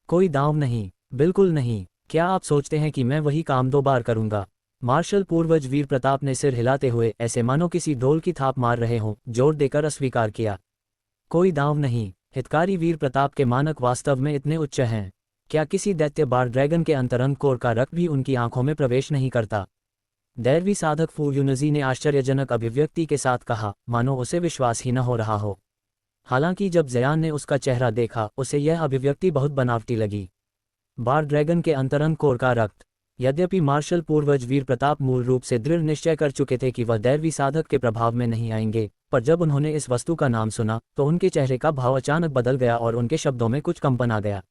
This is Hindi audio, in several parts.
कोई दांव नहीं, बिल्कुल नहीं। क्या आप सोचते हैं कि मैं वही काम 2 बार करूंगा? मार्शल पूर्वज वीर प्रताप ने सिर हिलाते हुए ऐसे मानो किसी ढोल की थाप मार रहे हों जोर देकर अस्वीकार किया। कोई दांव नहीं। हितकारी वीर प्रताप के मानक वास्तव में इतने उच्च हैं। क्या किसी दैत्य बार ड्रैगन के अंतरंग कोर का रक्त भी उनकी आंखों में प्रवेश नहीं करता? दैरवी साधक फू यूनजी ने आश्चर्यजनक अभिव्यक्ति के साथ कहा, मानो उसे विश्वास ही न हो रहा हो। हालांकि जब जयान ने उसका चेहरा देखा उसे यह अभिव्यक्ति बहुत बनावटी लगी। बार ड्रैगन के अंतरंग कोर का रक्त। यद्यपि मार्शल पूर्वज वीर प्रताप मूल रूप से दृढ़ निश्चय कर चुके थे कि वह दैरवी साधक के प्रभाव में नहीं आएंगे, पर जब उन्होंने इस वस्तु का नाम सुना तो उनके चेहरे का भाव अचानक बदल गया और उनके शब्दों में कुछ कंपन आ गया।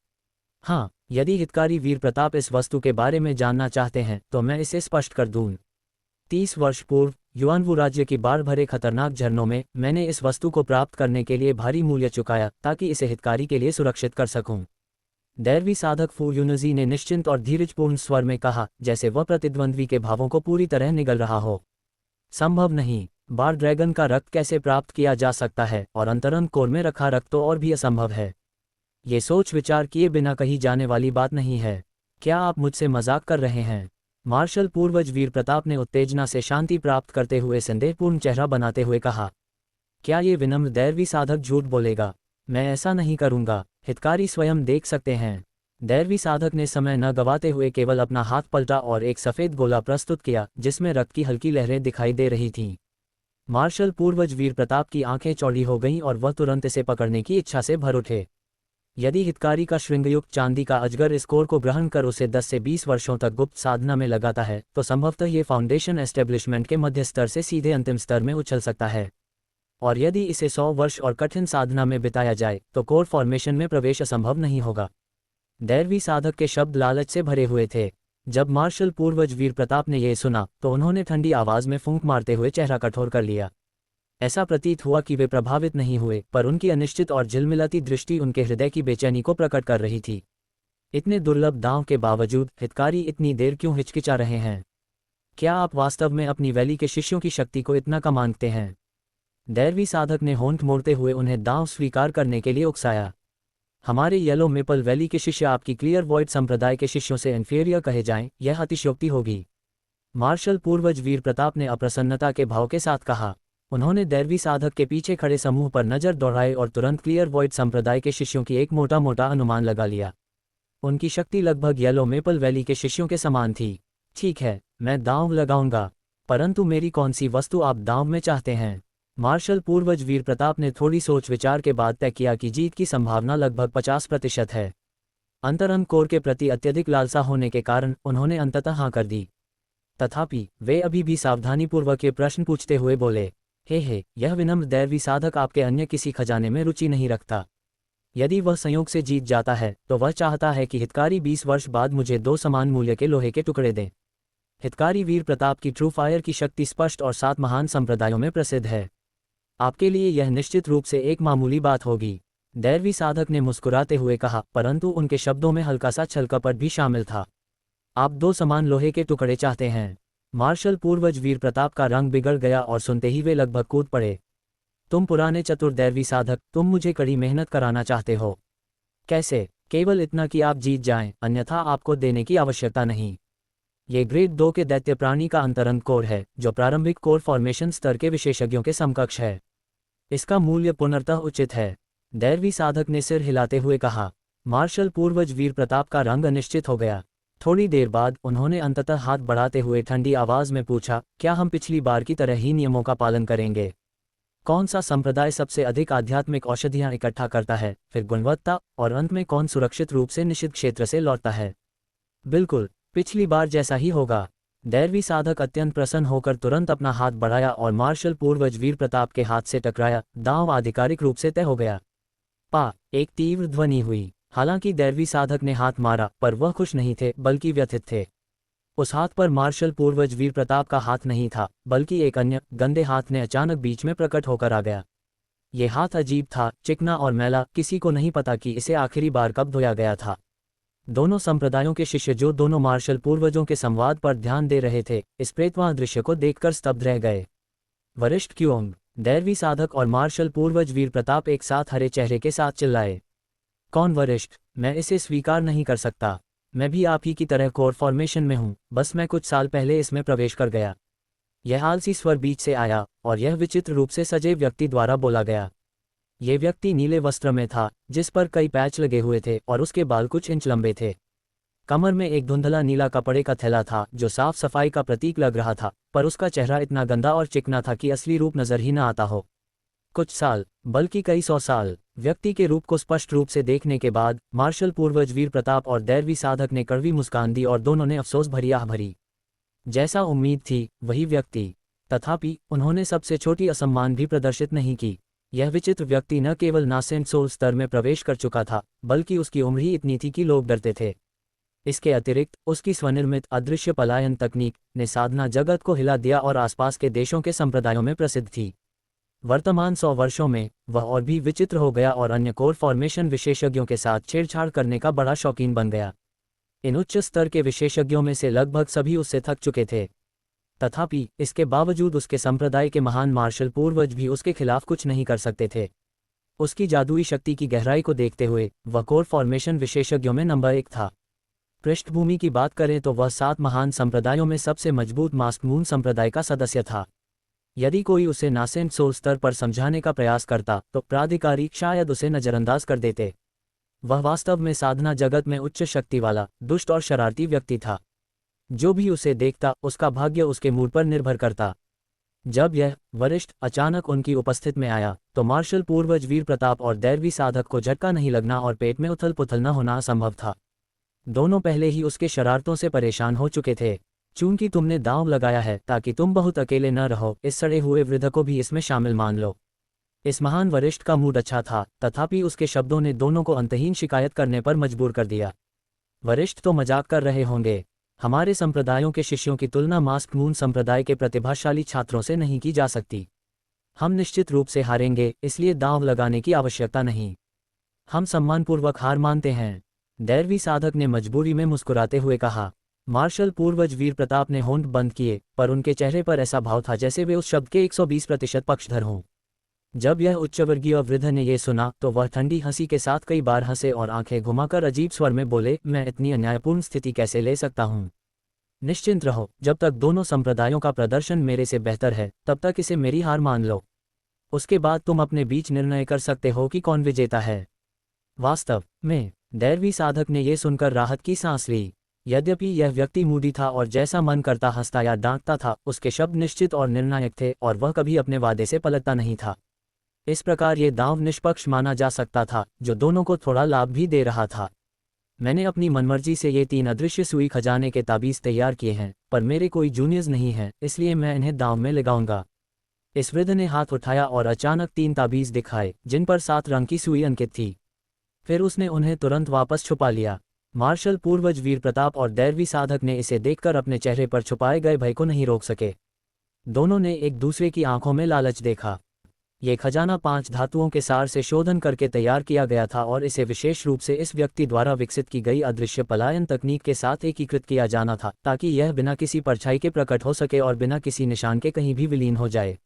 हाँ, यदि हितकारी वीर प्रताप इस वस्तु के बारे में जानना चाहते हैं तो मैं इसे स्पष्ट कर दूं। 30 वर्ष पूर्व युआनवू राज्य की बाढ़ भरे खतरनाक झरनों में मैंने इस वस्तु को प्राप्त करने के लिए भारी मूल्य चुकाया ताकि इसे हितकारी के लिए सुरक्षित कर सकूं। दैरवी साधक फू यूनजी ने निश्चिंत और धीरजपूर्ण स्वर में कहा, जैसे वह प्रतिद्वंद्वी के भावों को पूरी तरह निगल रहा हो। संभव नहीं। बार ड्रैगन का रक्त कैसे प्राप्त किया जा सकता है, और अंतरंग कोर में रखा रक्त तो और भी असंभव है। ये सोच विचार किए बिना कही जाने वाली बात नहीं है। क्या आप मुझसे मजाक कर रहे हैं? मार्शल पूर्वज वीर प्रताप ने उत्तेजना से शांति प्राप्त करते हुए संदेहपूर्ण चेहरा बनाते हुए कहा। क्या ये विनम्र दैरवी साधक झूठ बोलेगा? मैं ऐसा नहीं करूंगा। हितकारी स्वयं देख सकते हैं। दैरवी साधक ने समय न गवाते हुए केवल अपना हाथ पलटा और एक सफ़ेद गोला प्रस्तुत किया जिसमें रक्त की हल्की लहरें दिखाई दे रही थीं। मार्शल पूर्वज वीर प्रताप की आंखें चौड़ी हो गईं और वह तुरंत इसे पकड़ने की इच्छा से भर उठे। यदि हितकारी का श्रृंगयुक्त चांदी का अजगर इस कोर को ग्रहण कर उसे 10 से 20 वर्षों तक गुप्त साधना में लगाता है तो संभवतः ये फाउंडेशन एस्टेब्लिशमेंट के मध्य स्तर से सीधे अंतिम स्तर में उछल सकता है। और यदि इसे 100 वर्ष और कठिन साधना में बिताया जाए तो कोर फॉर्मेशन में प्रवेश असंभव नहीं होगा। दैरवी साधक के शब्द लालच से भरे हुए थे। जब मार्शल पूर्वज वीर प्रताप ने यह सुना तो उन्होंने ठंडी आवाज में फूंक मारते हुए चेहरा कठोर कर लिया। ऐसा प्रतीत हुआ कि वे प्रभावित नहीं हुए, पर उनकी अनिश्चित और झिलमिलाती दृष्टि उनके हृदय की बेचैनी को प्रकट कर रही थी। इतने दुर्लभ दांव के बावजूद हितकारी इतनी देर क्यों हिचकिचा रहे हैं? क्या आप वास्तव में अपनी वैली के शिष्यों की शक्ति को इतना कम मानते हैं? दैरवी साधक ने होंठ मोड़ते हुए उन्हें दांव स्वीकार करने के लिए उकसाया। हमारे येलो मेपल वैली के शिष्य आपकी क्लियर वॉइड संप्रदाय के शिष्यों से इन्फीरियर कहे जाएं, यह अतिशयोक्ति होगी। मार्शल पूर्वज वीर प्रताप ने अप्रसन्नता के भाव के साथ कहा। उन्होंने दैरवी साधक के पीछे खड़े समूह पर नजर दौड़ाई और तुरंत क्लियर वॉइड संप्रदाय के शिष्यों की एक मोटा मोटा अनुमान लगा लिया। उनकी शक्ति लगभग येलो मेपल वैली के शिष्यों के समान थी। ठीक है, मैं दांव लगाऊंगा, परंतु मेरी कौन सी वस्तु आप दांव में चाहते हैं? मार्शल पूर्वज वीर प्रताप ने थोड़ी सोच विचार के बाद तय किया कि जीत की संभावना लगभग 50% है। अंतरंग कोर के प्रति अत्यधिक लालसा होने के कारण उन्होंने अंततः हाँ कर दी। तथापि वे अभी भी सावधानीपूर्वक ये प्रश्न पूछते हुए बोले, हे, यह विनम्र दैरवी साधक आपके अन्य किसी खजाने में रुचि नहीं रखता? यदि वह संयोग से जीत जाता है तो वह चाहता है कि हितकारी 20 वर्ष बाद मुझे 2 समान मूल्य के लोहे के टुकड़े दें। हितकारी वीर प्रताप की ट्रू फायर की शक्ति स्पष्ट और 7 महान संप्रदायों में प्रसिद्ध है। आपके लिए यह निश्चित रूप से एक मामूली बात होगी। दैरवी साधक ने मुस्कुराते हुए कहा, परंतु उनके शब्दों में हल्का सा छलकपट भी शामिल था। आप 2 समान लोहे के टुकड़े चाहते हैं? मार्शल पूर्वज वीर प्रताप का रंग बिगड़ गया और सुनते ही वे लगभग कूद पड़े। तुम पुराने चतुर दैरवी साधक, तुम मुझे कड़ी मेहनत कराना चाहते हो? कैसे? केवल इतना कि आप जीत जाएं, अन्यथा आपको देने की आवश्यकता नहीं। ये ग्रेड 2 के दैत्य प्राणी का अंतरंग कोर है जो प्रारंभिक कोर फॉर्मेशन स्तर के विशेषज्ञों के समकक्ष है। इसका मूल्य पुनर्तः उचित है। दैरवी साधक ने सिर हिलाते हुए कहा। मार्शल पूर्वज वीर प्रताप का रंग अनिश्चित हो गया। थोड़ी देर बाद उन्होंने अंततः हाथ बढ़ाते हुए ठंडी आवाज में पूछा, क्या हम पिछली बार की तरह ही नियमों का पालन करेंगे? कौन सा संप्रदाय सबसे अधिक आध्यात्मिक औषधियां इकट्ठा करता है, फिर गुणवत्ता, और अंत में कौन सुरक्षित रूप से निषिद्ध क्षेत्र से लौटता है? बिल्कुल, पिछली बार जैसा ही होगा। दैरवी साधक अत्यंत प्रसन्न होकर तुरंत अपना हाथ बढ़ाया और मार्शल पूर्वज वीर प्रताप के हाथ से टकराया। दांव आधिकारिक रूप से तय हो गया। एक तीव्र ध्वनि हुई। हालांकि दैरवी साधक ने हाथ मारा, पर वह खुश नहीं थे बल्कि व्यथित थे। उस हाथ पर मार्शल पूर्वज वीर प्रताप का हाथ नहीं था, बल्कि एक अन्य गंदे हाथ ने अचानक बीच में प्रकट होकर आ गया। ये हाथ अजीब था, चिकना और मैला, किसी को नहीं पता कि इसे आखिरी बार कब धोया गया था। दोनों संप्रदायों के शिष्य जो दोनों मार्शल पूर्वजों के संवाद पर ध्यान दे रहे थे, इस प्रेतवाह दृश्य को देखकर स्तब्ध रह गए। वरिष्ठ क्योंग, दैरवी साधक और मार्शल पूर्वज वीर प्रताप एक साथ हरे चेहरे के साथ चिल्लाए। कौन वरिष्ठ? मैं इसे स्वीकार नहीं कर सकता। मैं भी आप ही की तरह कोर फॉर्मेशन में हूँ, बस मैं कुछ साल पहले इसमें प्रवेश कर गया। यह आलसी स्वर बीच से आया और यह विचित्र रूप से सजे व्यक्ति द्वारा बोला गया। ये व्यक्ति नीले वस्त्र में था, जिस पर कई पैच लगे हुए थे और उसके बाल कुछ इंच लंबे थे। कमर में एक धुंधला नीला कपड़े का थैला था जो साफ सफाई का प्रतीक लग रहा था, पर उसका चेहरा इतना गंदा और चिकना था कि असली रूप नजर ही न आता हो। कुछ साल, बल्कि कई 100 साल, व्यक्ति के रूप को स्पष्ट रूप से देखने के बाद मार्शल पूर्वज वीर प्रताप और दैरवी साधक ने कड़वी मुस्कान दी और दोनों ने अफसोस भरी आह भरी। जैसा उम्मीद थी वही व्यक्ति, तथापि उन्होंने सबसे छोटी असम्मान भी प्रदर्शित नहीं की। यह विचित्र व्यक्ति न केवल नासेंट सोल स्तर में प्रवेश कर चुका था, बल्कि उसकी उम्र ही इतनी थी कि लोग डरते थे। इसके अतिरिक्त उसकी स्वनिर्मित अदृश्य पलायन तकनीक ने साधना जगत को हिला दिया और आसपास के देशों के संप्रदायों में प्रसिद्ध थी। वर्तमान 100 वर्षों में वह और भी विचित्र हो गया और अन्य कोर फॉर्मेशन विशेषज्ञों के साथ छेड़छाड़ करने का बड़ा शौकीन बन गया। इन उच्च स्तर के विशेषज्ञों में से लगभग सभी उससे थक चुके थे। तथापि इसके बावजूद उसके संप्रदाय के महान मार्शल पूर्वज भी उसके खिलाफ कुछ नहीं कर सकते थे। उसकी जादुई शक्ति की गहराई को देखते हुए वह कोर फॉर्मेशन विशेषज्ञों में नंबर 1 था। पृष्ठभूमि की बात करें तो वह 7 महान संप्रदायों में सबसे मजबूत मास्क मून संप्रदाय का सदस्य था। यदि कोई उसे नासेंट सोल स्तर पर समझाने का प्रयास करता तो प्राधिकारी शायद उसे नजरअंदाज कर देते। वह वास्तव में साधना जगत में उच्च शक्ति वाला, दुष्ट और शरारती व्यक्ति था। जो भी उसे देखता उसका भाग्य उसके मूड पर निर्भर करता। जब यह वरिष्ठ अचानक उनकी उपस्थिति में आया तो मार्शल पूर्वज वीर प्रताप और दैरवी साधक को झटका नहीं लगना और पेट में उथल पुथल न होना असंभव था। दोनों पहले ही उसके शरारतों से परेशान हो चुके थे। चूंकि तुमने दांव लगाया है ताकि तुम बहुत अकेले न रहो, इस सड़े हुए वृद्ध को भी इसमें शामिल मान लो। इस महान वरिष्ठ का मूड अच्छा था, तथापि उसके शब्दों ने दोनों को अंतहीन शिकायत करने पर मजबूर कर दिया। वरिष्ठ तो मजाक कर रहे होंगे। हमारे संप्रदायों के शिष्यों की तुलना मास्क मून संप्रदाय के प्रतिभाशाली छात्रों से नहीं की जा सकती। हम निश्चित रूप से हारेंगे, इसलिए दांव लगाने की आवश्यकता नहीं। हम सम्मानपूर्वक हार मानते हैं, दैरवी साधक ने मजबूरी में मुस्कुराते हुए कहा। मार्शल पूर्वज वीर प्रताप ने होंठ बंद किए, पर उनके चेहरे पर ऐसा भाव था जैसे वे उस शब्द के 120% पक्षधर हों। जब यह उच्चवर्गीय वृद्ध ने यह सुना तो वह ठंडी हंसी के साथ कई बार हंसे और आंखें घुमाकर अजीब स्वर में बोले, मैं इतनी अन्यायपूर्ण स्थिति कैसे ले सकता हूँ। निश्चिंत रहो, जब तक दोनों संप्रदायों का प्रदर्शन मेरे से बेहतर है तब तक इसे मेरी हार मान लो। उसके बाद तुम अपने बीच निर्णय कर सकते हो कि कौन विजेता है। वास्तव में दैरवी साधक ने यह सुनकर राहत की सांस ली। यद्यपि यह व्यक्ति मूडी था और जैसा मन करता हंसता या डांटता था, उसके शब्द निश्चित और निर्णायक थे और वह कभी अपने वादे से पलटता नहीं था। इस प्रकार ये दांव निष्पक्ष माना जा सकता था, जो दोनों को थोड़ा लाभ भी दे रहा था। मैंने अपनी मनमर्जी से ये 3 अदृश्य सुई खजाने के ताबीज तैयार किए हैं, पर मेरे कोई जूनियर्स नहीं है, इसलिए मैं इन्हें दांव में लगाऊंगा। इस वृद्ध ने हाथ उठाया और अचानक 3 ताबीज दिखाए जिन पर 7 रंग की सुई अंकित थी। फिर उसने उन्हें तुरंत वापस छुपा लिया। मार्शल पूर्वज वीर प्रताप और दैरवी साधक ने इसे देखकर अपने चेहरे पर छुपाए गए भय को नहीं रोक सके। दोनों ने एक दूसरे की आंखों में लालच देखा। ये खजाना 5 धातुओं के सार से शोधन करके तैयार किया गया था और इसे विशेष रूप से इस व्यक्ति द्वारा विकसित की गई अदृश्य पलायन तकनीक के साथ एकीकृत किया जाना था, ताकि यह बिना किसी परछाई के प्रकट हो सके और बिना किसी निशान के कहीं भी विलीन हो जाए।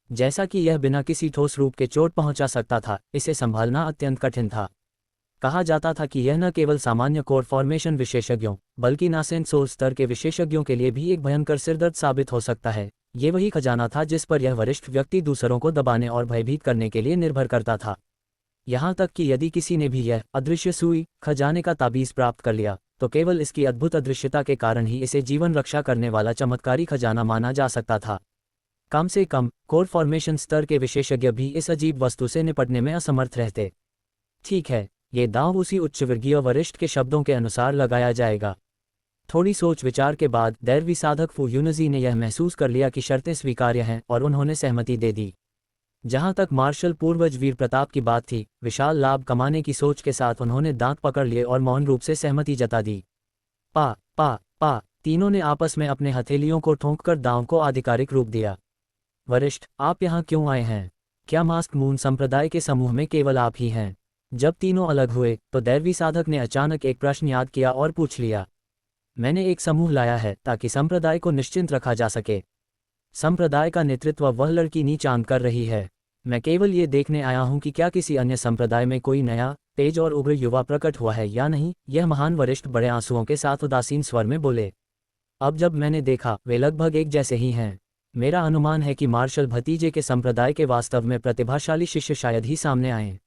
जैसा कि यह बिना किसी ठोस रूप के चोट पहुंचा सकता था, इसे संभालना अत्यंत कठिन था। कहा जाता था कि यह न केवल सामान्य कोर फॉर्मेशन विशेषज्ञों बल्कि नासेंट सोल स्तर के विशेषज्ञों के लिए भी एक भयंकर सिरदर्द साबित हो सकता है। ये वही खजाना था जिस पर यह वरिष्ठ व्यक्ति दूसरों को दबाने और भयभीत करने के लिए निर्भर करता था। यहाँ तक कि यदि किसी ने भी यह अदृश्य सुई खजाने का ताबीज प्राप्त कर लिया तो केवल इसकी अद्भुत अदृश्यता के कारण ही इसे जीवन रक्षा करने वाला चमत्कारी खजाना माना जा सकता था। कम से कम कोर फॉर्मेशन स्तर के विशेषज्ञ भी इस अजीब वस्तु से निपटने में असमर्थ रहते। ठीक है, ये दांव उसी उच्चवर्गीय वरिष्ठ के शब्दों के अनुसार लगाया जाएगा। थोड़ी सोच विचार के बाद दैरवी साधक फू यूनजी ने यह महसूस कर लिया कि शर्तें स्वीकार्य हैं और उन्होंने सहमति दे दी। जहां तक मार्शल पूर्वज वीर प्रताप की बात थी, विशाल लाभ कमाने की सोच के साथ उन्होंने दांत पकड़ लिए और मौन रूप से सहमति जता दी। पा पा पा तीनों ने आपस में अपने हथेलियों को ठोंककर दांव को आधिकारिक रूप दिया। वरिष्ठ, आप यहाँ क्यों आए हैं? क्या मास्क मून संप्रदाय के समूह में केवल आप ही हैं? जब तीनों अलग हुए तो दैरवी साधक ने अचानक एक प्रश्न याद किया और पूछ लिया। मैंने एक समूह लाया है ताकि संप्रदाय को निश्चिंत रखा जा सके। संप्रदाय का नेतृत्व वह लड़की नी चांद कर रही है। मैं केवल ये देखने आया हूं कि क्या किसी अन्य संप्रदाय में कोई नया तेज और उग्र युवा प्रकट हुआ है या नहीं, यह महान वरिष्ठ बड़े आंसुओं के साथ उदासीन स्वर में बोले। अब जब मैंने देखा, वे लगभग एक जैसे ही हैं। मेरा अनुमान है कि मार्शल भतीजे के संप्रदाय के वास्तव में प्रतिभाशाली शिष्य शायद ही सामने आएं।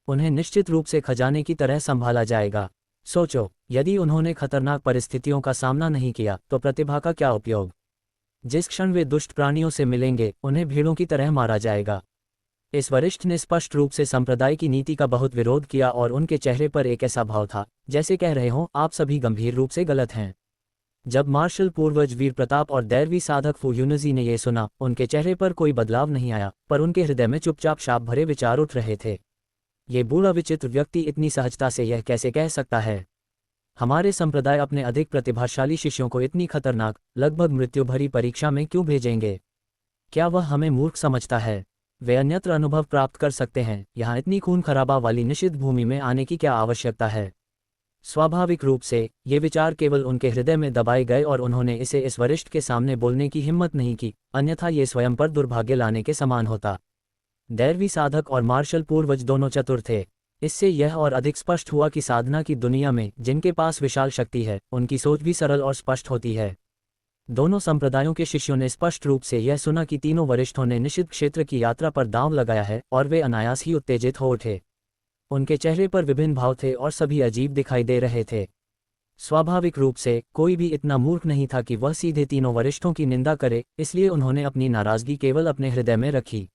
उन्हें निश्चित रूप से खजाने की तरह संभाला जाएगा। सोचो, यदि उन्होंने खतरनाक परिस्थितियों का सामना नहीं किया तो प्रतिभा का क्या उपयोग। जिस क्षण वे दुष्ट प्राणियों से मिलेंगे, उन्हें भीड़ों की तरह मारा जाएगा। इस वरिष्ठ ने स्पष्ट रूप से संप्रदाय की नीति का बहुत विरोध किया और उनके चेहरे पर एक ऐसा भाव था जैसे कह रहे हों, आप सभी गंभीर रूप से गलत हैं। जब मार्शल पूर्वज वीर प्रताप और दैरवी साधक फू यूनजी ने यह सुना, उनके चेहरे पर कोई बदलाव नहीं आया, पर उनके हृदय में चुपचाप शाप भरे विचार उठ रहे थे। ये बूढ़ा विचित्र व्यक्ति इतनी सहजता से यह कैसे कह सकता है? हमारे संप्रदाय अपने अधिक प्रतिभाशाली शिष्यों को इतनी खतरनाक, लगभग मृत्यु भरी परीक्षा में क्यों भेजेंगे? क्या वह हमें मूर्ख समझता है? वे अन्यत्र अनुभव प्राप्त कर सकते हैं, यहाँ इतनी खून खराबा वाली निषिद्ध भूमि में आने की क्या आवश्यकता है? स्वाभाविक रूप से ये विचार केवल उनके हृदय में दबाए गए और उन्होंने इसे इस वरिष्ठ के सामने बोलने की हिम्मत नहीं की, अन्यथा ये स्वयं पर दुर्भाग्य लाने के समान होता। दैरवी साधक और मार्शल पूर्वज दोनों चतुर थे। इससे यह और अधिक स्पष्ट हुआ कि साधना की दुनिया में जिनके पास विशाल शक्ति है, उनकी सोच भी सरल और स्पष्ट होती है। दोनों संप्रदायों के शिष्यों ने स्पष्ट रूप से यह सुना कि तीनों वरिष्ठों ने निषिद्ध क्षेत्र की यात्रा पर दांव लगाया है और वे अनायास ही उत्तेजित हो उठे। उनके चेहरे पर विभिन्न भाव थे और सभी अजीब दिखाई दे रहे थे। स्वाभाविक रूप से कोई भी इतना मूर्ख नहीं था कि वह सीधे तीनों वरिष्ठों की निंदा करे, इसलिए उन्होंने अपनी नाराजगी केवल अपने हृदय में रखी।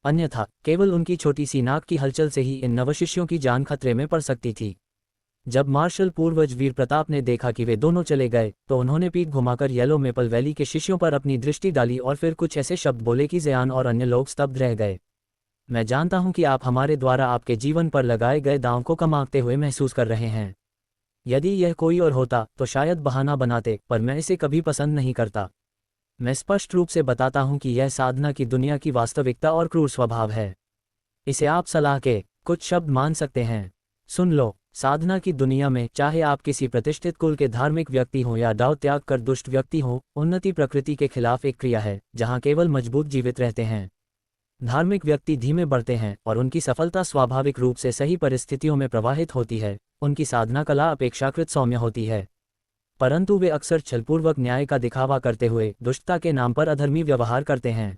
अन्यथा केवल उनकी छोटी सी नाक की हलचल से ही इन नवशिष्यों की जान खतरे में पड़ सकती थी। जब मार्शल पूर्वज वीर प्रताप ने देखा कि वे दोनों चले गए, तो उन्होंने पीठ घुमाकर येलो मेपल वैली के शिष्यों पर अपनी दृष्टि डाली और फिर कुछ ऐसे शब्द बोले कि ज़यान और अन्य लोग स्तब्ध रह गए। मैं जानता हूं कि आप हमारे द्वारा आपके जीवन पर लगाए गए दांव को कम आंकते हुए महसूस कर रहे हैं। यदि यह कोई और होता तो शायद बहाना बनाते, पर मैं इसे कभी पसंद नहीं करता। मैं स्पष्ट रूप से बताता हूं कि यह साधना की दुनिया की वास्तविकता और क्रूर स्वभाव है। इसे आप सलाह के कुछ शब्द मान सकते हैं। सुन लो, साधना की दुनिया में चाहे आप किसी प्रतिष्ठित कुल के धार्मिक व्यक्ति हों या दाव त्याग कर दुष्ट व्यक्ति हों, उन्नति प्रकृति के खिलाफ एक क्रिया है जहां केवल मजबूत जीवित रहते हैं। धार्मिक व्यक्ति धीमे बढ़ते हैं और उनकी सफलता स्वाभाविक रूप से सही परिस्थितियों में प्रवाहित होती है। उनकी साधना कला अपेक्षाकृत सौम्य होती है, परंतु वे अक्सर छलपूर्वक न्याय का दिखावा करते हुए दुष्टता के नाम पर अधर्मी व्यवहार करते हैं।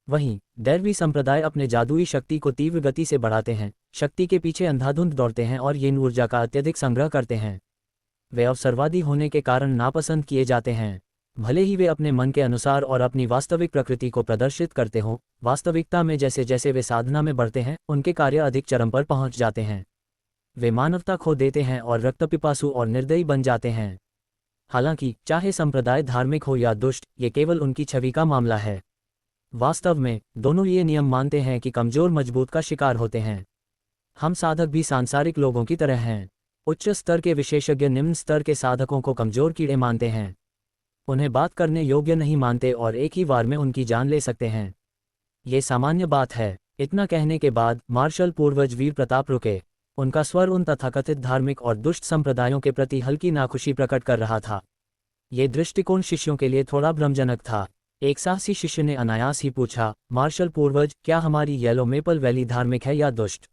वहीं दैरवी संप्रदाय अपने जादुई शक्ति को तीव्र गति से बढ़ाते हैं, शक्ति के पीछे अंधाधुंध दौड़ते हैं और येन ऊर्जा का अत्यधिक संग्रह करते हैं। वे अवसरवादी होने के कारण नापसंद किए जाते हैं, भले ही वे अपने मन के अनुसार और अपनी वास्तविक प्रकृति को प्रदर्शित करते हों। वास्तविकता में जैसे जैसे वे साधना में बढ़ते हैं, उनके कार्य अधिक चरम पर पहुंच जाते हैं। वे मानवता खो देते हैं और रक्तपिपासु और निर्दयी बन जाते हैं। हालांकि चाहे संप्रदाय धार्मिक हो या दुष्ट, ये केवल उनकी छवि का मामला है। वास्तव में दोनों ये नियम मानते हैं कि कमजोर मजबूत का शिकार होते हैं। हम साधक भी सांसारिक लोगों की तरह हैं। उच्च स्तर के विशेषज्ञ निम्न स्तर के साधकों को कमजोर कीड़े मानते हैं, उन्हें बात करने योग्य नहीं मानते और एक ही वार में उनकी जान ले सकते हैं। ये सामान्य बात है। इतना कहने के बाद मार्शल पूर्वज वीर प्रताप रुके। उनका स्वर उन तथाकथित धार्मिक और दुष्ट संप्रदायों के प्रति हल्की नाखुशी प्रकट कर रहा था। ये दृष्टिकोण शिष्यों के लिए थोड़ा भ्रमजनक था। एक साहसी शिष्य ने अनायास ही पूछा, मार्शल पूर्वज, क्या हमारी येलो मेपल वैली धार्मिक है या दुष्ट?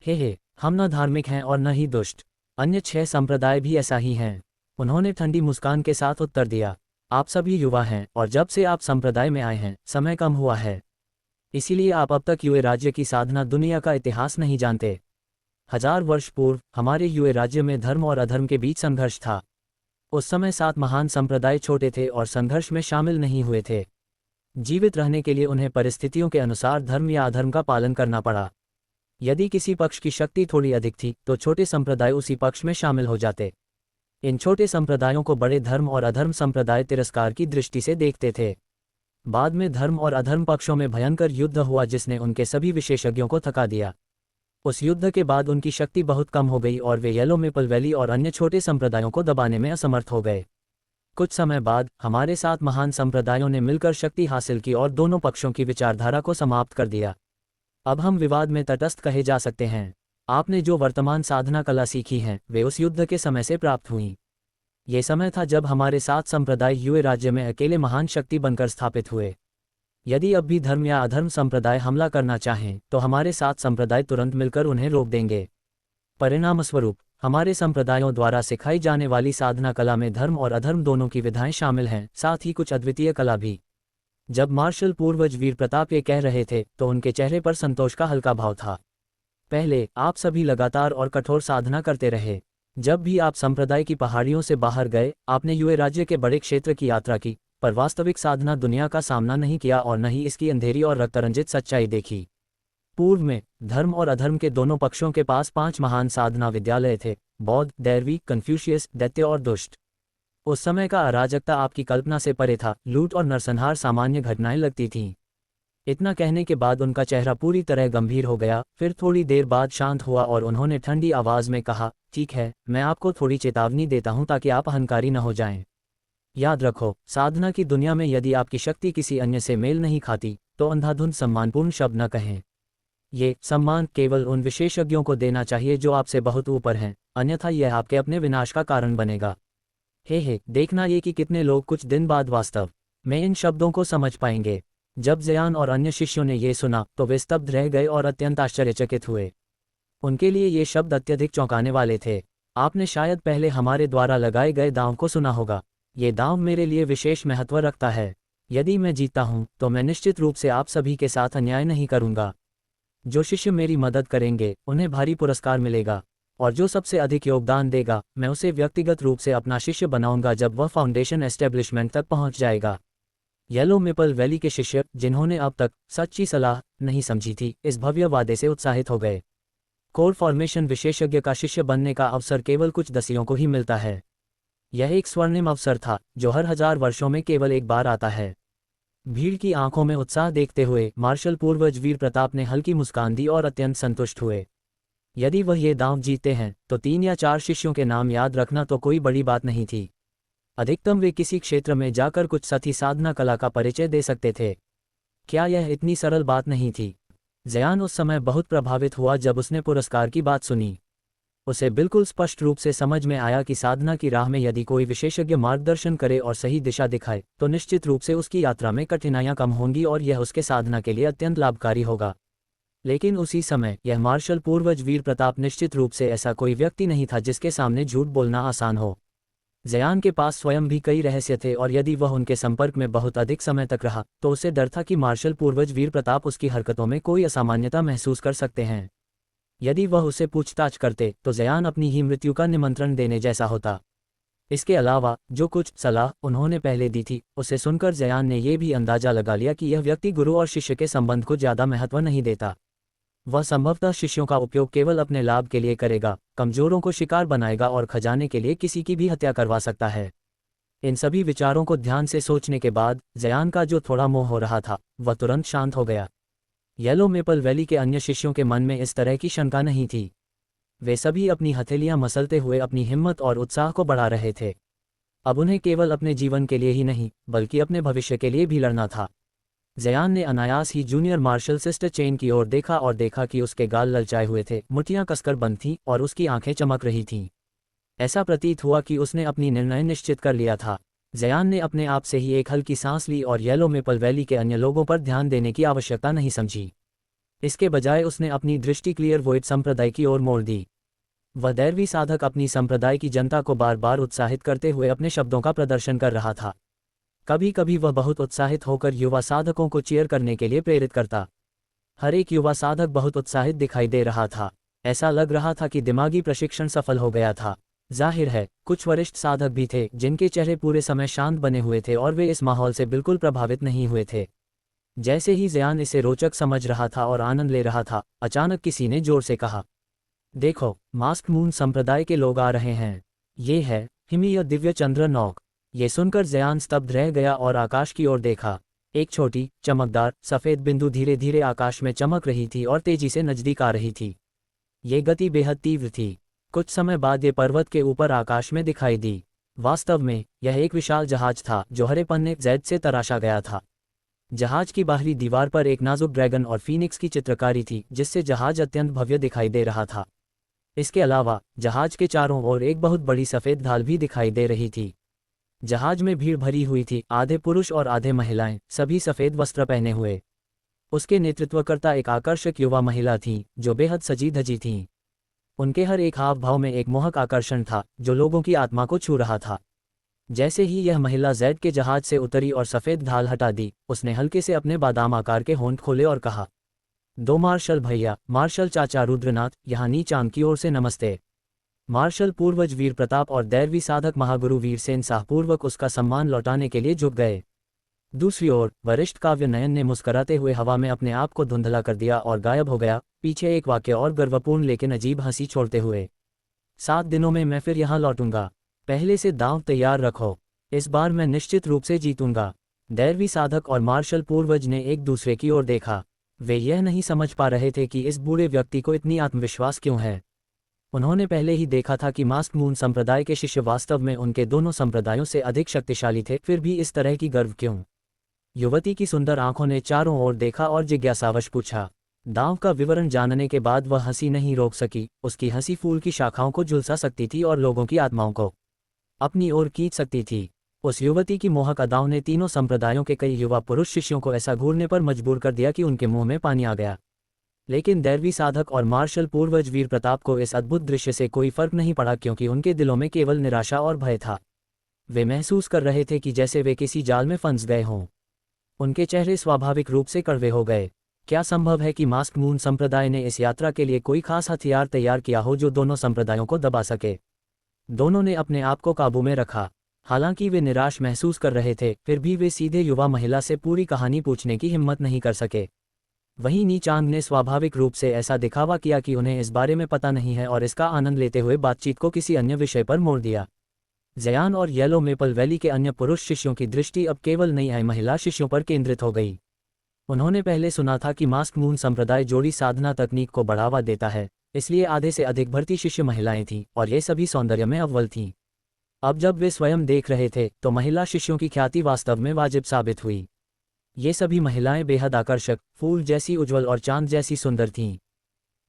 हे, हम न धार्मिक हैं और न ही दुष्ट। अन्य 6 संप्रदाय भी ऐसा ही हैं। उन्होंने ठंडी मुस्कान के साथ उत्तर दिया, आप सभी युवा हैं और जब से आप संप्रदाय में आए हैं, समय कम हुआ है। इसीलिए आप अब तक यूए राज्य की साधना दुनिया का इतिहास नहीं जानते। 1000 वर्ष पूर्व हमारे यूए राज्य में धर्म और अधर्म के बीच संघर्ष था। उस समय 7 महान संप्रदाय छोटे थे और संघर्ष में शामिल नहीं हुए थे। जीवित रहने के लिए उन्हें परिस्थितियों के अनुसार धर्म या अधर्म का पालन करना पड़ा। यदि किसी पक्ष की शक्ति थोड़ी अधिक थी तो छोटे संप्रदाय उसी पक्ष में शामिल हो जाते। इन छोटे संप्रदायों को बड़े धर्म और अधर्म संप्रदाय तिरस्कार की दृष्टि से देखते थे। बाद में धर्म और अधर्म पक्षों में भयंकर युद्ध हुआ जिसने उनके सभी विशेषज्ञों को थका दिया। उस युद्ध के बाद उनकी शक्ति बहुत कम हो गई और वे येलो मेपल वैली और अन्य छोटे संप्रदायों को दबाने में असमर्थ हो गए। कुछ समय बाद हमारे 7 महान संप्रदायों ने मिलकर शक्ति हासिल की और दोनों पक्षों की विचारधारा को समाप्त कर दिया। अब हम विवाद में तटस्थ कहे जा सकते हैं। आपने जो वर्तमान साधना कला सीखी हैं, वे उस युद्ध के समय से प्राप्त हुई। ये समय था जब हमारे 7 संप्रदाय यूए राज्य में अकेले महान शक्ति बनकर स्थापित हुए। यदि अब भी धर्म या अधर्म संप्रदाय हमला करना चाहें तो हमारे 7 संप्रदाय तुरंत मिलकर उन्हें रोक देंगे। परिणामस्वरूप हमारे संप्रदायों द्वारा सिखाई जाने वाली साधना कला में धर्म और अधर्म दोनों की विधाएं शामिल हैं, साथ ही कुछ अद्वितीय कला भी। जब मार्शल पूर्वज वीर प्रताप ये कह रहे थे तो उनके चेहरे पर संतोष का हल्का भाव था। पहले आप सभी लगातार और कठोर साधना करते रहे। जब भी आप संप्रदाय की पहाड़ियों से बाहर गए, आपने यूए राज्य के बड़े क्षेत्र की यात्रा की, पर वास्तविक साधना दुनिया का सामना नहीं किया और न ही इसकी अंधेरी और रक्तरंजित सच्चाई देखी। पूर्व में धर्म और अधर्म के दोनों पक्षों के पास 5 महान साधना विद्यालय थे: बौद्ध, दैरवी, कन्फ्यूशियस, दैत्य और दुष्ट। उस समय का अराजकता आपकी कल्पना से परे था, लूट और नरसंहार सामान्य घटनाएं लगती थीं। इतना कहने के बाद उनका चेहरा पूरी तरह गंभीर हो गया, फिर थोड़ी देर बाद शांत हुआ और उन्होंने ठंडी आवाज में कहा, ठीक है, मैं आपको थोड़ी चेतावनी देता हूं ताकि आप अहंकारी न हो जाएं। याद रखो, साधना की दुनिया में यदि आपकी शक्ति किसी अन्य से मेल नहीं खाती तो अंधाधुंध सम्मानपूर्ण शब्द न कहें। ये सम्मान केवल उन विशेषज्ञों को देना चाहिए जो आपसे बहुत ऊपर हैं, अन्यथा यह आपके अपने विनाश का कारण बनेगा। हे देखना ये कि कितने लोग कुछ दिन बाद वास्तव में इन शब्दों को समझ पाएंगे। जब ज़यान और अन्य शिष्यों ने ये सुना तो वे स्तब्ध रह गए और अत्यंत आश्चर्यचकित हुए। उनके लिए ये शब्द अत्यधिक चौंकाने वाले थे। आपने शायद पहले हमारे द्वारा लगाए गए दांव को सुना होगा। ये दांव मेरे लिए विशेष महत्व रखता है। यदि मैं जीतता हूं तो मैं निश्चित रूप से आप सभी के साथ अन्याय नहीं करूंगा। जो शिष्य मेरी मदद करेंगे उन्हें भारी पुरस्कार मिलेगा, और जो सबसे अधिक योगदान देगा मैं उसे व्यक्तिगत रूप से अपना शिष्य बनाऊंगा जब वह फाउंडेशन एस्टेब्लिशमेंट तक पहुंच जाएगा। येलो मेपल वैली के शिष्य, जिन्होंने अब तक सच्ची सलाह नहीं समझी थी, इस भव्य वादे से उत्साहित हो गए। कोर फॉर्मेशन विशेषज्ञ का शिष्य बनने का अवसर केवल कुछ दसियों को ही मिलता है। यह एक स्वर्णिम अवसर था जो हर 1000 वर्षों में केवल एक बार आता है। भीड़ की आंखों में उत्साह देखते हुए मार्शल पूर्वज वीर प्रताप ने हल्की मुस्कान दी और अत्यंत संतुष्ट हुए। यदि वह ये दांव जीतते हैं तो 3 या 4 शिष्यों के नाम याद रखना तो कोई बड़ी बात नहीं थी। अधिकतम वे किसी क्षेत्र में जाकर कुछ सती साधना कला का परिचय दे सकते थे। क्या यह इतनी सरल बात नहीं थी? ज़यान उस समय बहुत प्रभावित हुआ जब उसने पुरस्कार की बात सुनी। उसे बिल्कुल स्पष्ट रूप से समझ में आया कि साधना की राह में यदि कोई विशेषज्ञ मार्गदर्शन करे और सही दिशा दिखाए तो निश्चित रूप से उसकी यात्रा में कठिनाइयां कम होंगी और यह उसके साधना के लिए अत्यंत लाभकारी होगा। लेकिन उसी समय यह मार्शल पूर्वज वीर प्रताप निश्चित रूप से ऐसा कोई व्यक्ति नहीं था जिसके सामने झूठ बोलना आसान हो। ज़यान के पास स्वयं भी कई रहस्य थे और यदि वह उनके संपर्क में बहुत अधिक समय तक रहा तो उसे डर था कि मार्शल पूर्वज वीर प्रताप उसकी हरकतों में कोई असामान्यता महसूस कर सकते हैं। यदि वह उसे पूछताछ करते तो ज़यान अपनी ही मृत्यु का निमंत्रण देने जैसा होता। इसके अलावा जो कुछ सलाह उन्होंने पहले दी थी उसे सुनकर ज़यान ने यह भी अंदाजा लगा लिया कि यह व्यक्ति गुरु और शिष्य के संबंध को ज़्यादा महत्व नहीं देता। वह संभवतः शिष्यों का उपयोग केवल अपने लाभ के लिए करेगा, कमजोरों को शिकार बनाएगा और खजाने के लिए किसी की भी हत्या करवा सकता है। इन सभी विचारों को ध्यान से सोचने के बाद ज़यान का जो थोड़ा मोह हो रहा था वह तुरंत शांत हो गया। येलो मेपल वैली के अन्य शिष्यों के मन में इस तरह की शंका नहीं थी। वे सभी अपनी हथेलियां मसलते हुए अपनी हिम्मत और उत्साह को बढ़ा रहे थे। अब उन्हें केवल अपने जीवन के लिए ही नहीं बल्कि अपने भविष्य के लिए भी लड़ना था। ज़यान ने अनायास ही जूनियर मार्शल सिस्टर चेन की ओर देखा और देखा कि उसके गाल ललचाए हुए थे, मुट्ठियां कसकर बंद थीं और उसकी आंखें चमक रही थीं। ऐसा प्रतीत हुआ कि उसने अपनी निर्णय निश्चित कर लिया था। ज़यान ने अपने आप से ही एक हल्की सांस ली और येलो मेपल वैली के अन्य लोगों पर ध्यान देने की आवश्यकता नहीं समझी। इसके बजाय उसने अपनी दृष्टि क्लियर वोइड संप्रदाय की ओर मोड़ दी। वह दैरवी साधक अपनी संप्रदाय की जनता को बार बार उत्साहित करते हुए अपने शब्दों का प्रदर्शन कर रहा था। कभी कभी वह बहुत उत्साहित होकर युवा साधकों को चीयर करने के लिए प्रेरित करता। हर एक युवा साधक बहुत उत्साहित दिखाई दे रहा था। ऐसा लग रहा था कि दिमागी प्रशिक्षण सफल हो गया था। जाहिर है कुछ वरिष्ठ साधक भी थे जिनके चेहरे पूरे समय शांत बने हुए थे और वे इस माहौल से बिल्कुल प्रभावित नहीं हुए थे। जैसे ही ज़यान इसे रोचक समझ रहा था और आनंद ले रहा था, अचानक किसी ने जोर से कहा, देखो, मास्क मून संप्रदाय के लोग आ रहे हैं। ये है हिमी या दिव्य चंद्र नौक। ये सुनकर ज़यान स्तब्ध रह गया और आकाश की ओर देखा। एक छोटी चमकदार सफ़ेद बिंदु धीरे धीरे आकाश में चमक रही थी और तेजी से नजदीक आ रही थी। ये गति बेहद तीव्र थी। कुछ समय बाद ये पर्वत के ऊपर आकाश में दिखाई दी। वास्तव में यह एक विशाल जहाज था जो हरे पन्ने जैद से तराशा गया था। जहाज की बाहरी दीवार पर एक नाजुक ड्रैगन और फीनिक्स की चित्रकारी थी जिससे जहाज अत्यंत भव्य दिखाई दे रहा था। इसके अलावा जहाज के चारों ओर एक बहुत बड़ी सफ़ेद ढाल भी दिखाई दे रही थी। जहाज में भीड़ भरी हुई थी, आधे पुरुष और आधे महिलाएं, सभी सफ़ेद वस्त्र पहने हुए। उसके नेतृत्वकर्ता एक आकर्षक युवा महिला थी जो बेहद सजी धजी थीं। उनके हर एक हाव भाव में एक मोहक आकर्षण था जो लोगों की आत्मा को छू रहा था। जैसे ही यह महिला जैद के जहाज से उतरी और सफ़ेद ढाल हटा दी, उसने हल्के से अपने बादाम आकार के होंठ खोले और कहा, दो मार्शल भैया, मार्शल चाचा रुद्रनाथ, यहाँ नीचांग की ओर से नमस्ते। मार्शल पूर्वज वीर प्रताप और दैरवी साधक महागुरु वीरसेन साहपूर्वक उसका सम्मान लौटाने के लिए झुक गए। दूसरी ओर वरिष्ठ काव्य नयन ने मुस्कराते हुए हवा में अपने आप को धुंधला कर दिया और गायब हो गया, पीछे एक वाक्य और गर्वपूर्ण लेकिन अजीब हंसी छोड़ते हुए। 7 दिनों में मैं फिर यहाँ लौटूंगा, पहले से दांव तैयार रखो, इस बार मैं निश्चित रूप से जीतूंगा। दैरवी साधक और मार्शल पूर्वज ने एक दूसरे की ओर देखा। वे यह नहीं समझ पा रहे थे कि इस बूढ़े व्यक्ति को इतनी आत्मविश्वास क्यों है। उन्होंने पहले ही देखा था कि मास्क मून संप्रदाय के शिष्य वास्तव में उनके दोनों संप्रदायों से अधिक शक्तिशाली थे, फिर भी इस तरह की गर्व क्यों। युवती की सुंदर आंखों ने चारों ओर देखा और जिज्ञासावश पूछा। दांव का विवरण जानने के बाद वह हंसी नहीं रोक सकी। उसकी हंसी फूल की शाखाओं को झुलसा सकती थी और लोगों की आत्माओं को अपनी ओर खींच सकती थी। उस युवती की मोहक अदाओं ने तीनों संप्रदायों के कई युवा पुरुष शिष्यों को ऐसा घूरने पर मजबूर कर दिया कि उनके मुंह में पानी आ गया। लेकिन दैरवी साधक और मार्शल पूर्वज वीर प्रताप को इस अद्भुत दृश्य से कोई फर्क नहीं पड़ा, क्योंकि उनके दिलों में केवल निराशा और भय था। वे महसूस कर रहे थे कि जैसे वे किसी जाल में फंस गए हों। उनके चेहरे स्वाभाविक रूप से कड़वे हो गए। क्या संभव है कि मास्क मून संप्रदाय ने इस यात्रा के लिए कोई खास हथियार तैयार किया हो जो दोनों संप्रदायों को दबा सके। दोनों ने अपने आप को काबू में रखा। हालांकि वे निराश महसूस कर रहे थे, फिर भी वे सीधे युवा महिला से पूरी कहानी पूछने की हिम्मत नहीं कर सके। वहीं नीचांग ने स्वाभाविक रूप से ऐसा दिखावा किया कि उन्हें इस बारे में पता नहीं है और इसका आनंद लेते हुए बातचीत को किसी अन्य विषय पर मोड़ दिया। जयान और येलो मेपल वैली के अन्य पुरुष शिष्यों की दृष्टि अब केवल नई आई महिला शिष्यों पर केंद्रित हो गई। उन्होंने पहले सुना था कि मास्क मून संप्रदाय जोड़ी साधना तकनीक को बढ़ावा देता है, इसलिए आधे से अधिक भर्ती शिष्य महिलाएं थीं और ये सभी सौंदर्य में अव्वल थीं। अब जब वे स्वयं देख रहे थे तो महिला शिष्यों की ख्याति वास्तव में वाजिब साबित हुई। ये सभी महिलाएं बेहद आकर्षक, फूल जैसी उज्ज्वल और चांद जैसी सुंदर थीं।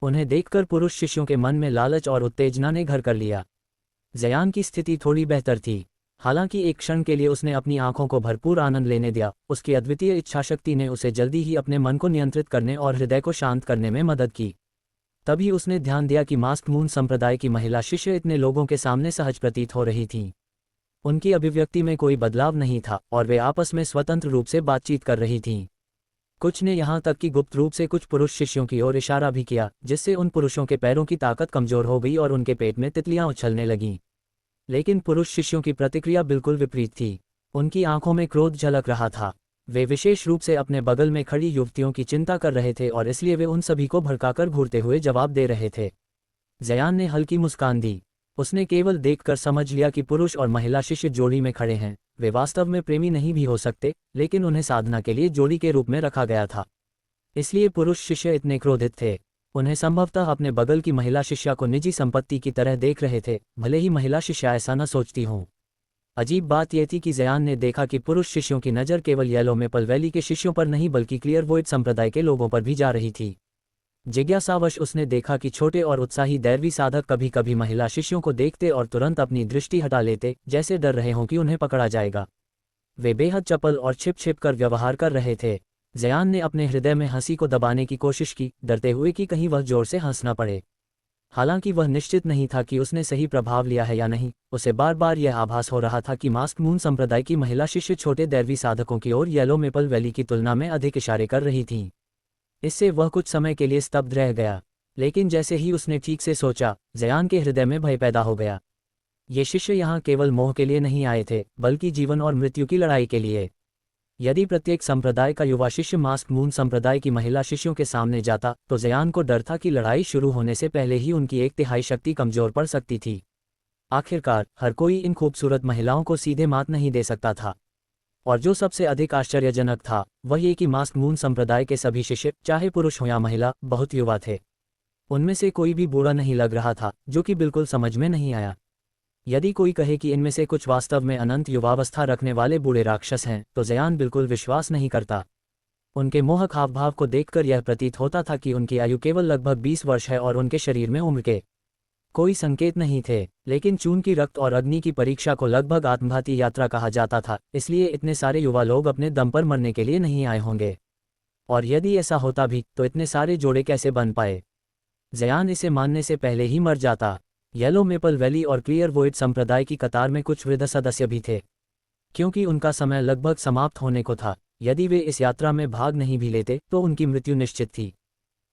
उन्हें देखकर पुरुष शिष्यों के मन में लालच और उत्तेजना ने घर कर लिया। जयान की स्थिति थोड़ी बेहतर थी। हालांकि एक क्षण के लिए उसने अपनी आंखों को भरपूर आनंद लेने दिया। उसकी अद्वितीय इच्छाशक्ति ने उसे जल्दी ही अपने मन को नियंत्रित करने और हृदय को शांत करने में मदद की। तभी उसने ध्यान दिया कि मास्क मून संप्रदाय की महिला शिष्य इतने लोगों के सामने सहज प्रतीत हो रही थीं। उनकी अभिव्यक्ति में कोई बदलाव नहीं था और वे आपस में स्वतंत्र रूप से बातचीत कर रही थीं। कुछ ने यहाँ तक कि गुप्त रूप से कुछ पुरुष शिष्यों की ओर इशारा भी किया, जिससे उन पुरुषों के पैरों की ताकत कमजोर हो गई और उनके पेट में तितलियां उछलने लगीं। लेकिन पुरुष शिष्यों की प्रतिक्रिया बिल्कुल विपरीत थी। उनकी आंखों में क्रोध झलक रहा था। वे विशेष रूप से अपने बगल में खड़ी युवतियों की चिंता कर रहे थे और इसलिए वे उन सभी को भड़काकर घूरते हुए जवाब दे रहे थे। जयान ने हल्की मुस्कान दी। उसने केवल देखकर समझ लिया कि पुरुष और महिला शिष्य जोड़ी में खड़े हैं। वे वास्तव में प्रेमी नहीं भी हो सकते, लेकिन उन्हें साधना के लिए जोड़ी के रूप में रखा गया था। इसलिए पुरुष शिष्य इतने क्रोधित थे। उन्हें संभवतः अपने बगल की महिला शिष्या को निजी संपत्ति की तरह देख रहे थे, भले ही महिला शिष्या ऐसा न सोचती हों। अजीब बात यह थी कि जयान ने देखा कि पुरुष शिष्यों की नज़र केवल येलो मेपल वैली के शिष्यों पर नहीं बल्कि क्लियरवॉइड संप्रदाय के लोगों पर भी जा रही थी। जिज्ञासावश उसने देखा कि छोटे और उत्साही दैरवी साधक कभी कभी महिला शिष्यों को देखते और तुरंत अपनी दृष्टि हटा लेते, जैसे डर रहे हों कि उन्हें पकड़ा जाएगा। वे बेहद चपल और छिप छिप कर व्यवहार कर रहे थे। जयान ने अपने हृदय में हंसी को दबाने की कोशिश की, डरते हुए कि कहीं वह जोर से हंस न पड़े। हालांकि वह निश्चित नहीं था कि उसने सही प्रभाव लिया है या नहीं। उसे बार बार यह आभास हो रहा था कि मास्क मून संप्रदाय की महिला शिष्य छोटे दैरवी साधकों की ओर येलो मेपल वैली की तुलना में अधिक इशारे कर रही थीं। इससे वह कुछ समय के लिए स्तब्ध रह गया। लेकिन जैसे ही उसने ठीक से सोचा, जयान के हृदय में भय पैदा हो गया। ये शिष्य यहाँ केवल मोह के लिए नहीं आए थे, बल्कि जीवन और मृत्यु की लड़ाई के लिए। यदि प्रत्येक संप्रदाय का युवा शिष्य मास्क मून संप्रदाय की महिला शिष्यों के सामने जाता, तो जयान को डर था कि लड़ाई शुरू होने से पहले ही उनकी 1/3 शक्ति कमजोर पड़ सकती थी। आखिरकार हर कोई इन खूबसूरत महिलाओं को सीधे मात नहीं दे सकता था। और जो सबसे अधिक आश्चर्यजनक था, वह ये कि मास्क मून संप्रदाय के सभी शिष्य, चाहे पुरुष हो या महिला, बहुत युवा थे। उनमें से कोई भी बूढ़ा नहीं लग रहा था, जो कि बिल्कुल समझ में नहीं आया। यदि कोई कहे कि इनमें से कुछ वास्तव में अनंत युवावस्था रखने वाले बूढ़े राक्षस हैं, तो जयान बिल्कुल विश्वास नहीं करता। उनके मोहक हावभाव को देखकर यह प्रतीत होता था कि उनकी आयु केवल लगभग 20 वर्ष है और उनके शरीर में उम्र के कोई संकेत नहीं थे। लेकिन चूंकि रक्त और अग्नि की परीक्षा को लगभग आत्मघाती यात्रा कहा जाता था, इसलिए इतने सारे युवा लोग अपने दम पर मरने के लिए नहीं आए होंगे। और यदि ऐसा होता भी, तो इतने सारे जोड़े कैसे बन पाए। जयान इसे मानने से पहले ही मर जाता। येलो मेपल वैली और क्लियर वोइड संप्रदाय की कतार में कुछ वृद्ध सदस्य भी थे। क्योंकि उनका समय लगभग समाप्त होने को था, यदि वे इस यात्रा में भाग नहीं भी लेते तो उनकी मृत्यु निश्चित थी।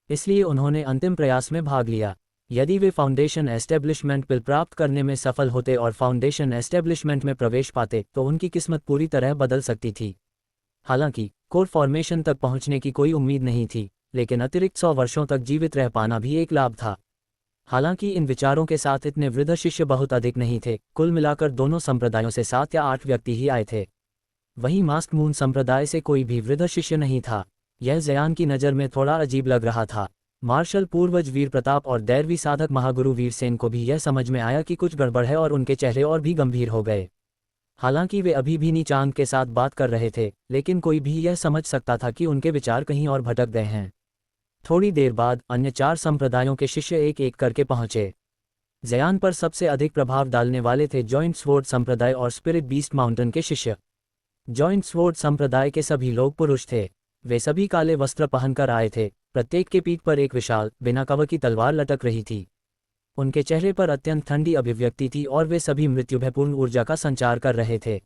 इसलिए उन्होंने अंतिम प्रयास में भाग लिया। यदि वे फाउंडेशन एस्टेब्लिशमेंट बिल प्राप्त करने में सफल होते और फाउंडेशन एस्टेब्लिशमेंट में प्रवेश पाते तो उनकी किस्मत पूरी तरह बदल सकती थी। हालांकि कोर फॉर्मेशन तक पहुंचने की कोई उम्मीद नहीं थी, लेकिन अतिरिक्त 100 वर्षों तक जीवित रह पाना भी एक लाभ था। हालांकि इन विचारों के साथ इतने वृद्ध शिष्य बहुत अधिक नहीं थे, कुल मिलाकर दोनों संप्रदायों से 7 या 8 व्यक्ति ही आए थे। वहीं मास्क मून संप्रदाय से कोई भी वृद्ध शिष्य नहीं था। यह जयान की नज़र में थोड़ा अजीब लग रहा था। मार्शल पूर्वज वीर प्रताप और दैरवी साधक महागुरु वीरसेन को भी यह समझ में आया कि कुछ गड़बड़ है और उनके चेहरे और भी गंभीर हो गए। हालांकि वे अभी भी नीचांग के साथ बात कर रहे थे, लेकिन कोई भी यह समझ सकता था कि उनके विचार कहीं और भटक गए हैं। थोड़ी देर बाद अन्य 4 संप्रदायों के शिष्य एक एक करके पहुंचे। जयान पर सबसे अधिक प्रभाव डालने वाले थे जॉइंट स्वॉर्ड संप्रदाय और स्पिरिट बीस्ट माउंटेन के शिष्य। जॉइंट स्वॉर्ड संप्रदाय के सभी लोग पुरुष थे। वे सभी काले वस्त्र पहनकर आए थे। प्रत्येक के पीठ पर एक विशाल बिना कवच की तलवार लटक रही थी। उनके चेहरे पर अत्यंत ठंडी अभिव्यक्ति थी और वे सभी मृत्युभयपूर्ण ऊर्जा का संचार कर रहे थे।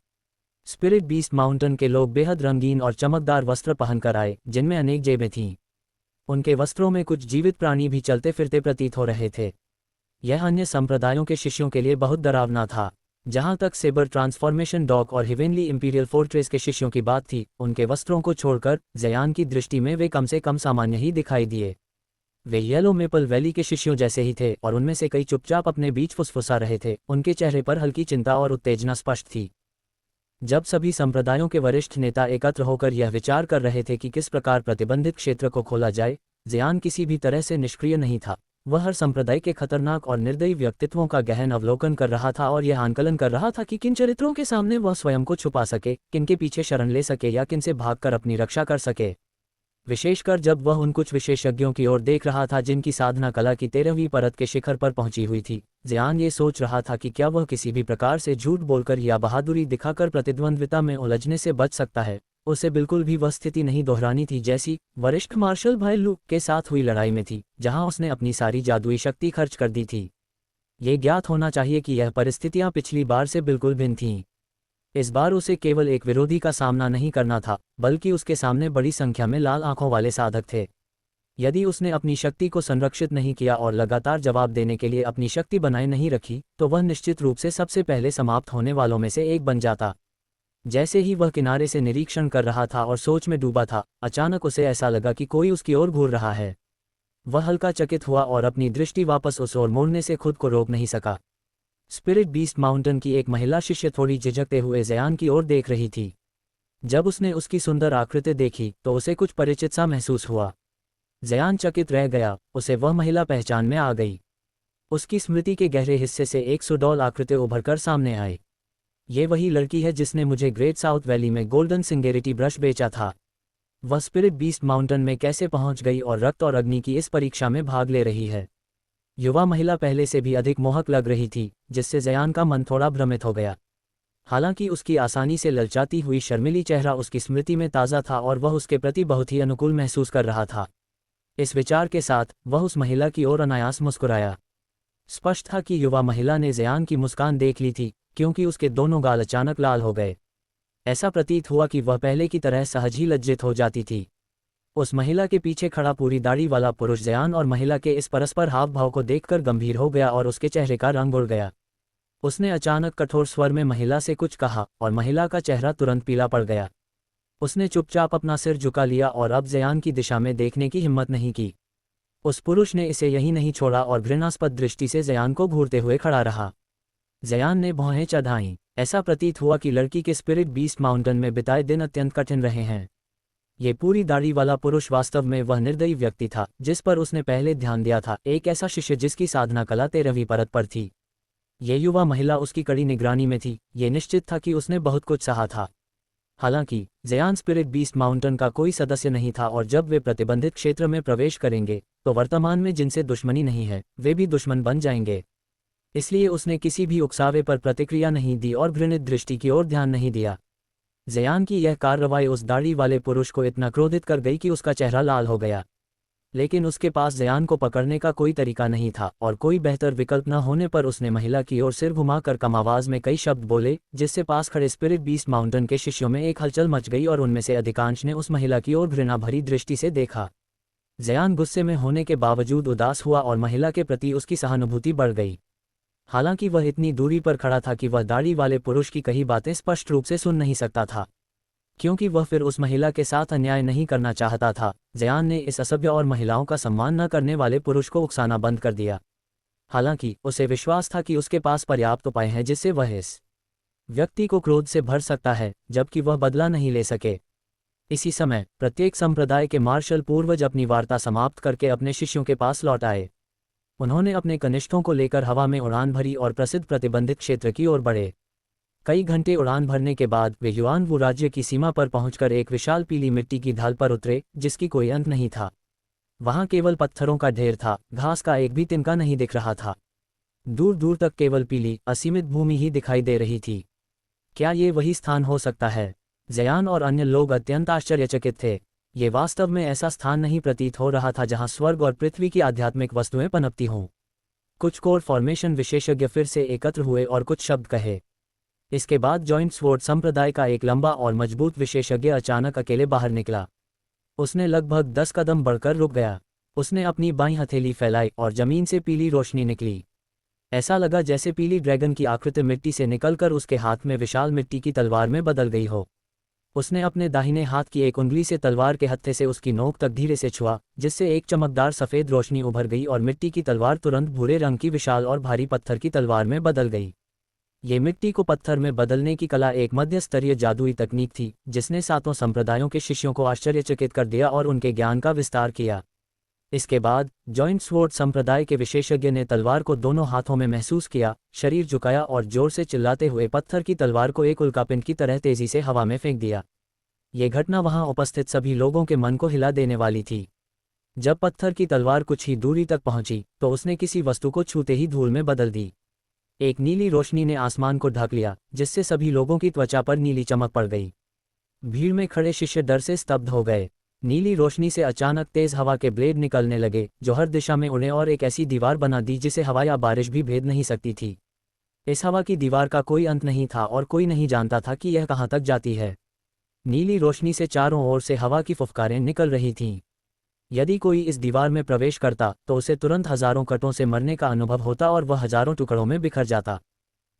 स्पिरिट बीस्ट माउंटेन के लोग बेहद रंगीन और चमकदार वस्त्र पहनकर आए, जिनमें अनेक जेबें थीं। उनके वस्त्रों में कुछ जीवित प्राणी भी चलते फिरते प्रतीत हो रहे थे। यह अन्य संप्रदायों के शिष्यों के लिए बहुत डरावना था। जहां तक सेबर ट्रांसफॉर्मेशन डॉग और हिवेनली इंपीरियल फोर्ट्रेस के शिष्यों की बात थी, उनके वस्त्रों को छोड़कर जयान की दृष्टि में वे कम से कम सामान्य ही दिखाई दिए। वे येलो मेपल वैली के शिष्यों जैसे ही थे और उनमें से कई चुपचाप अपने बीच फुसफुसा रहे थे। उनके चेहरे पर हल्की चिंता और उत्तेजना स्पष्ट थी। जब सभी संप्रदायों के वरिष्ठ नेता एकत्र होकर यह विचार कर रहे थे कि किस प्रकार प्रतिबंधित क्षेत्र को खोला जाए, जयान किसी भी तरह से निष्क्रिय नहीं था। वह हर संप्रदाय के खतरनाक और निर्दयी व्यक्तित्वों का गहन अवलोकन कर रहा था और यह आंकलन कर रहा था कि किन चरित्रों के सामने वह स्वयं को छुपा सके, किनके पीछे शरण ले सके या किनसे भागकर अपनी रक्षा कर सके। विशेषकर जब वह उन कुछ विशेषज्ञों की ओर देख रहा था जिनकी साधना कला की 13वीं परत के शिखर पर पहुंची हुई थी, जयान ये सोच रहा था कि क्या वह किसी भी प्रकार से झूठ बोलकर या बहादुरी दिखाकर प्रतिद्वंद्विता में उलझने से बच सकता है। उसे बिल्कुल भी वह स्थिति नहीं दोहरानी थी जैसी वरिष्ठ मार्शल भाई लू के साथ हुई लड़ाई में थी, जहां उसने अपनी सारी जादुई शक्ति खर्च कर दी थी। ये ज्ञात होना चाहिए कि यह परिस्थितियां पिछली बार से बिल्कुल भिन्न थीं। इस बार उसे केवल एक विरोधी का सामना नहीं करना था, बल्कि उसके सामने बड़ी संख्या में लाल आंखों वाले साधक थे। यदि उसने अपनी शक्ति को संरक्षित नहीं किया और लगातार जवाब देने के लिए अपनी शक्ति बनाए नहीं रखी, तो वह निश्चित रूप से सबसे पहले समाप्त होने वालों में से एक बन जाता। जैसे ही वह किनारे से निरीक्षण कर रहा था और सोच में डूबा था, अचानक उसे ऐसा लगा कि कोई उसकी ओर घूर रहा है। वह हल्का चकित हुआ और अपनी दृष्टि वापस उस ओर मोड़ने से खुद को रोक नहीं सका। स्पिरिट बीस्ट माउंटेन की एक महिला शिष्य थोड़ी झिझकते हुए जयान की ओर देख रही थी। जब उसने उसकी सुंदर आकृति देखी तो उसे कुछ परिचित सा महसूस हुआ। जयान चकित रह गया, उसे वह महिला पहचान में आ गई। उसकी स्मृति के गहरे हिस्से से एक सुडौल आकृति उभरकर सामने आई। ये वही लड़की है जिसने मुझे ग्रेट साउथ वैली में गोल्डन सिंगेरिटी ब्रश बेचा था। वह स्पिरिट बीस्ट माउंटेन में कैसे पहुंच गई और रक्त और अग्नि की इस परीक्षा में भाग ले रही है। युवा महिला पहले से भी अधिक मोहक लग रही थी, जिससे जयान का मन थोड़ा भ्रमित हो गया। हालांकि उसकी आसानी से ललचाती हुई शर्मीली चेहरा उसकी स्मृति में ताज़ा था और वह उसके प्रति बहुत ही अनुकूल महसूस कर रहा था। इस विचार के साथ वह उस महिला की ओर अनायास मुस्कुराया। स्पष्ट था कि युवा महिला ने जयान की मुस्कान देख ली थी, क्योंकि उसके दोनों गाल अचानक लाल हो गए। ऐसा प्रतीत हुआ कि वह पहले की तरह सहज ही लज्जित हो जाती थी। उस महिला के पीछे खड़ा पूरी दाढ़ी वाला पुरुष जयान और महिला के इस परस्पर हाव भाव को देखकर गंभीर हो गया और उसके चेहरे का रंग उड़ गया। उसने अचानक कठोर स्वर में महिला से कुछ कहा और महिला का चेहरा तुरंत पीला पड़ गया। उसने चुपचाप अपना सिर झुका लिया और अब जयान की दिशा में देखने की हिम्मत नहीं की। उस पुरुष ने इसे यही नहीं छोड़ा और घृणास्पद दृष्टि से जयान को घूरते हुए खड़ा रहा। जयान ने भौहें चढ़ाईं। ऐसा प्रतीत हुआ कि लड़की के स्पिरिट बीस्ट माउंटेन में बिताए दिन अत्यंत कठिन रहे हैं। ये पूरी दाढ़ी वाला पुरुष वास्तव में वह निर्दयी व्यक्ति था जिस पर उसने पहले ध्यान दिया था, एक ऐसा शिष्य जिसकी साधना कला 13वीं परत पर थी। ये युवा महिला उसकी कड़ी निगरानी में थी। ये निश्चित था कि उसने बहुत कुछ सहा था। हालांकि जयान स्पिरिट बीस्ट माउंटेन का कोई सदस्य नहीं था और जब वे प्रतिबंधित क्षेत्र में प्रवेश करेंगे तो वर्तमान में जिनसे दुश्मनी नहीं है वे भी दुश्मन बन जाएंगे। इसलिए उसने किसी भी उकसावे पर प्रतिक्रिया नहीं दी और घृणित दृष्टि की ओर ध्यान नहीं दिया। जयान की यह कार्रवाई उस दाढ़ी वाले पुरुष को इतना क्रोधित कर गई कि उसका चेहरा लाल हो गया। लेकिन उसके पास जयान को पकड़ने का कोई तरीका नहीं था और कोई बेहतर विकल्प न होने पर उसने महिला की ओर सिर घुमाकर कम आवाज में कई शब्द बोले, जिससे पास खड़े स्पिरिट बीस्ट माउंटेन के शिष्यों में एक हलचल मच गई और उनमें से अधिकांश ने उस महिला की ओर घृणा भरी दृष्टि से देखा। जयान गुस्से में होने के बावजूद उदास हुआ और महिला के प्रति उसकी सहानुभूति बढ़ गई। हालांकि वह इतनी दूरी पर खड़ा था कि वह दाढ़ी वाले पुरुष की कही बातें स्पष्ट रूप से सुन नहीं सकता था, क्योंकि वह फिर उस महिला के साथ अन्याय नहीं करना चाहता था। जयान ने इस असभ्य और महिलाओं का सम्मान न करने वाले पुरुष को उकसाना बंद कर दिया। हालांकि उसे विश्वास था कि उसके पास पर्याप्त उपाय हैं जिससे वह इस व्यक्ति को क्रोध से भर सकता है, जबकि वह बदला नहीं ले सके। इसी समय प्रत्येक संप्रदाय के मार्शल पूर्वज अपनी वार्ता समाप्त करके अपने शिष्यों के पास लौट आए। उन्होंने अपने कनिष्ठों को लेकर हवा में उड़ान भरी और प्रसिद्ध प्रतिबंधित क्षेत्र की ओर बढ़े। कई घंटे उड़ान भरने के बाद वे युआनवू राज्य की सीमा पर पहुंचकर एक विशाल पीली मिट्टी की ढाल पर उतरे, जिसकी कोई अंत नहीं था। वहां केवल पत्थरों का ढेर था, घास का एक भी तिनका नहीं दिख रहा था। दूर दूर तक केवल पीली असीमित भूमि ही दिखाई दे रही थी। क्या ये वही स्थान हो सकता है? जयान और अन्य लोग अत्यंत आश्चर्यचकित थे। ये वास्तव में ऐसा स्थान नहीं प्रतीत हो रहा था जहां स्वर्ग और पृथ्वी की आध्यात्मिक वस्तुएं पनपती हों। कुछ कोर फॉर्मेशन विशेषज्ञ फिर से एकत्र हुए और कुछ शब्द कहे। इसके बाद जॉइंट स्वॉर्ड संप्रदाय का एक लंबा और मजबूत विशेषज्ञ अचानक अकेले बाहर निकला। उसने लगभग 10 कदम बढ़कर रुक गया। उसने अपनी बाईं हथेली फैलाई और जमीन से पीली रोशनी निकली। ऐसा लगा जैसे पीली ड्रैगन की आकृति मिट्टी से निकलकर उसके हाथ में विशाल मिट्टी की तलवार में बदल गई हो। उसने अपने दाहिने हाथ की एक उंगली से तलवार के हत्थे से उसकी नोक तक धीरे से छुआ, जिससे एक चमकदार सफ़ेद रोशनी उभर गई और मिट्टी की तलवार तुरंत भूरे रंग की विशाल और भारी पत्थर की तलवार में बदल गई। ये मिट्टी को पत्थर में बदलने की कला एक मध्य स्तरीय जादुई तकनीक थी, जिसने सातों संप्रदायों के शिष्यों को आश्चर्यचकित कर दिया और उनके ज्ञान का विस्तार किया। इसके बाद जॉइंट स्वॉर्ड संप्रदाय के विशेषज्ञ ने तलवार को दोनों हाथों में महसूस किया, शरीर झुकाया और जोर से चिल्लाते हुए पत्थर की तलवार को एक उल्कापिंड की तरह तेजी से हवा में फेंक दिया। ये घटना वहां उपस्थित सभी लोगों के मन को हिला देने वाली थी। जब पत्थर की तलवार कुछ ही दूरी तक पहुंची तो उसने किसी वस्तु को छूते ही धूल में बदल दी। एक नीली रोशनी ने आसमान को ढक लिया, जिससे सभी लोगों की त्वचा पर नीली चमक पड़ गई। भीड़ में खड़े शिष्य डर से स्तब्ध हो गए। नीली रोशनी से अचानक तेज हवा के ब्लेड निकलने लगे, जो हर दिशा में उड़े और एक ऐसी दीवार बना दी जिसे हवा या बारिश भी भेद नहीं सकती थी। इस हवा की दीवार का कोई अंत नहीं था और कोई नहीं जानता था कि यह कहाँ तक जाती है। नीली रोशनी से चारों ओर से हवा की फुफकारें निकल रही थीं। यदि कोई इस दीवार में प्रवेश करता तो उसे तुरंत हजारों कटों से मरने का अनुभव होता और वह हजारों टुकड़ों में बिखर जाता।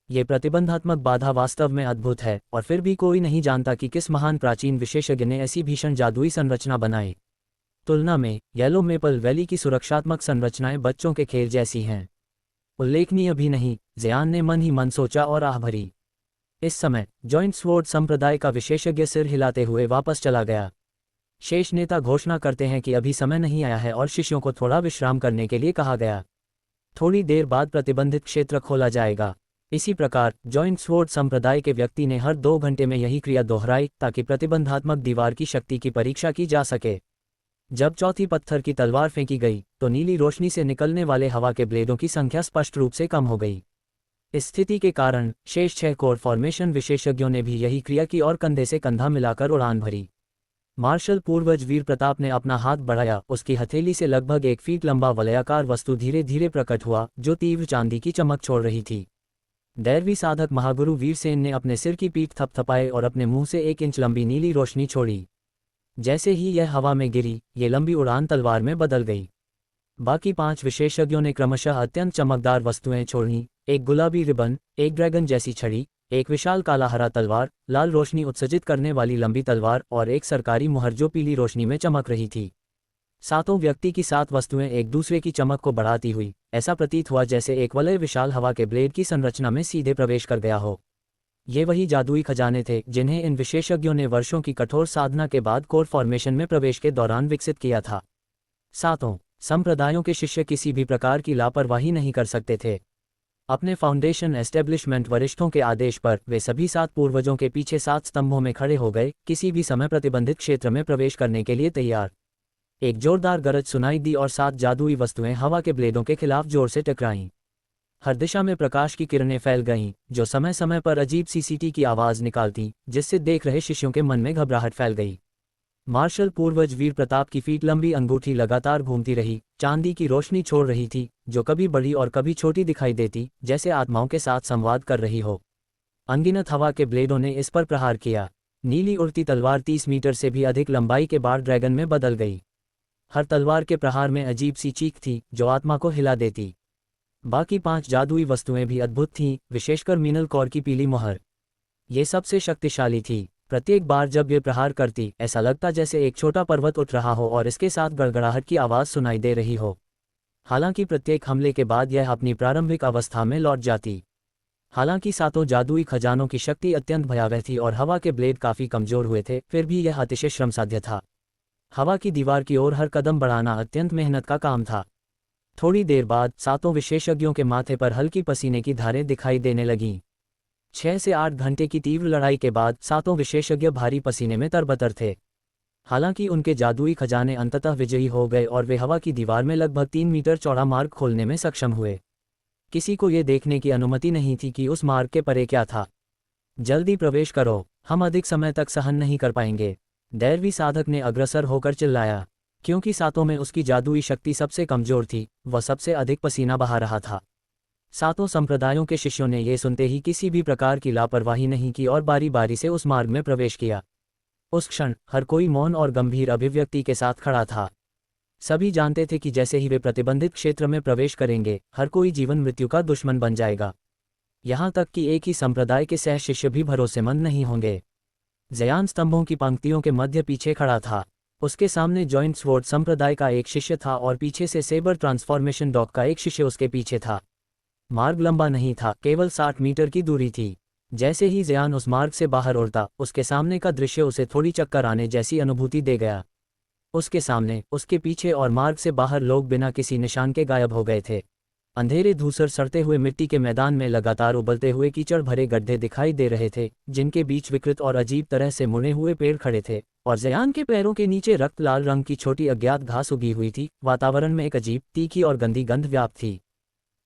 ये प्रतिबंधात्मक बाधा वास्तव में अद्भुत है और फिर भी कोई नहीं जानता कि किस महान प्राचीन विशेषज्ञ ने ऐसी भीषण जादुई संरचना बनाई। तुलना में येलो मेपल वैली की सुरक्षात्मक संरचनाएं बच्चों के खेल जैसी हैं। उल्लेखनीय भी नहीं, जयान ने मन ही मन सोचा और आह भरी। इस समय जॉइंट स्वॉर्ड संप्रदाय का विशेषज्ञ सिर हिलाते हुए वापस चला गया। शेष नेता घोषणा करते हैं कि अभी समय नहीं आया है और शिष्यों को थोड़ा विश्राम करने के लिए कहा गया। थोड़ी देर बाद प्रतिबंधित क्षेत्र खोला जाएगा। इसी प्रकार जॉइंट स्वॉर्ड संप्रदाय के व्यक्ति ने हर 2 घंटे में यही क्रिया दोहराई ताकि प्रतिबंधात्मक दीवार की शक्ति की परीक्षा की जा सके। जब चौथी पत्थर की तलवार फेंकी गई तो नीली रोशनी से निकलने वाले हवा के ब्लेडों की संख्या स्पष्ट रूप से कम हो गई। इस स्थिति के कारण शेष 6 कोर फॉर्मेशन विशेषज्ञों ने भी यही क्रिया की और कंधे से कंधा मिलाकर उड़ान भरी। मार्शल पूर्वज वीर प्रताप ने अपना हाथ बढ़ाया। उसकी हथेली से लगभग 1 फीट लंबा वलयाकार वस्तु धीरे धीरे प्रकट हुआ, जो तीव्र चांदी की चमक छोड़ रही थी। दैरवी साधक महागुरु वीरसेन ने अपने सिर की पीठ थपथपाए और अपने मुंह से 1 इंच लंबी नीली रोशनी छोड़ी। जैसे ही यह हवा में गिरी, ये लंबी उड़ान तलवार में बदल गई। बाकी 5 विशेषज्ञों ने क्रमशः अत्यंत चमकदार वस्तुएं छोड़ी। एक गुलाबी रिबन, एक ड्रैगन जैसी छड़ी, एक विशाल काला हरा तलवार, लाल रोशनी उत्सर्जित करने वाली लंबी तलवार और एक सरकारी मुहर जो पीली रोशनी में चमक रही थी। सातों व्यक्ति की 7 वस्तुएं एक दूसरे की चमक को बढ़ाती हुई ऐसा प्रतीत हुआ जैसे एक वलय विशाल हवा के ब्लेड की संरचना में सीधे प्रवेश कर गया हो। ये वही जादुई खजाने थे जिन्हें इन विशेषज्ञों ने वर्षों की कठोर साधना के बाद कोर फॉर्मेशन में प्रवेश के दौरान विकसित किया था। सातों संप्रदायों के शिष्य किसी भी प्रकार की लापरवाही नहीं कर सकते थे। अपने फाउंडेशन एस्टेब्लिशमेंट वरिष्ठों के आदेश पर वे सभी 7 पूर्वजों के पीछे 7 स्तंभों में खड़े हो गए, किसी भी समय प्रतिबंधित क्षेत्र में प्रवेश करने के लिए तैयार। एक जोरदार गरज सुनाई दी और 7 जादुई वस्तुएं हवा के ब्लेडों के खिलाफ जोर से टकराईं। हर दिशा में प्रकाश की किरणें फैल गईं, जो समय समय पर अजीब सी सीटी की आवाज़ निकालती, जिससे देख रहे शिष्यों के मन में घबराहट फैल गई। मार्शल पूर्वज वीर प्रताप की फीट लंबी अंगूठी लगातार घूमती रही, चांदी की रोशनी छोड़ रही थी, जो कभी बड़ी और कभी छोटी दिखाई देती, जैसे आत्माओं के साथ संवाद कर रही हो। अनगिनत हवा के ब्लेडों ने इस पर प्रहार किया। नीली उड़ती तलवार 30 मीटर से भी अधिक लंबाई के बार ड्रैगन में बदल गई। हर तलवार के प्रहार में अजीब सी चीख थी, जो आत्मा को हिला देती। बाकी 5 जादुई वस्तुएं भी अद्भुत थीं, विशेषकर मीनल कौर की पीली मोहर। ये सबसे शक्तिशाली थी। प्रत्येक बार जब ये प्रहार करती, ऐसा लगता जैसे एक छोटा पर्वत उठ रहा हो और इसके साथ गड़गड़ाहट की आवाज़ सुनाई दे रही हो। हालांकि प्रत्येक हमले के बाद यह अपनी प्रारंभिक अवस्था में लौट जाती। हालांकि सातों जादुई खजानों की शक्ति अत्यंत भयावह थी और हवा के ब्लेड काफ़ी कमज़ोर हुए थे, फिर भी यह अतिशय श्रमसाध्य था। हवा की दीवार की ओर हर कदम बढ़ाना अत्यंत मेहनत का काम था। थोड़ी देर बाद सातों विशेषज्ञों के माथे पर हल्की पसीने की धारें दिखाई देने लगीं। 6 से 8 घंटे की तीव्र लड़ाई के बाद सातों विशेषज्ञ भारी पसीने में तरबतर थे। हालांकि उनके जादुई खजाने अंततः विजयी हो गए और वे हवा की दीवार में लगभग 3 मीटर चौड़ा मार्ग खोलने में सक्षम हुए। किसी को ये देखने की अनुमति नहीं थी कि उस मार्ग के परे क्या था। जल्दी प्रवेश करो, हम अधिक समय तक सहन नहीं कर पाएंगे, दैरवी साधक ने अग्रसर होकर चिल्लाया। क्योंकि सातों में उसकी जादुई शक्ति सबसे कमजोर थी, वह सबसे अधिक पसीना बहा रहा था। सातों संप्रदायों के शिष्यों ने ये सुनते ही किसी भी प्रकार की लापरवाही नहीं की और बारी बारी से उस मार्ग में प्रवेश किया। उस क्षण हर कोई मौन और गंभीर अभिव्यक्ति के साथ खड़ा था। सभी जानते थे कि जैसे ही वे प्रतिबंधित क्षेत्र में प्रवेश करेंगे, हर कोई जीवन मृत्यु का दुश्मन बन जाएगा। यहाँ तक कि एक ही संप्रदाय के सह शिष्य भी भरोसेमंद नहीं होंगे। जयान स्तंभों की पंक्तियों के मध्य पीछे खड़ा था। उसके सामने जॉइंट स्वॉर्ड संप्रदाय का एक शिष्य था और पीछे से सेबर ट्रांसफॉर्मेशन डॉग का एक शिष्य उसके पीछे था। मार्ग लंबा नहीं था, केवल 60 मीटर की दूरी थी। जैसे ही जयान उस मार्ग से बाहर उड़ता, उसके सामने का दृश्य उसे थोड़ी चक्कर आने जैसी अनुभूति दे गया। उसके सामने, उसके पीछे और मार्ग से बाहर लोग बिना किसी निशान के गायब हो गए थे। अंधेरे धूसर सड़ते हुए मिट्टी के मैदान में लगातार उबलते हुए कीचड़ भरे गड्ढे दिखाई दे रहे थे, जिनके बीच विकृत और अजीब तरह से मुड़े हुए पेड़ खड़े थे, और जयान के पैरों के नीचे रक्त लाल रंग की छोटी अज्ञात घास उगी हुई थी। वातावरण में एक अजीब, तीखी और गंदी गंध व्याप्त थी।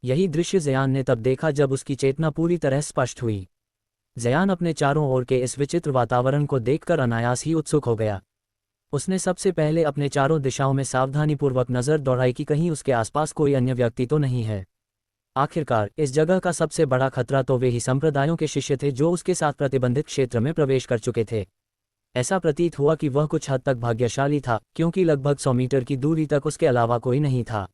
यही दृश्य जयान ने तब देखा जब उसकी चेतना पूरी तरह स्पष्ट हुई। जयान अपने चारों ओर के इस विचित्र वातावरण को देखकर अनायास ही उत्सुक हो गया। उसने सबसे पहले अपने चारों दिशाओं में सावधानीपूर्वक नज़र दौड़ाई कि कहीं उसके आसपास कोई अन्य व्यक्ति तो नहीं है। आखिरकार इस जगह का सबसे बड़ा खतरा तो वे ही संप्रदायों के शिष्य थे जो उसके साथ प्रतिबंधित क्षेत्र में प्रवेश कर चुके थे। ऐसा प्रतीत हुआ कि वह कुछ हद तक भाग्यशाली था, क्योंकि लगभग 100 मीटर की दूरी तक उसके अलावा कोई नहीं था।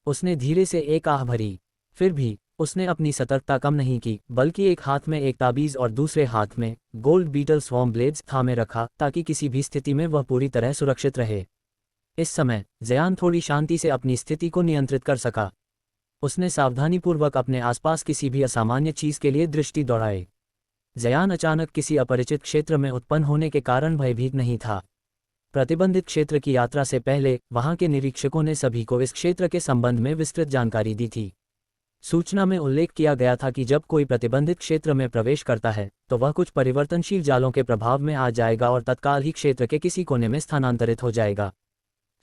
उसने धीरे से एक आह भरी। फिर भी उसने अपनी सतर्कता कम नहीं की, बल्कि एक हाथ में एक ताबीज और दूसरे हाथ में गोल्ड बीटल स्वॉर्म ब्लेड्स थामे रखा, ताकि किसी भी स्थिति में वह पूरी तरह सुरक्षित रहे। इस समय जयान थोड़ी शांति से अपनी स्थिति को नियंत्रित कर सका। उसने सावधानीपूर्वक अपने आसपास किसी भी असामान्य चीज के लिए दृष्टि दौड़ाई। जयान अचानक किसी अपरिचित क्षेत्र में उत्पन्न होने के कारण भयभीत नहीं था। प्रतिबंधित क्षेत्र की यात्रा से पहले वहां के निरीक्षकों ने सभी को इस क्षेत्र के संबंध में विस्तृत जानकारी दी थी। सूचना में उल्लेख किया गया था कि जब कोई प्रतिबंधित क्षेत्र में प्रवेश करता है, तो वह कुछ परिवर्तनशील जालों के प्रभाव में आ जाएगा और तत्काल ही क्षेत्र के किसी कोने में स्थानांतरित हो जाएगा।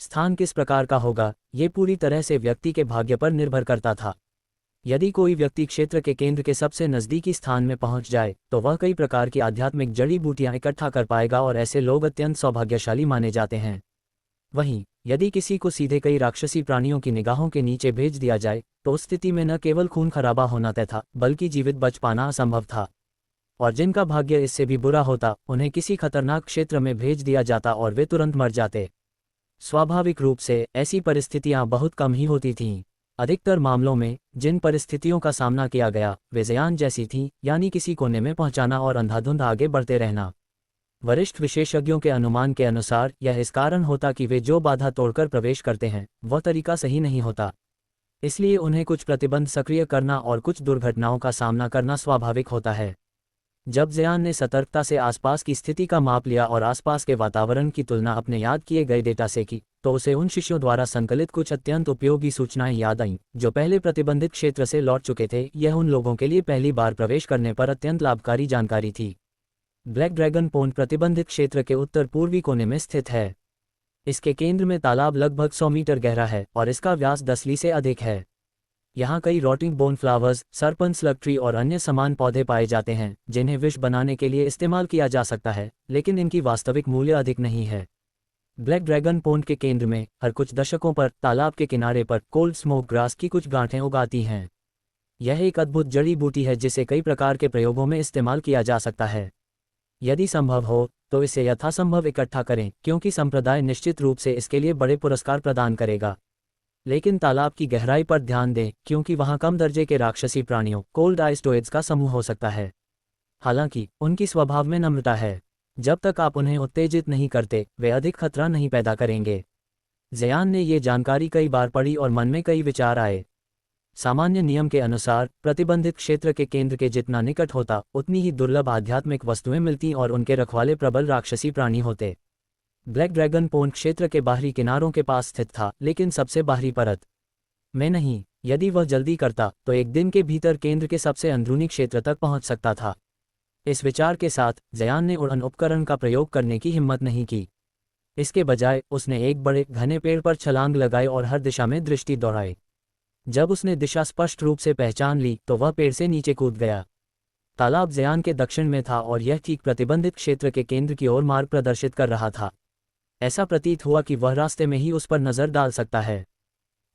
स्थान किस प्रकार का होगा, ये पूरी तरह से व्यक्ति के भाग्य पर निर्भर करता था। यदि कोई व्यक्ति क्षेत्र के केंद्र के सबसे नज़दीकी स्थान में पहुंच जाए, तो वह कई प्रकार की आध्यात्मिक जड़ी बूटियां इकट्ठा कर पाएगा और ऐसे लोग अत्यंत सौभाग्यशाली माने जाते हैं। वहीं यदि किसी को सीधे कई राक्षसी प्राणियों की निगाहों के नीचे भेज दिया जाए, तो उस स्थिति में न केवल खून खराबा होना तय था, बल्कि जीवित बच पाना असंभव था। और जिनका भाग्य इससे भी बुरा होता, उन्हें किसी खतरनाक क्षेत्र में भेज दिया जाता और वे तुरंत मर जाते। स्वाभाविक रूप से ऐसी परिस्थितियां बहुत कम ही होती थीं। अधिकतर मामलों में जिन परिस्थितियों का सामना किया गया, वे जयान जैसी थीं, यानी किसी कोने में पहुंचाना और अंधाधुंध आगे बढ़ते रहना। वरिष्ठ विशेषज्ञों के अनुमान के अनुसार यह इस कारण होता कि वे जो बाधा तोड़कर प्रवेश करते हैं, वह तरीका सही नहीं होता। इसलिए उन्हें कुछ प्रतिबंध सक्रिय करना और कुछ दुर्घटनाओं का सामना करना स्वाभाविक होता है। जब जयान ने सतर्कता से आसपास की स्थिति का माप लिया और आसपास के वातावरण की तुलना अपने याद किए गए डेटा से की, तो उसे उन शिष्यों द्वारा संकलित कुछ अत्यंत उपयोगी सूचनाएं याद आईं, जो पहले प्रतिबंधित क्षेत्र से लौट चुके थे। यह उन लोगों के लिए पहली बार प्रवेश करने पर अत्यंत लाभकारी जानकारी थी। ब्लैक ड्रैगन पोंड प्रतिबंधित क्षेत्र के उत्तर पूर्वी कोने में स्थित है। इसके केंद्र में तालाब लगभग 100 मीटर गहरा है और इसका व्यास 10 ली से अधिक है। यहाँ कई rotting bone flowers, serpent slug tree और अन्य समान पौधे पाए जाते हैं, जिन्हें विष बनाने के लिए इस्तेमाल किया जा सकता है, लेकिन इनकी वास्तविक मूल्य अधिक नहीं है। ब्लैक ड्रैगन पोंड के केंद्र में हर कुछ दशकों पर तालाब के किनारे पर कोल्ड स्मोक ग्रास की कुछ गांठें उगाती हैं। यह एक अद्भुत जड़ी बूटी है जिसे कई प्रकार के प्रयोगों में इस्तेमाल किया जा सकता है। यदि संभव हो तो इसे यथासंभव इकट्ठा करें, क्योंकि संप्रदाय निश्चित रूप से इसके लिए बड़े पुरस्कार प्रदान करेगा। लेकिन तालाब की गहराई पर ध्यान दें, क्योंकि वहां कम दर्जे के राक्षसी प्राणियों कोल्ड आइस्टोइड्स का समूह हो सकता है। हालांकि उनकी स्वभाव में नम्रता है। जब तक आप उन्हें उत्तेजित नहीं करते, वे अधिक खतरा नहीं पैदा करेंगे। जयान ने ये जानकारी कई बार पढ़ी और मन में कई विचार आए। सामान्य नियम के अनुसार प्रतिबंधित क्षेत्र के केंद्र के जितना निकट होता, उतनी ही दुर्लभ आध्यात्मिक वस्तुएं मिलती और उनके रखवाले प्रबल राक्षसी प्राणी होते। ब्लैक ड्रैगन पोंड क्षेत्र के बाहरी किनारों के पास स्थित था, लेकिन सबसे बाहरी परत में नहीं। यदि वह जल्दी करता तो एक दिन के भीतर केंद्र के सबसे अंदरूनी क्षेत्र तक पहुंच सकता था। इस विचार के साथ जयान ने उड़न उपकरण का प्रयोग करने की हिम्मत नहीं की। इसके बजाय उसने एक बड़े घने पेड़ पर छलांग लगाई और हर दिशा में दृष्टि दौड़ाई। जब उसने दिशा स्पष्ट रूप से पहचान ली तो वह पेड़ से नीचे कूद गया। तालाब जयान के दक्षिण में था और यह ठीक प्रतिबंधित क्षेत्र के केंद्र की ओर मार्ग प्रदर्शित कर रहा था। ऐसा प्रतीत हुआ कि वह रास्ते में ही उस पर नजर डाल सकता है।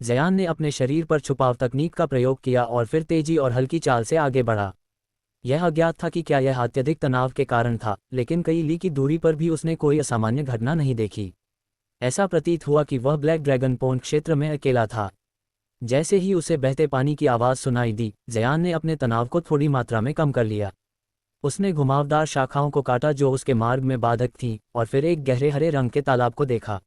जयान ने अपने शरीर पर छुपाव तकनीक का प्रयोग किया और फिर तेजी और हल्की चाल से आगे बढ़ा। यह अज्ञात था कि क्या यह अत्यधिक तनाव के कारण था, लेकिन कई ली की दूरी पर भी उसने कोई असामान्य घटना नहीं देखी। ऐसा प्रतीत हुआ कि वह ब्लैक ड्रैगन पोंड क्षेत्र में अकेला था। जैसे ही उसे बहते पानी की आवाज़ सुनाई दी, जयान ने अपने तनाव को थोड़ी मात्रा में कम कर लिया। उसने घुमावदार शाखाओं को काटा जो उसके मार्ग में बाधक थीं, और फिर एक गहरे हरे रंग के तालाब को देखा।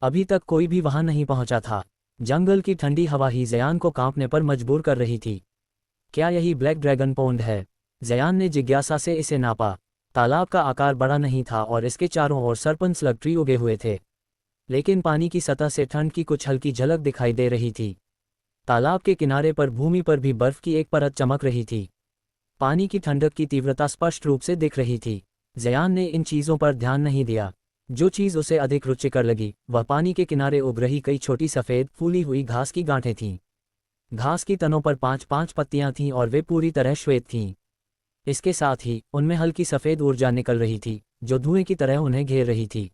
अभी तक कोई भी वहां नहीं पहुंचा था। जंगल की ठंडी हवा ही जयान को कांपने पर मजबूर कर रही थी। क्या यही ब्लैक ड्रैगन पोंड है? जयान ने जिज्ञासा से इसे नापा। तालाब का आकार बड़ा नहीं था और इसके चारों ओर सरपन स्लग ट्री उगे हुए थे, लेकिन पानी की सतह से ठंड की कुछ हल्की झलक दिखाई दे रही थी। तालाब के किनारे पर भूमि पर भी बर्फ की एक परत चमक रही थी। पानी की ठंडक की तीव्रता स्पष्ट रूप से दिख रही थी। जयान ने इन चीज़ों पर ध्यान नहीं दिया। जो चीज़ उसे अधिक रुचिकर लगी वह पानी के किनारे उग रही कई छोटी सफ़ेद फूली हुई घास की गांठें थीं। घास की तनों पर 5-5 पत्तियां थीं और वे पूरी तरह श्वेत थीं। इसके साथ ही उनमें हल्की सफ़ेद ऊर्जा निकल रही थी, जो धुएं की तरह उन्हें घेर रही थी।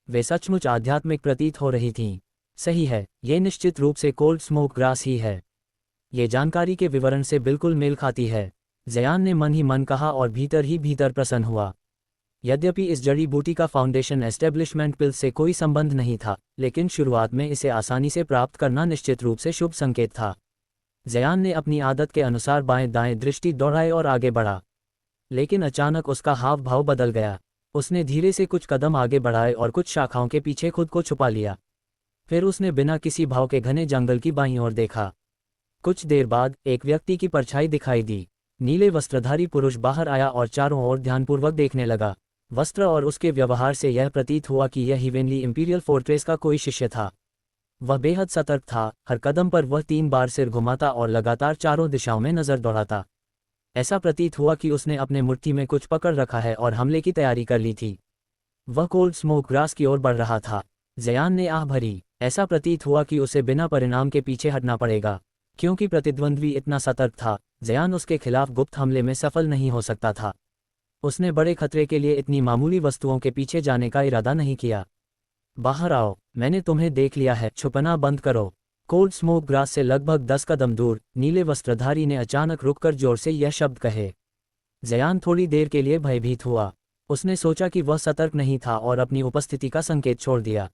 वे सचमुच आध्यात्मिक प्रतीत हो रही थीं। सही है, ये निश्चित रूप से कोल्ड स्मोक ग्रास ही है। ये जानकारी के विवरण से बिल्कुल मेल खाती है। जयान ने मन ही मन कहा और भीतर ही भीतर प्रसन्न हुआ। यद्यपि इस जड़ी बूटी का फाउंडेशन एस्टेब्लिशमेंट पिल्स से कोई संबंध नहीं था, लेकिन शुरुआत में इसे आसानी से प्राप्त करना निश्चित रूप से शुभ संकेत था। जयान ने अपनी आदत के अनुसार बाएं दाएं दृष्टि दौड़ाई और आगे बढ़ा। लेकिन अचानक उसका हाव भाव बदल गया। उसने धीरे से कुछ कदम आगे बढ़ाए और कुछ शाखाओं के पीछे खुद को छुपा लिया। फिर उसने बिना किसी भाव के घने जंगल की बाईं ओर देखा। कुछ देर बाद एक व्यक्ति की परछाई दिखाई दी। नीले वस्त्रधारी पुरुष बाहर आया और चारों ओर ध्यानपूर्वक देखने लगा। वस्त्र और उसके व्यवहार से यह प्रतीत हुआ कि यह हिवेनली इंपीरियल फोर्ट्रेस का कोई शिष्य था। वह बेहद सतर्क था। हर कदम पर वह 3 बार सिर घुमाता और लगातार चारों दिशाओं में नजर दौड़ाता। ऐसा प्रतीत हुआ कि उसने अपने मुट्ठी में कुछ पकड़ रखा है और हमले की तैयारी कर ली थी। वह कोल्ड स्मोक ग्रास की ओर बढ़ रहा था। जयान ने आह भरी। ऐसा प्रतीत हुआ कि उसे बिना परिणाम के पीछे हटना पड़ेगा, क्योंकि प्रतिद्वंद्वी इतना सतर्क था। जयान उसके खिलाफ गुप्त हमले में सफल नहीं हो सकता था। उसने बड़े खतरे के लिए इतनी मामूली वस्तुओं के पीछे जाने का इरादा नहीं किया। बाहर आओ, मैंने तुम्हें देख लिया है, छुपना बंद करो। कोल्ड स्मोक ग्रास से लगभग 10 कदम दूर नीले वस्त्रधारी ने अचानक रुककर जोर से यह शब्द कहे। जयान थोड़ी देर के लिए भयभीत हुआ। उसने सोचा कि वह सतर्क नहीं था और अपनी उपस्थिति का संकेत छोड़ दिया।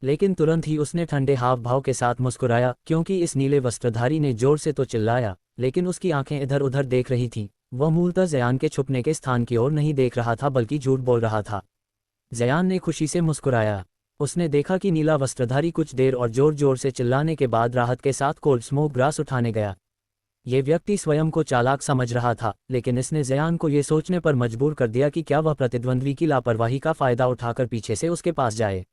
लेकिन तुरंत ही उसने ठंडे हाव भाव के साथ मुस्कुराया, क्योंकि इस नीले वस्त्रधारी ने जोर से तो चिल्लाया, लेकिन उसकी आंखें इधर उधर देख रही थीं। वह मूलतः जयान के छुपने के स्थान की ओर नहीं देख रहा था, बल्कि झूठ बोल रहा था। जयान ने खुशी से मुस्कुराया। उसने देखा कि नीला वस्त्रधारी कुछ देर और जोर जोर से चिल्लाने के बाद राहत के साथ कोल्ड स्मोक ग्रास उठाने गया। ये व्यक्ति स्वयं को चालाक समझ रहा था, लेकिन इसने जयान को ये सोचने पर मजबूर कर दिया कि क्या वह प्रतिद्वंद्वी की लापरवाही का फायदा उठाकर पीछे से उसके पास जाए।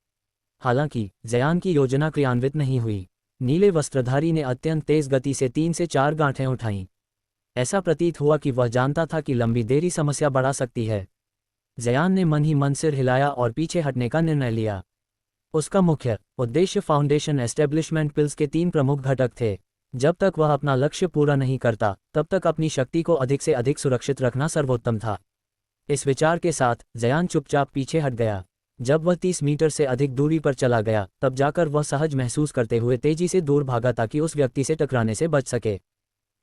हालांकि जयान की योजना क्रियान्वित नहीं हुई। नीले वस्त्रधारी ने अत्यंत तेज गति से 3 से 4 गांठें उठाईं। ऐसा प्रतीत हुआ कि वह जानता था कि लंबी देरी समस्या बढ़ा सकती है। जयान ने मन ही मन सिर हिलाया और पीछे हटने का निर्णय लिया। उसका मुख्य उद्देश्य फाउंडेशन एस्टेब्लिशमेंट पिल्स के 3 प्रमुख घटक थे। जब तक वह अपना लक्ष्य पूरा नहीं करता, तब तक अपनी शक्ति को अधिक से अधिक सुरक्षित रखना सर्वोत्तम था। इस विचार के साथ जयान चुपचाप पीछे हट गया। जब वह 30 मीटर से अधिक दूरी पर चला गया तब जाकर वह सहज महसूस करते हुए तेजी से दूर भागा ताकि उस व्यक्ति से टकराने से बच सके।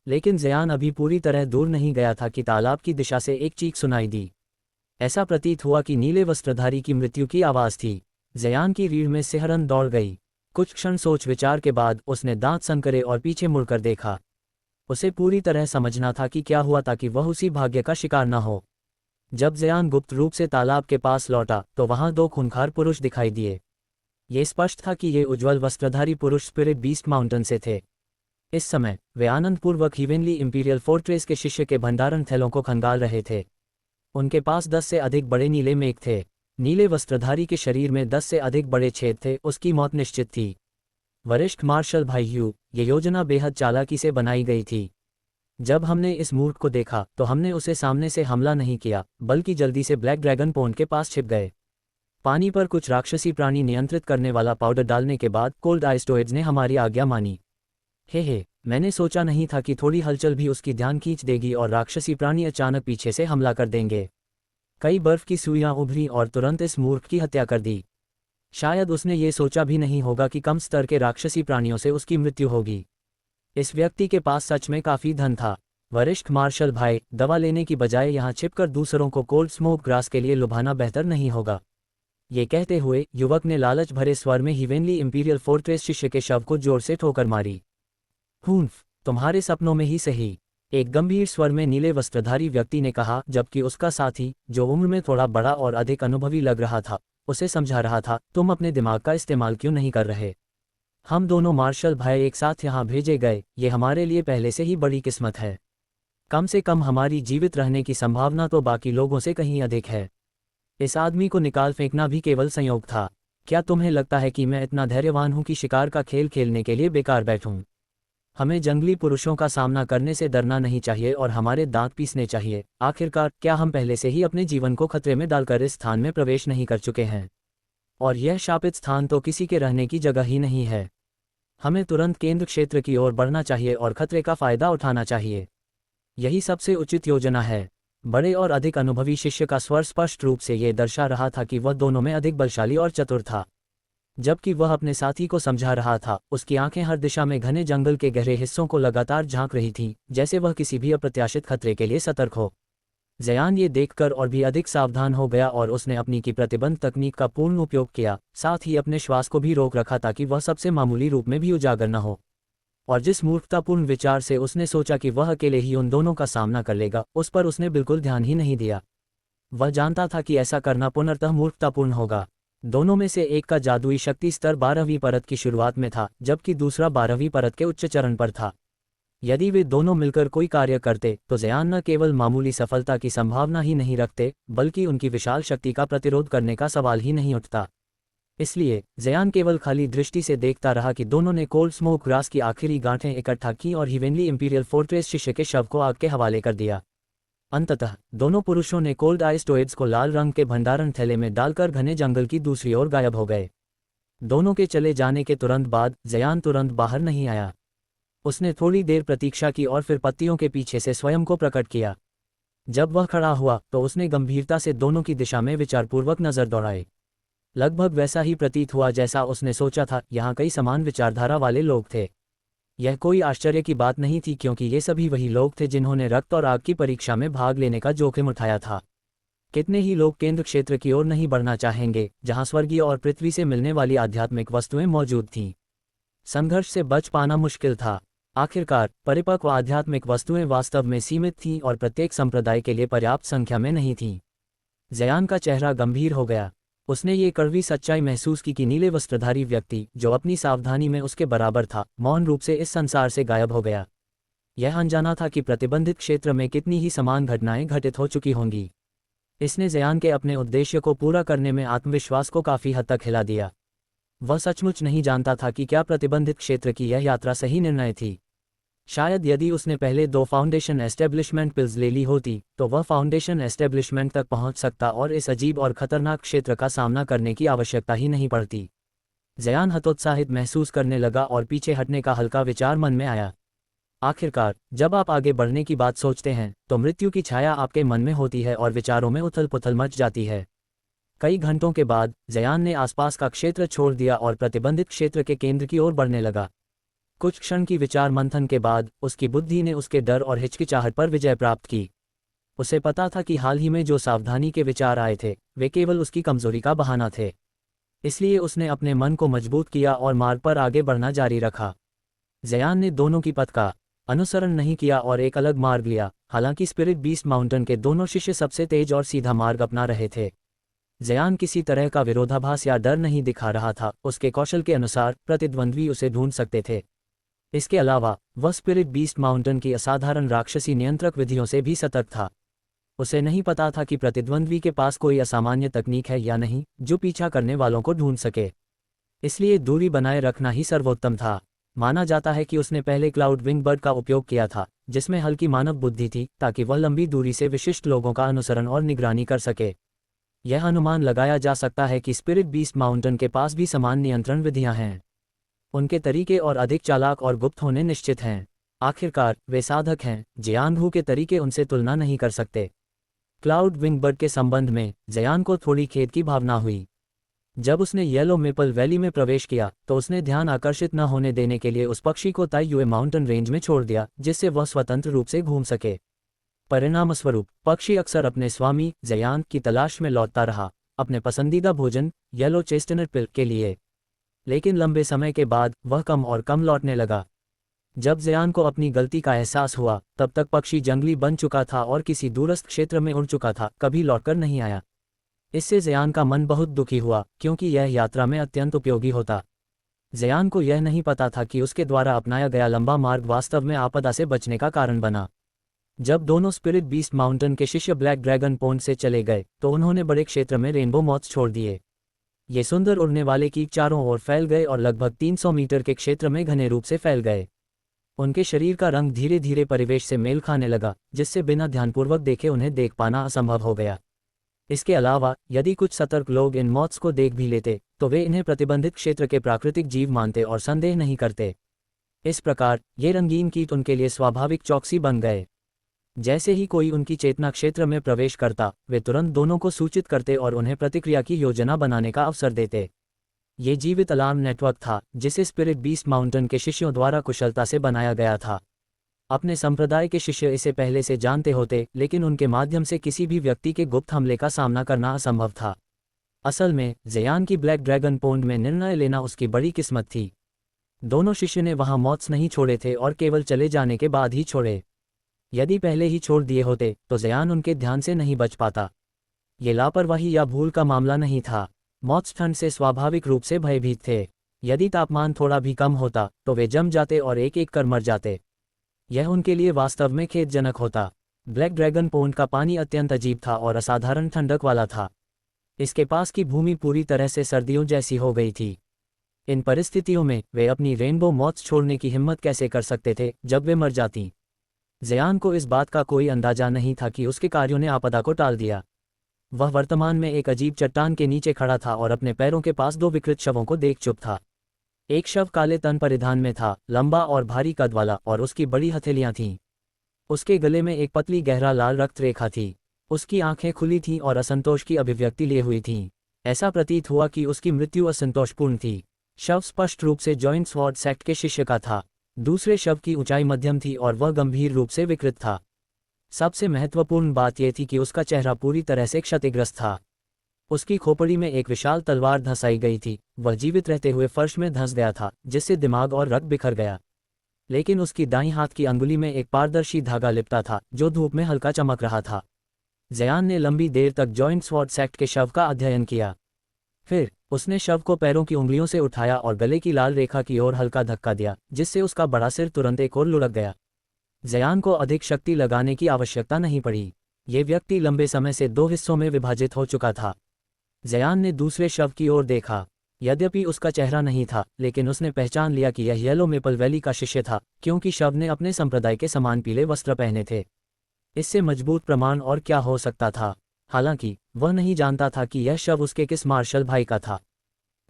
लेकिन ज़यान अभी पूरी तरह दूर नहीं गया था कि तालाब की दिशा से एक चीख सुनाई दी। ऐसा प्रतीत हुआ कि नीले वस्त्रधारी की मृत्यु की आवाज़ थी। ज़यान की रीढ़ में सिहरन दौड़ गई। कुछ क्षण सोच विचार के बाद उसने दांत सनकरे और पीछे मुड़कर देखा। उसे पूरी तरह समझना था कि क्या हुआ ताकि वह उसी भाग्य का शिकार न हो। जब ज़यान गुप्त रूप से तालाब के पास लौटा तो वहां 2 खूंखार पुरुष दिखाई दिए। ये स्पष्ट था कि ये उज्ज्वल वस्त्रधारी पुरुष स्पिरिट बीस्ट माउंटेन से थे। इस समय वे आनंदपूर्वक हीवेनली इंपीरियल फोर्ट्रेस के शिष्य के भंडारण थैलों को खंगाल रहे थे। उनके पास 10 से अधिक बड़े नीले मेघ थे। नीले वस्त्रधारी के शरीर में 10 से अधिक बड़े छेद थे। उसकी मौत निश्चित थी। वरिष्ठ मार्शल भाई ह्यू, ये योजना बेहद चालाकी से बनाई गई थी। जब हमने इस मूर्ख को देखा तो हमने उसे सामने से हमला नहीं किया, बल्कि जल्दी से ब्लैक ड्रैगन पॉन्ड के पास छिप गए। पानी पर कुछ राक्षसी प्राणी नियंत्रित करने वाला पाउडर डालने के बाद कोल्ड आइस्टोइड्स ने हमारी आज्ञा मानी। हे, मैंने सोचा नहीं था कि थोड़ी हलचल भी उसकी ध्यान खींच देगी और राक्षसी प्राणी अचानक पीछे से हमला कर देंगे। कई बर्फ की सुइयां उभरी और तुरंत इस मूर्ख की हत्या कर दी। शायद उसने ये सोचा भी नहीं होगा कि कम स्तर के राक्षसी प्राणियों से उसकी मृत्यु होगी। इस व्यक्ति के पास सच में काफी धन था। वरिष्ठ मार्शल भाई, दवा लेने की बजाय यहाँ छिपकर दूसरों को कोल्ड स्मोक ग्रास के लिए लुभाना बेहतर नहीं होगा। ये कहते हुए युवक ने लालच भरे स्वर में हीवेनली इंपीरियल फोर्ट्रेस शिष्य के शव को जोर से ठोकर मारी। हूंफ, तुम्हारे सपनों में ही सही, एक गंभीर स्वर में नीले वस्त्रधारी व्यक्ति ने कहा, जबकि उसका साथी, जो उम्र में थोड़ा बड़ा और अधिक अनुभवी लग रहा था, उसे समझा रहा था, तुम अपने दिमाग का इस्तेमाल क्यों नहीं कर रहे? हम दोनों मार्शल भाई एक साथ यहाँ भेजे गए, ये हमारे लिए पहले से ही बड़ी किस्मत है। कम से कम हमारी जीवित रहने की संभावना तो बाकी लोगों से कहीं अधिक है। इस आदमी को निकाल फेंकना भी केवल संयोग था। क्या तुम्हें लगता है कि मैं इतना धैर्यवान हूं कि शिकार का खेल खेलने के लिए बेकार बैठूं? हमें जंगली पुरुषों का सामना करने से डरना नहीं चाहिए और हमारे दांत पीसने चाहिए। आखिरकार क्या हम पहले से ही अपने जीवन को खतरे में डालकर इस स्थान में प्रवेश नहीं कर चुके हैं? और यह शापित स्थान तो किसी के रहने की जगह ही नहीं है। हमें तुरंत केंद्र क्षेत्र की ओर बढ़ना चाहिए और खतरे का फायदा उठाना चाहिए। यही सबसे उचित योजना है। बड़े और अधिक अनुभवी शिष्य का स्वर स्पष्ट रूप से यह दर्शा रहा था कि वह दोनों में अधिक बलशाली और चतुर था। जबकि वह अपने साथी को समझा रहा था, उसकी आंखें हर दिशा में घने जंगल के गहरे हिस्सों को लगातार झांक रही थीं, जैसे वह किसी भी अप्रत्याशित खतरे के लिए सतर्क हो। ज़यान ये देखकर और भी अधिक सावधान हो गया और उसने अपनी की प्रतिबंध तकनीक का पूर्ण उपयोग किया, साथ ही अपने श्वास को भी रोक रखा ताकि वह सबसे मामूली रूप में भी उजागर न हो। और जिस मूर्खतापूर्ण विचार से उसने सोचा कि वह अकेले ही उन दोनों का सामना कर लेगा, उस पर उसने बिल्कुल ध्यान ही नहीं दिया। वह जानता था कि ऐसा करना पुनर्तः मूर्खतापूर्ण होगा। दोनों में से एक का जादुई शक्ति स्तर 12वीं परत की शुरुआत में था, जबकि दूसरा 12वीं परत के उच्च चरण पर था। यदि वे दोनों मिलकर कोई कार्य करते तो ज़यान न केवल मामूली सफलता की संभावना ही नहीं रखते, बल्कि उनकी विशाल शक्ति का प्रतिरोध करने का सवाल ही नहीं उठता। इसलिए ज़यान केवल खाली दृष्टि से देखता रहा कि दोनों ने कोल्ड स्मोक ग्रास की आखिरी गांठें इकट्ठा की और हीवेनली इंपीरियल फोर्ट्रेस शिष्य के शव को आग के हवाले कर दिया। अंततः दोनों पुरुषों ने कोल्ड आइस्टोइड्स को लाल रंग के भंडारण थैले में डालकर घने जंगल की दूसरी ओर गायब हो गए। दोनों के चले जाने के तुरंत बाद ज़यान तुरंत बाहर नहीं आया। उसने थोड़ी देर प्रतीक्षा की और फिर पत्तियों के पीछे से स्वयं को प्रकट किया। जब वह खड़ा हुआ तो उसने गंभीरता से दोनों की दिशा में विचारपूर्वक नजर दौड़ाई। लगभग वैसा ही प्रतीत हुआ जैसा उसने सोचा था। यहाँ कई समान विचारधारा वाले लोग थे। यह कोई आश्चर्य की बात नहीं थी, क्योंकि ये सभी वही लोग थे जिन्होंने रक्त और आग की परीक्षा में भाग लेने का जोखिम उठाया था। कितने ही लोग केंद्र क्षेत्र की ओर नहीं बढ़ना चाहेंगे, जहां स्वर्गीय और पृथ्वी से मिलने वाली आध्यात्मिक वस्तुएं मौजूद थीं। संघर्ष से बच पाना मुश्किल था। आखिरकार परिपक्व आध्यात्मिक वस्तुएं वास्तव में सीमित थीं और प्रत्येक संप्रदाय के लिए पर्याप्त संख्या में नहीं थीं। ज़यान का चेहरा गंभीर हो गया। उसने ये कड़वी सच्चाई महसूस की कि नीले वस्त्रधारी व्यक्ति, जो अपनी सावधानी में उसके बराबर था, मौन रूप से इस संसार से गायब हो गया। यह अनजाना था कि प्रतिबंधित क्षेत्र में कितनी ही समान घटनाएं घटित हो चुकी होंगी। इसने ज़यान के अपने उद्देश्य को पूरा करने में आत्मविश्वास को काफ़ी हद तक हिला दिया। वह सचमुच नहीं जानता था कि क्या प्रतिबंधित क्षेत्र की यह यात्रा सही निर्णय थी। शायद यदि उसने पहले 2 फाउंडेशन एस्टेब्लिशमेंट पिल्स ले ली होती तो वह फाउंडेशन एस्टेब्लिशमेंट तक पहुंच सकता और इस अजीब और खतरनाक क्षेत्र का सामना करने की आवश्यकता ही नहीं पड़ती। ज़यान हतोत्साहित महसूस करने लगा और पीछे हटने का हल्का विचार मन में आया। आखिरकार जब आप आगे बढ़ने की बात सोचते हैं तो मृत्यु की छाया आपके मन में होती है और विचारों में उथल पुथल मच जाती है। कई घंटों के बाद जयान ने आसपास का क्षेत्र छोड़ दिया और प्रतिबंधित क्षेत्र के केंद्र की ओर बढ़ने लगा। कुछ क्षण की विचार मंथन के बाद उसकी बुद्धि ने उसके डर और हिचकिचाहट पर विजय प्राप्त की। उसे पता था कि हाल ही में जो सावधानी के विचार आए थे वे केवल उसकी कमजोरी का बहाना थे। इसलिए उसने अपने मन को मजबूत किया और मार्ग पर आगे बढ़ना जारी रखा। जयान ने दोनों की पथ का अनुसरण नहीं किया और एक अलग मार्ग लिया। हालांकि स्पिरिट बीस्ट माउंटेन के दोनों शिष्य सबसे तेज और सीधा मार्ग अपना रहे थे। जयान किसी तरह का विरोधाभास या डर नहीं दिखा रहा था। उसके कौशल के अनुसार प्रतिद्वंद्वी उसे ढूंढ सकते थे। इसके अलावा वह स्पिरिट बीस्ट माउंटेन की असाधारण राक्षसी नियंत्रक विधियों से भी सतर्क था। उसे नहीं पता था कि प्रतिद्वंद्वी के पास कोई असामान्य तकनीक है या नहीं जो पीछा करने वालों को ढूंढ सके। इसलिए दूरी बनाए रखना ही सर्वोत्तम था। माना जाता है कि उसने पहले क्लाउड विंग बर्ड का उपयोग किया था, जिसमें हल्की मानव बुद्धि थी, ताकि वह लंबी दूरी से विशिष्ट लोगों का अनुसरण और निगरानी कर सके। यह अनुमान लगाया जा सकता है कि स्पिरिट बीस्ट माउंटेन के पास भी समान नियंत्रण विधियां हैं। उनके तरीके और अधिक चालाक और गुप्त होने निश्चित हैं। आखिरकार वे साधक हैं, जयान भू के तरीके उनसे तुलना नहीं कर सकते। क्लाउड विंग बर्ड के संबंध में जयान को थोड़ी खेद की भावना हुई। जब उसने येलो मेपल वैली में प्रवेश किया तो उसने ध्यान आकर्षित न होने देने के लिए उस पक्षी को ताई युए माउंटेन रेंज में छोड़ दिया, जिससे वह स्वतंत्र रूप से घूम सके। परिणामस्वरूप पक्षी अक्सर अपने स्वामी जयान की तलाश में लौटता रहा, अपने पसंदीदा भोजन येलो चेस्टनट पिल के लिए। लेकिन लंबे समय के बाद वह कम और कम लौटने लगा। जब जयान को अपनी गलती का एहसास हुआ तब तक पक्षी जंगली बन चुका था और किसी दूरस्थ क्षेत्र में उड़ चुका था, कभी लौटकर नहीं आया। इससे जयान का मन बहुत दुखी हुआ, क्योंकि यह यात्रा में अत्यंत उपयोगी होता। जयान को यह नहीं पता था कि उसके द्वारा अपनाया गया लंबा मार्ग वास्तव में आपदा से बचने का कारण बना। जब दोनों स्पिरिट बीस्ट माउंटेन के शिष्य ब्लैक ड्रैगन पॉन्ड से चले गए तो उन्होंने बड़े क्षेत्र में रेनबो मॉथ्स छोड़ दिए। ये सुंदर उड़ने वाले कीट चारों ओर फैल गए और लगभग 300 मीटर के क्षेत्र में घने रूप से फैल गए। उनके शरीर का रंग धीरे धीरे परिवेश से मेल खाने लगा, जिससे बिना ध्यानपूर्वक देखे उन्हें देख पाना असंभव हो गया। इसके अलावा यदि कुछ सतर्क लोग इन मॉथ्स को देख भी लेते तो वे इन्हें प्रतिबंधित क्षेत्र के प्राकृतिक जीव मानते और संदेह नहीं करते। इस प्रकार ये रंगीन कीट उनके लिए स्वाभाविक चौकसी बन गए। जैसे ही कोई उनकी चेतना क्षेत्र में प्रवेश करता, वे तुरंत दोनों को सूचित करते और उन्हें प्रतिक्रिया की योजना बनाने का अवसर देते। ये जीवित अलार्म नेटवर्क था जिसे स्पिरिट बीस्ट माउंटेन के शिष्यों द्वारा कुशलता से बनाया गया था। अपने संप्रदाय के शिष्य इसे पहले से जानते होते, लेकिन उनके माध्यम से किसी भी व्यक्ति के गुप्त हमले का सामना करना असंभव था। असल में जयान की ब्लैक ड्रैगन पॉन्ड में निर्णय लेना उसकी बड़ी किस्मत थी। दोनों शिष्य ने वहां मॉथ्स नहीं छोड़े थे और केवल चले जाने के बाद ही छोड़े। यदि पहले ही छोड़ दिए होते तो जयान उनके ध्यान से नहीं बच पाता। ये लापरवाही या भूल का मामला नहीं था। मॉथ्स ठंड से स्वाभाविक रूप से भयभीत थे। यदि तापमान थोड़ा भी कम होता तो वे जम जाते और एक एक कर मर जाते। यह उनके लिए वास्तव में खेदजनक होता। ब्लैक ड्रैगन पॉन्ड का पानी अत्यंत अजीब था और असाधारण ठंडक वाला था। इसके पास की भूमि पूरी तरह से सर्दियों जैसी हो गई थी। इन परिस्थितियों में वे अपनी रेनबो मॉथ्स छोड़ने की हिम्मत कैसे कर सकते थे जब वे मर जाती। जयान को इस बात का कोई अंदाजा नहीं था कि उसके कार्यों ने आपदा को टाल दिया। वह वर्तमान में एक अजीब चट्टान के नीचे खड़ा था और अपने पैरों के पास दो विकृत शवों को देख चुप था। एक शव काले तन परिधान में था, लंबा और भारी कद वाला, और उसकी बड़ी हथेलियां थीं। उसके गले में एक पतली गहरा लाल रक्त रेखा थी। उसकी आंखें खुली थीं और असंतोष की अभिव्यक्ति लिए हुई थीं। ऐसा प्रतीत हुआ कि उसकी मृत्यु असंतोषपूर्ण थी। शव स्पष्ट रूप से जॉइंट स्वॉर्ड सेक्ट के शिष्य का था। दूसरे शव की ऊंचाई मध्यम थी और वह गंभीर रूप से विकृत था। सबसे महत्वपूर्ण बात यह थी कि उसका चेहरा पूरी तरह से क्षतिग्रस्त था। उसकी खोपड़ी में एक विशाल तलवार धंसाई गई थी। वह जीवित रहते हुए फर्श में धंस गया था, जिससे दिमाग और रक्त बिखर गया। लेकिन उसकी दाईं हाथ की अंगुली में एक पारदर्शी धागा लिपटा था जो धूप में हल्का चमक रहा था। जयान ने लंबी देर तक जॉइंट स्वॉर्ड सेक्ट के शव का अध्ययन किया। फिर उसने शव को पैरों की उंगलियों से उठाया और गले की लाल रेखा की ओर हल्का धक्का दिया, जिससे उसका बड़ा सिर तुरंत एक ओर लुढ़क गया। जयान को अधिक शक्ति लगाने की आवश्यकता नहीं पड़ी। ये व्यक्ति लंबे समय से दो हिस्सों में विभाजित हो चुका था। जयान ने दूसरे शव की ओर देखा। यद्यपि उसका चेहरा नहीं था, लेकिन उसने पहचान लिया कि यह येलो मेपल वैली का शिष्य था, क्योंकि शव ने अपने संप्रदाय के समान पीले वस्त्र पहने थे। इससे मजबूत प्रमाण और क्या हो सकता था। हालांकि वह नहीं जानता था कि यह शव उसके किस मार्शल भाई का था।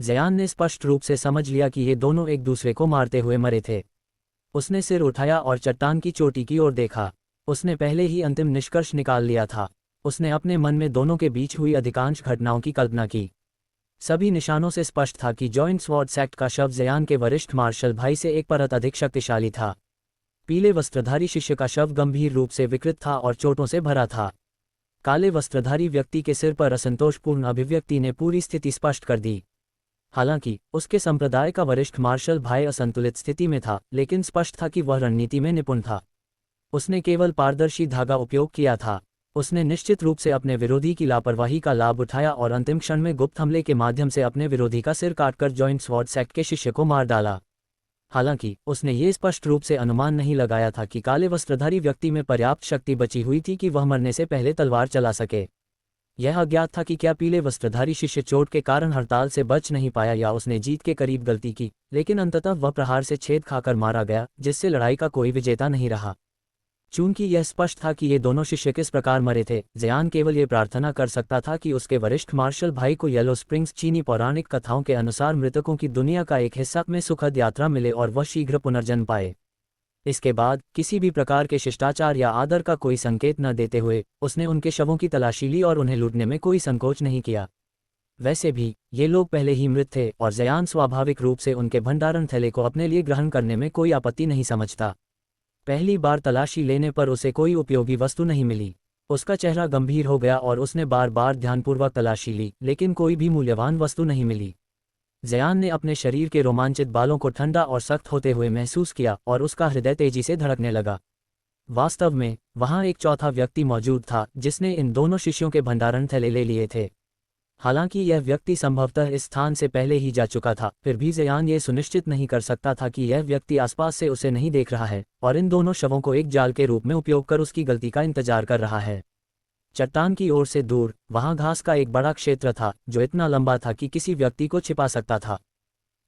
जयान ने स्पष्ट रूप से समझ लिया कि ये दोनों एक दूसरे को मारते हुए मरे थे। उसने सिर उठाया और चट्टान की चोटी की ओर देखा। उसने पहले ही अंतिम निष्कर्ष निकाल लिया था। उसने अपने मन में दोनों के बीच हुई अधिकांश घटनाओं की कल्पना की। सभी निशानों से स्पष्ट था कि जॉइंट स्वॉर्ड सेक्ट का शव जयान के वरिष्ठ मार्शल भाई से एक परत अधिक शक्तिशाली था। पीले वस्त्रधारी शिष्य का शव गंभीर रूप से विकृत था और चोटों से भरा था। काले वस्त्रधारी व्यक्ति के सिर पर असंतोषपूर्ण अभिव्यक्ति ने पूरी स्थिति स्पष्ट कर दी। हालांकि उसके संप्रदाय का वरिष्ठ मार्शल भाई असंतुलित स्थिति में था, लेकिन स्पष्ट था कि वह रणनीति में निपुण था। उसने केवल पारदर्शी धागा उपयोग किया था। उसने निश्चित रूप से अपने विरोधी की लापरवाही का लाभ उठाया और अंतिम क्षण में गुप्त हमले के माध्यम से अपने विरोधी का सिर काटकर जॉइंट स्वॉर्ड सेक्ट के शिष्य को मार डाला। हालांकि उसने ये स्पष्ट रूप से अनुमान नहीं लगाया था कि काले वस्त्रधारी व्यक्ति में पर्याप्त शक्ति बची हुई थी कि वह मरने से पहले तलवार चला सके। यह अज्ञात था कि क्या पीले वस्त्रधारी शिष्य चोट के कारण हड़ताल से बच नहीं पाया या उसने जीत के करीब गलती की, लेकिन अंततः वह प्रहार से छेद खाकर मारा गया, जिससे लड़ाई का कोई विजेता नहीं रहा। चूंकि यह स्पष्ट था कि ये दोनों शिष्य किस प्रकार मरे थे, जयान केवल ये प्रार्थना कर सकता था कि उसके वरिष्ठ मार्शल भाई को येलो स्प्रिंग्स चीनी पौराणिक कथाओं के अनुसार मृतकों की दुनिया का एक हिस्सा में सुखद यात्रा मिले और वह शीघ्र पुनर्जन्म पाए। इसके बाद किसी भी प्रकार के शिष्टाचार या आदर का कोई संकेत न देते हुए उसने उनके शवों की तलाशी ली और उन्हें लूटने में कोई संकोच नहीं किया। वैसे भी ये लोग पहले ही मृत थे और जयान स्वाभाविक रूप से उनके भंडारण थैले को अपने लिए ग्रहण करने में कोई आपत्ति नहीं समझता। पहली बार तलाशी लेने पर उसे कोई उपयोगी वस्तु नहीं मिली। उसका चेहरा गंभीर हो गया और उसने बार बार ध्यानपूर्वक तलाशी ली, लेकिन कोई भी मूल्यवान वस्तु नहीं मिली। जयान ने अपने शरीर के रोमांचित बालों को ठंडा और सख्त होते हुए महसूस किया और उसका हृदय तेजी से धड़कने लगा। वास्तव में वहां एक चौथा व्यक्ति मौजूद था जिसने इन दोनों शिष्यों के भंडारण थैले ले लिए थे। हालांकि यह व्यक्ति संभवतः इस स्थान से पहले ही जा चुका था, फिर भी जयान ये सुनिश्चित नहीं कर सकता था कि यह व्यक्ति आसपास से उसे नहीं देख रहा है और इन दोनों शवों को एक जाल के रूप में उपयोग कर उसकी गलती का इंतजार कर रहा है। चट्टान की ओर से दूर वहां घास का एक बड़ा क्षेत्र था जो इतना लंबा था कि किसी व्यक्ति को छिपा सकता था।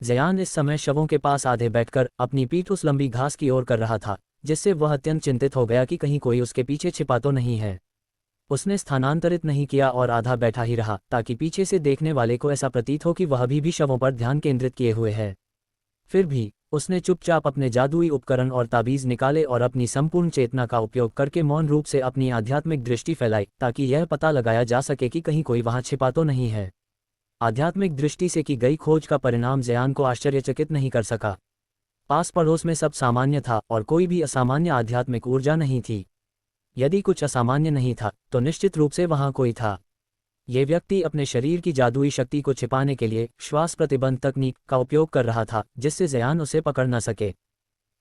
जयान इस समय शवों के पास आधे बैठकर अपनी पीठ उस लंबी घास की ओर कर रहा था, जिससे वह अत्यंत चिंतित हो गया कि कहीं कोई उसके पीछे छिपा तो नहीं है। उसने स्थानांतरित नहीं किया और आधा बैठा ही रहा ताकि पीछे से देखने वाले को ऐसा प्रतीत हो कि वह अभी भी शवों पर ध्यान केंद्रित किए हुए है। फिर भी उसने चुपचाप अपने जादुई उपकरण और ताबीज निकाले और अपनी संपूर्ण चेतना का उपयोग करके मौन रूप से अपनी आध्यात्मिक दृष्टि फैलाई ताकि यह पता लगाया जा सके कि कहीं कोई वहां छिपा तो नहीं है। आध्यात्मिक दृष्टि से की गई खोज का परिणाम जयान को आश्चर्यचकित नहीं कर सका। पास पड़ोस में सब सामान्य था और कोई भी असामान्य आध्यात्मिक ऊर्जा नहीं थी। यदि कुछ असामान्य नहीं था तो निश्चित रूप से वहां कोई था। ये व्यक्ति अपने शरीर की जादुई शक्ति को छिपाने के लिए श्वास प्रतिबंध तकनीक का उपयोग कर रहा था, जिससे जयान उसे पकड़ न सके।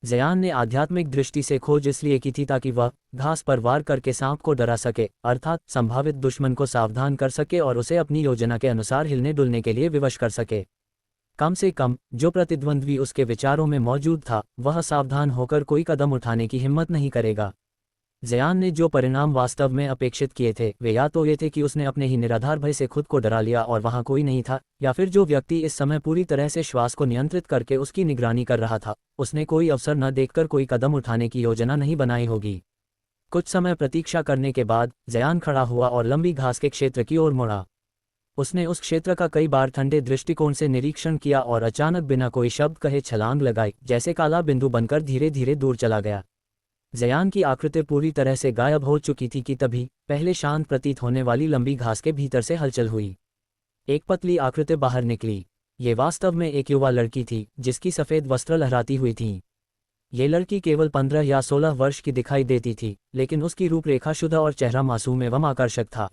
जयान ने आध्यात्मिक दृष्टि से खोज इसलिए की थी ताकि वह घास पर वार करके सांप को डरा सके, अर्थात संभावित दुश्मन को सावधान कर सके और उसे अपनी योजना के अनुसार हिलने डुलने के लिए विवश कर सके। कम से कम जो प्रतिद्वंद्वी उसके विचारों में मौजूद था वह सावधान होकर कोई कदम उठाने की हिम्मत नहीं करेगा। जयान ने जो परिणाम वास्तव में अपेक्षित किए थे वे या तो ये थे कि उसने अपने ही निराधार भय से खुद को डरा लिया और वहां कोई नहीं था, या फिर जो व्यक्ति इस समय पूरी तरह से श्वास को नियंत्रित करके उसकी निगरानी कर रहा था उसने कोई अवसर न देखकर कोई कदम उठाने की योजना नहीं बनाई होगी। कुछ समय प्रतीक्षा करने के बाद जयान खड़ा हुआ और लंबी घास के क्षेत्र की ओर मुड़ा। उसने उस क्षेत्र का कई बार ठंडे दृष्टिकोण से निरीक्षण किया और अचानक बिना कोई शब्द कहे छलांग लगाई, जैसे काला बिंदु बनकर धीरे धीरे दूर चला गया। जयान की आकृति पूरी तरह से गायब हो चुकी थी कि तभी पहले शांत प्रतीत होने वाली लंबी घास के भीतर से हलचल हुई। एक पतली आकृति बाहर निकली। ये वास्तव में एक युवा लड़की थी जिसकी सफ़ेद वस्त्र लहराती हुई थी। ये लड़की केवल 15 या 16 वर्ष की दिखाई देती थी, लेकिन उसकी रूपरेखा शुद्ध और चेहरा मासूम एवं आकर्षक था।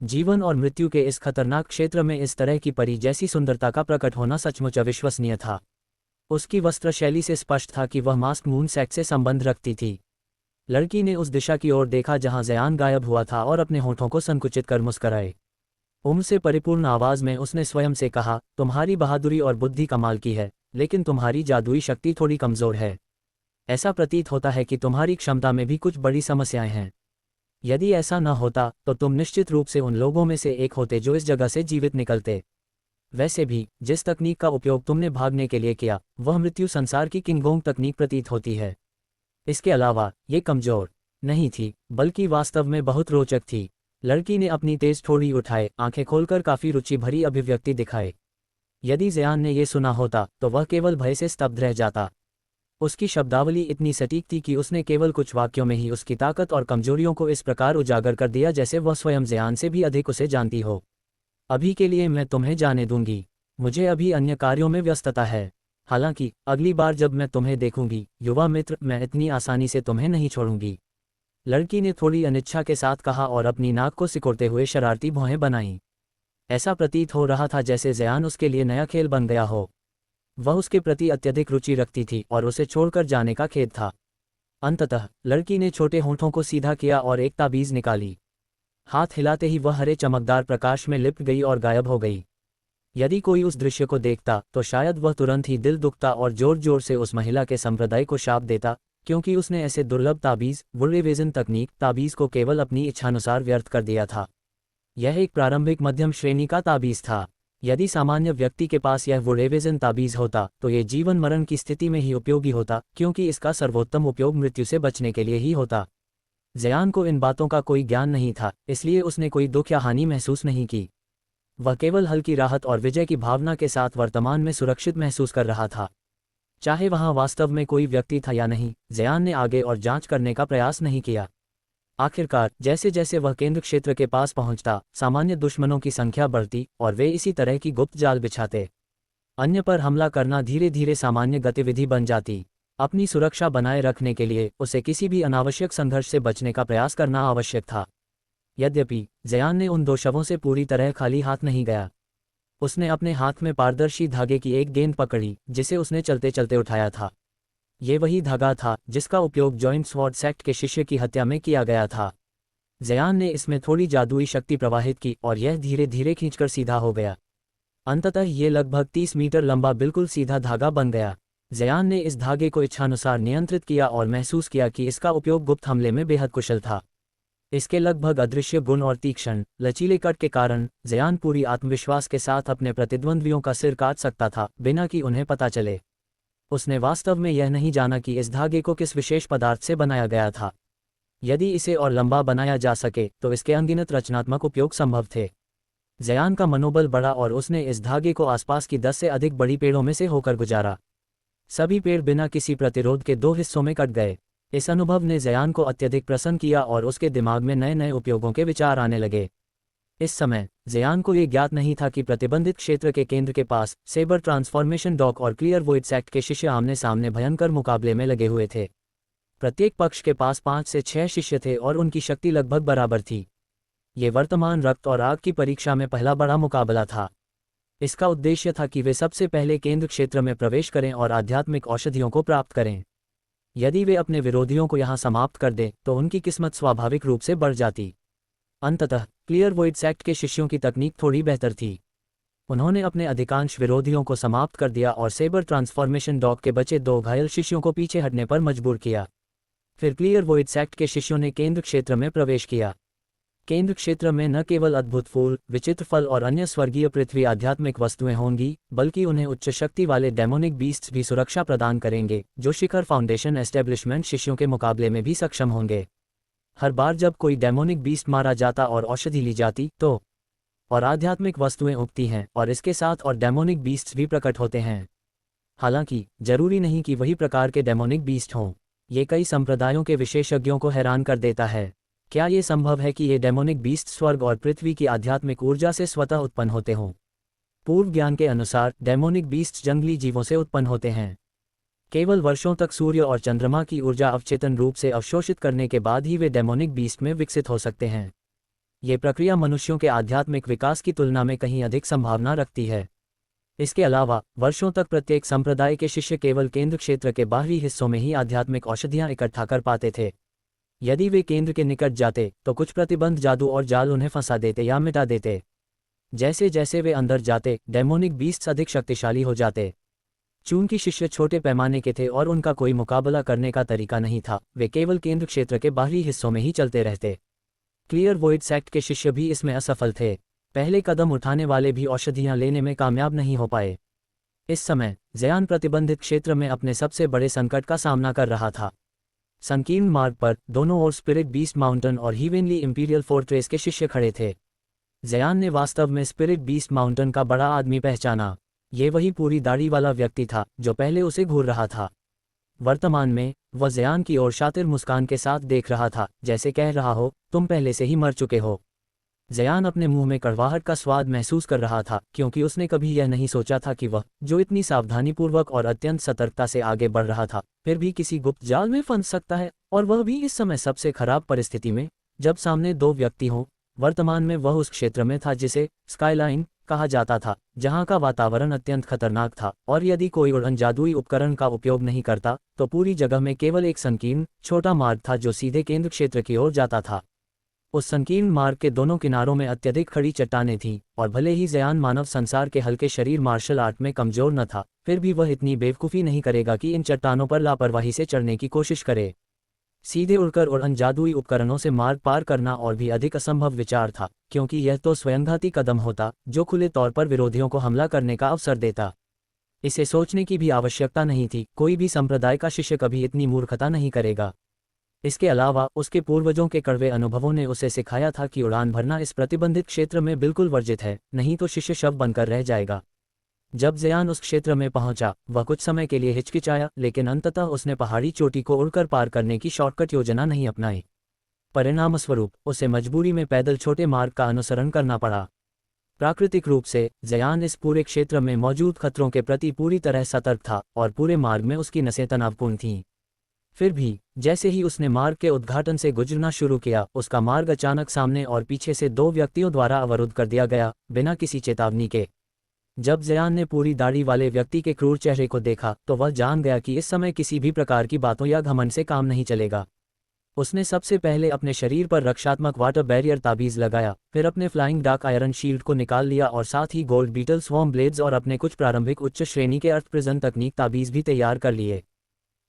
जीवन और मृत्यु के इस खतरनाक क्षेत्र में इस तरह की परी जैसी सुंदरता का प्रकट होना सचमुच अविश्वसनीय था। उसकी वस्त्र शैली से स्पष्ट था कि वह मास्क मून सेक्ट से संबंध रखती थी। लड़की ने उस दिशा की ओर देखा जहां जयान गायब हुआ था और अपने होठों को संकुचित कर मुस्कराए। उम्र से परिपूर्ण आवाज में उसने स्वयं से कहा, तुम्हारी बहादुरी और बुद्धि कमाल की है, लेकिन तुम्हारी जादुई शक्ति थोड़ी कमजोर है। ऐसा प्रतीत होता है कि तुम्हारी क्षमता में भी कुछ बड़ी समस्याएं हैं। यदि ऐसा न होता तो तुम निश्चित रूप से उन लोगों में से एक होते जो इस जगह से जीवित निकलते। वैसे भी जिस तकनीक का उपयोग तुमने भागने के लिए किया वह मृत्यु संसार की किंगोंग तकनीक प्रतीत होती है। इसके अलावा ये कमजोर नहीं थी, बल्कि वास्तव में बहुत रोचक थी। लड़की ने अपनी तेज ठोड़ी उठाए, आंखें खोलकर काफी रुचि भरी अभिव्यक्ति दिखाए। यदि जयान ने यह सुना होता तो वह केवल भय से स्तब्ध रह जाता। उसकी शब्दावली इतनी सटीक थी कि उसने केवल कुछ वाक्यों में ही उसकी ताकत और कमजोरियों को इस प्रकार उजागर कर दिया जैसे वह स्वयं ज़यान से भी अधिक उसे जानती हो। अभी के लिए मैं तुम्हें जाने दूंगी, मुझे अभी अन्य कार्यों में व्यस्तता है। हालांकि अगली बार जब मैं तुम्हें देखूंगी युवा मित्र, मैं इतनी आसानी से तुम्हें नहीं छोड़ूंगी। लड़की ने थोड़ी अनिच्छा के साथ कहा और अपनी नाक को सिकोड़ते हुए शरारती भौहें बनाईं। ऐसा प्रतीत हो रहा था जैसे ज़यान उसके लिए नया खेल बन गया हो। वह उसके प्रति अत्यधिक रुचि रखती थी और उसे छोड़कर जाने का खेद था। अंततः लड़की ने छोटे होंठों को सीधा किया और एक ताबीज़ निकाली। हाथ हिलाते ही वह हरे चमकदार प्रकाश में लिपट गई और गायब हो गई। यदि कोई उस दृश्य को देखता तो शायद वह तुरंत ही दिल दुखता और जोर जोर से उस महिला के संप्रदाय को शाप देता, क्योंकि उसने ऐसे दुर्लभ ताबीज़ वुर्रेवेजन तकनीक ताबीज़ को केवल अपनी इच्छानुसार व्यर्थ कर दिया था। यह एक प्रारंभिक मध्यम श्रेणी का ताबीज़ था। यदि सामान्य व्यक्ति के पास यह वुर्रेवेजन ताबीज़ होता तो ये जीवन मरण की स्थिति में ही उपयोगी होता, क्योंकि इसका सर्वोत्तम उपयोग मृत्यु से बचने के लिए ही होता। ज़यान को इन बातों का कोई ज्ञान नहीं था, इसलिए उसने कोई दुख या हानि महसूस नहीं की। वह केवल हल्की राहत और विजय की भावना के साथ वर्तमान में सुरक्षित महसूस कर रहा था। चाहे वहाँ वास्तव में कोई व्यक्ति था या नहीं, ज़यान ने आगे और जांच करने का प्रयास नहीं किया। आखिरकार जैसे जैसे वह केंद्र क्षेत्र के पास पहुंचता, सामान्य दुश्मनों की संख्या बढ़ती और वे इसी तरह की गुप्त जाल बिछाते। अन्य पर हमला करना धीरे धीरे सामान्य गतिविधि बन जाती। अपनी सुरक्षा बनाए रखने के लिए उसे किसी भी अनावश्यक संघर्ष से बचने का प्रयास करना आवश्यक था। यद्यपि ज़यान ने उन दो शवों से पूरी तरह खाली हाथ नहीं गया। उसने अपने हाथ में पारदर्शी धागे की एक गेंद पकड़ी जिसे उसने चलते चलते उठाया था। ये वही धागा था जिसका उपयोग जॉइंट स्वॉर्ड सेक्ट के शिष्य की हत्या में किया गया था। ज़यान ने इसमें थोड़ी जादुई शक्ति प्रवाहित की और यह धीरे धीरे खींचकर सीधा हो गया। अंततः ये लगभग 30 मीटर लंबा बिल्कुल सीधा धागा बन गया। ज़यान ने इस धागे को इच्छानुसार नियंत्रित किया और महसूस किया कि इसका उपयोग गुप्त हमले में बेहद कुशल था। इसके लगभग अदृश्य गुण और तीक्ष्ण लचीले कट के कारण ज़यान पूरी आत्मविश्वास के साथ अपने प्रतिद्वंद्वियों का सिर काट सकता था बिना कि उन्हें पता चले। उसने वास्तव में यह नहीं जाना कि इस धागे को किस विशेष पदार्थ से बनाया गया था। यदि इसे और लंबा बनाया जा सके तो इसके अनगिनत रचनात्मक उपयोग संभव थे। ज़यान का मनोबल बढ़ा और उसने इस धागे को आसपास की 10 से अधिक बड़ी पेड़ों में से होकर गुजारा। सभी पेड़ बिना किसी प्रतिरोध के 2 हिस्सों में कट गए। इस अनुभव ने ज़यान को अत्यधिक प्रसन्न किया और उसके दिमाग में नए नए उपयोगों के विचार आने लगे। इस समय ज़यान को ये ज्ञात नहीं था कि प्रतिबंधित क्षेत्र के केंद्र के पास सेबर ट्रांसफॉर्मेशन डॉक और क्लियर वॉइड सेक्ट के शिष्य आमने सामने भयंकर मुकाबले में लगे हुए थे। प्रत्येक पक्ष के पास 5 से 6 शिष्य थे और उनकी शक्ति लगभग बराबर थी। ये वर्तमान रक्त और आग की परीक्षा में पहला बड़ा मुकाबला था। इसका उद्देश्य था कि वे सबसे पहले केंद्र क्षेत्र में प्रवेश करें और आध्यात्मिक औषधियों को प्राप्त करें। यदि वे अपने विरोधियों को यहाँ समाप्त कर दें तो उनकी किस्मत स्वाभाविक रूप से बढ़ जाती। अंततः क्लियर वॉइड सेक्ट के शिष्यों की तकनीक थोड़ी बेहतर थी। उन्होंने अपने अधिकांश विरोधियों को समाप्त कर दिया और सेबर ट्रांसफॉर्मेशन डॉग के बचे 2 घायल शिष्यों को पीछे हटने पर मजबूर किया। फिर क्लियर वॉइड सेक्ट के शिष्यों ने केंद्र क्षेत्र में प्रवेश किया। केंद्र क्षेत्र में न केवल अद्भुत फूल, विचित्र फल और अन्य स्वर्गीय पृथ्वी आध्यात्मिक वस्तुएं होंगी, बल्कि उन्हें उच्च शक्ति वाले डेमोनिक बीस्ट्स भी सुरक्षा प्रदान करेंगे, जो शिखर फाउंडेशन एस्टेब्लिशमेंट शिष्यों के मुकाबले में भी सक्षम होंगे। हर बार जब कोई डेमोनिक बीस्ट मारा जाता और औषधि ली जाती तो और आध्यात्मिक वस्तुएं उगती हैं और इसके साथ और डेमोनिक बीस्ट्स भी प्रकट होते हैं। हालांकि जरूरी नहीं कि वही प्रकार के डेमोनिक बीस्ट हों। ये कई संप्रदायों के विशेषज्ञों को हैरान कर देता है। क्या ये संभव है कि ये डेमोनिक बीस्ट स्वर्ग और पृथ्वी की आध्यात्मिक ऊर्जा से स्वतः उत्पन्न होते हों? पूर्व ज्ञान के अनुसार डेमोनिक बीस्ट जंगली जीवों से उत्पन्न होते हैं। केवल वर्षों तक सूर्य और चंद्रमा की ऊर्जा अवचेतन रूप से अवशोषित करने के बाद ही वे डेमोनिक बीस्ट में विकसित हो सकते हैं। ये प्रक्रिया मनुष्यों के आध्यात्मिक विकास की तुलना में कहीं अधिक संभावना रखती है। इसके अलावा वर्षों तक प्रत्येक संप्रदाय के शिष्य केवल केंद्र क्षेत्र के बाहरी हिस्सों में ही आध्यात्मिक औषधियां इकट्ठा कर पाते थे। यदि वे केंद्र के निकट जाते तो कुछ प्रतिबंध जादू और जाल उन्हें फंसा देते या मिटा देते। जैसे जैसे वे अंदर जाते, डेमोनिक बीस्ट्स अधिक शक्तिशाली हो जाते। चूंकि शिष्य छोटे पैमाने के थे और उनका कोई मुकाबला करने का तरीका नहीं था, वे केवल केंद्र क्षेत्र के बाहरी हिस्सों में ही चलते रहते। क्लियर वॉइड सेक्ट के शिष्य भी इसमें असफल थे। पहले कदम उठाने वाले भी औषधियां लेने में कामयाब नहीं हो पाए। इस समय ज़यान प्रतिबंधित क्षेत्र में अपने सबसे बड़े संकट का सामना कर रहा था। संकीर्ण मार्ग पर दोनों ओर स्पिरिट बीस्ट माउंटेन और हीवेनली इंपीरियल फोर्ट्रेस के शिष्य खड़े थे। ज़यान ने वास्तव में स्पिरिट बीस्ट माउंटेन का बड़ा आदमी पहचाना। ये वही पूरी दाढ़ी वाला व्यक्ति था जो पहले उसे घूर रहा था। वर्तमान में वह ज़यान की ओर शातिर मुस्कान के साथ देख रहा था, जैसे कह रहा हो तुम पहले से ही मर चुके हो। ज़यान अपने मुंह में कड़वाहट का स्वाद महसूस कर रहा था, क्योंकि उसने कभी यह नहीं सोचा था कि वह, जो इतनी सावधानीपूर्वक और अत्यंत सतर्कता से आगे बढ़ रहा था, फिर भी किसी गुप्त जाल में फंस सकता है, और वह भी इस समय सबसे खराब परिस्थिति में, जब सामने दो व्यक्ति हों। वर्तमान में वह उस क्षेत्र में था जिसे स्काईलाइन कहा जाता था, जहां का वातावरण अत्यंत खतरनाक था, और यदि कोई उड़न जादुई उपकरण का उपयोग नहीं करता तो पूरी जगह में केवल एक संकीर्ण छोटा मार्ग था जो सीधे केंद्र क्षेत्र की ओर जाता था। उस संकीर्ण मार्ग के दोनों किनारों में अत्यधिक खड़ी चट्टानें थीं, और भले ही ज़यान मानव संसार के हल्के शरीर मार्शल आर्ट में कमजोर न था, फिर भी वह इतनी बेवकूफ़ी नहीं करेगा कि इन चट्टानों पर लापरवाही से चढ़ने की कोशिश करे। सीधे उड़कर उड़न जादुई उपकरणों से मार्ग पार करना और भी अधिक असंभव विचार था, क्योंकि यह तो स्वयंघाती कदम होता जो खुले तौर पर विरोधियों को हमला करने का अवसर देता। इसे सोचने की भी आवश्यकता नहीं थी, कोई भी संप्रदाय का शिष्य कभी इतनी मूर्खता नहीं करेगा। इसके अलावा उसके पूर्वजों के कड़वे अनुभवों ने उसे सिखाया था कि उड़ान भरना इस प्रतिबंधित क्षेत्र में बिल्कुल वर्जित है, नहीं तो शिष्य शव बनकर रह जाएगा। जब ज़यान उस क्षेत्र में पहुंचा, वह कुछ समय के लिए हिचकिचाया, लेकिन अंततः उसने पहाड़ी चोटी को उड़कर पार करने की शॉर्टकट योजना नहीं अपनाई। परिणामस्वरूप उसे मजबूरी में पैदल छोटे मार्ग का अनुसरण करना पड़ा। प्राकृतिक रूप से ज़यान इस पूरे क्षेत्र में मौजूद खतरों के प्रति पूरी तरह सतर्क था, और पूरे मार्ग में उसकी नसें तनावपूर्ण थीं। फिर भी जैसे ही उसने मार्ग के उद्घाटन से गुजरना शुरू किया, उसका मार्ग अचानक सामने और पीछे से दो व्यक्तियों द्वारा अवरुद्ध कर दिया गया, बिना किसी चेतावनी के। जब ज़यान ने पूरी दाढ़ी वाले व्यक्ति के क्रूर चेहरे को देखा, तो वह जान गया कि इस समय किसी भी प्रकार की बातों या घमंड से काम नहीं चलेगा। उसने सबसे पहले अपने शरीर पर रक्षात्मक वाटर बैरियर ताबीज लगाया, फिर अपने फ्लाइंग डार्क आयरन शील्ड को निकाल लिया, और साथ ही गोल्ड बीटल स्वॉर्म ब्लेड्स और अपने कुछ प्रारंभिक उच्च श्रेणी के अर्थ प्रिजन तकनीक ताबीज भी तैयार कर लिए।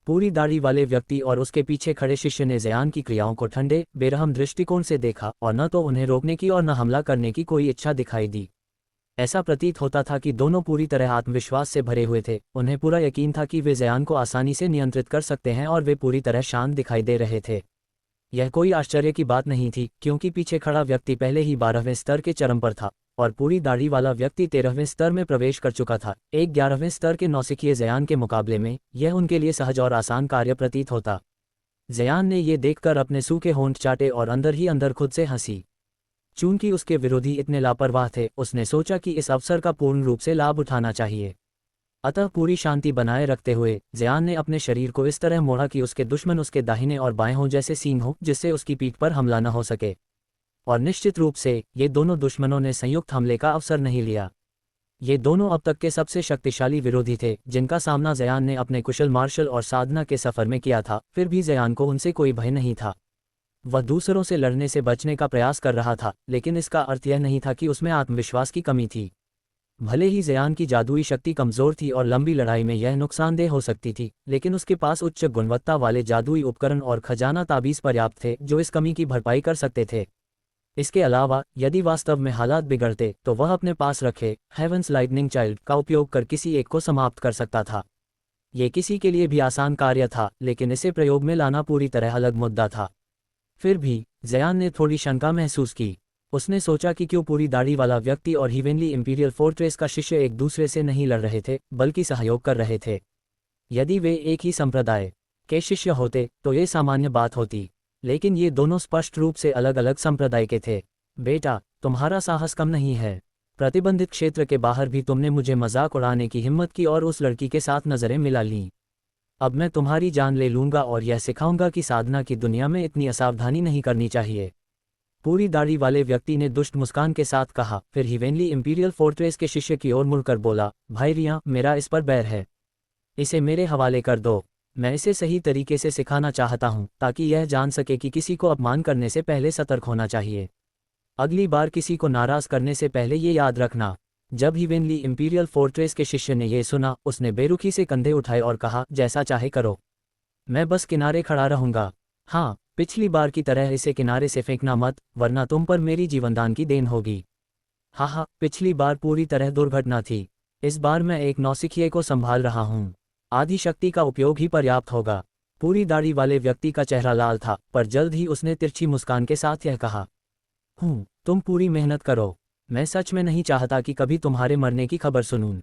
पूरी दाढ़ी वाले व्यक्ति और उसके पीछे खड़े शिष्य ने ज़यान की क्रियाओं को ठंडे, बेरहम दृष्टिकोण से देखा, और न तो उन्हें रोकने की और न हमला करने की कोई इच्छा दिखाई दी। ऐसा प्रतीत होता था कि दोनों पूरी तरह आत्मविश्वास से भरे हुए थे, उन्हें पूरा यकीन था कि वे ज़यान को आसानी से नियंत्रित कर सकते हैं, और वे पूरी तरह शांत दिखाई दे रहे थे। यह कोई आश्चर्य की बात नहीं थी, क्योंकि पीछे खड़ा व्यक्ति पहले ही 12वें स्तर के चरम पर था, और पूरी दाढ़ी वाला व्यक्ति 13वें स्तर में प्रवेश कर चुका था। एक 11वें स्तर के नौसिखिए ज़यान के मुकाबले में यह उनके लिए सहज और आसान कार्य प्रतीत होता। ज़यान ने ये देखकर अपने सूखे होंठ चाटे और अंदर ही अंदर खुद से हंसी। चूंकि उसके विरोधी इतने लापरवाह थे, उसने सोचा कि इस अवसर का पूर्ण रूप से लाभ उठाना चाहिए। अतः पूरी शांति बनाए रखते हुए ज़यान ने अपने शरीर को इस तरह मोड़ा कि उसके दुश्मन उसके दाहिने और बाएं हों जैसे सींग हो, जिससे उसकी पीठ पर हमला न हो सके। और निश्चित रूप से ये दोनों दुश्मनों ने संयुक्त हमले का अवसर नहीं लिया। ये दोनों अब तक के सबसे शक्तिशाली विरोधी थे जिनका सामना ज़यान ने अपने कुशल मार्शल और साधना के सफ़र में किया था, फिर भी ज़यान को उनसे कोई भय नहीं था। वह दूसरों से लड़ने से बचने का प्रयास कर रहा था, लेकिन इसका अर्थ यह नहीं था कि उसमें आत्मविश्वास की कमी थी। भले ही ज़यान की जादुई शक्ति कमज़ोर थी और लंबी लड़ाई में यह नुकसानदेह हो सकती थी, लेकिन उसके पास उच्च गुणवत्ता वाले जादुई उपकरण और खजाना ताबीज़ पर्याप्त थे जो इस कमी की भरपाई कर सकते थे। इसके अलावा यदि वास्तव में हालात बिगड़ते तो वह अपने पास रखे हेवंस लाइटनिंग चाइल्ड का उपयोग कर किसी एक को समाप्त कर सकता था। ये किसी के लिए भी आसान कार्य था, लेकिन इसे प्रयोग में लाना पूरी तरह अलग मुद्दा था। फिर भी ज़यान ने थोड़ी शंका महसूस की। उसने सोचा कि क्यों पूरी दाढ़ी वाला व्यक्ति और हीवेनली इंपीरियल फोर्ट्रेस का शिष्य एक दूसरे से नहीं लड़ रहे थे, बल्कि सहयोग कर रहे थे। यदि वे एक ही संप्रदाय के शिष्य होते तो ये सामान्य बात होती, लेकिन ये दोनों स्पष्ट रूप से अलग अलग संप्रदाय के थे। बेटा, तुम्हारा साहस कम नहीं है। प्रतिबंधित क्षेत्र के बाहर भी तुमने मुझे मजाक उड़ाने की हिम्मत की और उस लड़की के साथ नजरें मिला लीं। अब मैं तुम्हारी जान ले लूंगा और यह सिखाऊंगा कि साधना की दुनिया में इतनी असावधानी नहीं करनी चाहिए। पूरी दाढ़ी वाले व्यक्ति ने दुष्ट मुस्कान के साथ कहा, फिर हीवेनली इंपीरियल फोर्ट्रेस के शिष्य की ओर मुड़कर बोला, भाई रिया, मेरा इस पर बैर है। इसे मेरे हवाले कर दो। मैं इसे सही तरीके से सिखाना चाहता हूँ, ताकि यह जान सके कि किसी को अपमान करने से पहले सतर्क होना चाहिए। अगली बार किसी को नाराज करने से पहले ये याद रखना। जब हीवेनली इंपीरियल फोर्ट्रेस के शिष्य ने यह सुना, उसने बेरुखी से कंधे उठाए और कहा, जैसा चाहे करो, मैं बस किनारे खड़ा रहूंगा। हाँ, पिछली बार की तरह इसे किनारे से फेंकना मत, वरना तुम पर मेरी जीवनदान की देन होगी। हाँ, पिछली बार पूरी तरह दुर्घटना थी। इस बार मैं एक नौसिखिए को संभाल रहा हूँ। आधी शक्ति का उपयोग ही पर्याप्त होगा। पूरी दाढ़ी वाले व्यक्ति का चेहरा लाल था, पर जल्द ही उसने तिरछी मुस्कान के साथ यह कहा, तुम पूरी मेहनत करो। मैं सच में नहीं चाहता कि कभी तुम्हारे मरने की खबर सुनूं।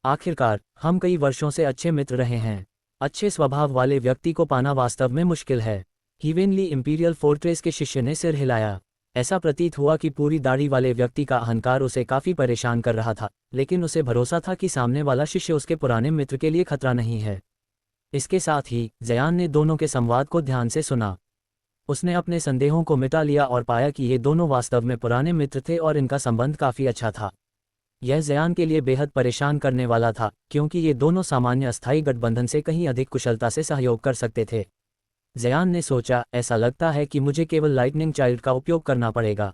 आखिरकार हम कई वर्षों से अच्छे मित्र रहे हैं। अच्छे स्वभाव वाले व्यक्ति को पाना वास्तव में मुश्किल है। हीवेनली इंपीरियल फोर्ट्रेस के शिष्य ने सिर हिलाया। ऐसा प्रतीत हुआ कि पूरी दाढ़ी वाले व्यक्ति का अहंकार उसे काफी परेशान कर रहा था, लेकिन उसे भरोसा था कि सामने वाला शिष्य उसके पुराने मित्र के लिए खतरा नहीं है। इसके साथ ही जयान ने दोनों के संवाद को ध्यान से सुना। उसने अपने संदेहों को मिटा लिया और पाया कि ये दोनों वास्तव में पुराने मित्र थे और इनका संबंध काफी अच्छा था। यह जयान के लिए बेहद परेशान करने वाला था, क्योंकि ये दोनों सामान्य अस्थायी गठबंधन से कहीं अधिक कुशलता से सहयोग कर सकते थे। जयान ने सोचा, ऐसा लगता है कि मुझे केवल लाइटनिंग चाइल्ड का उपयोग करना पड़ेगा,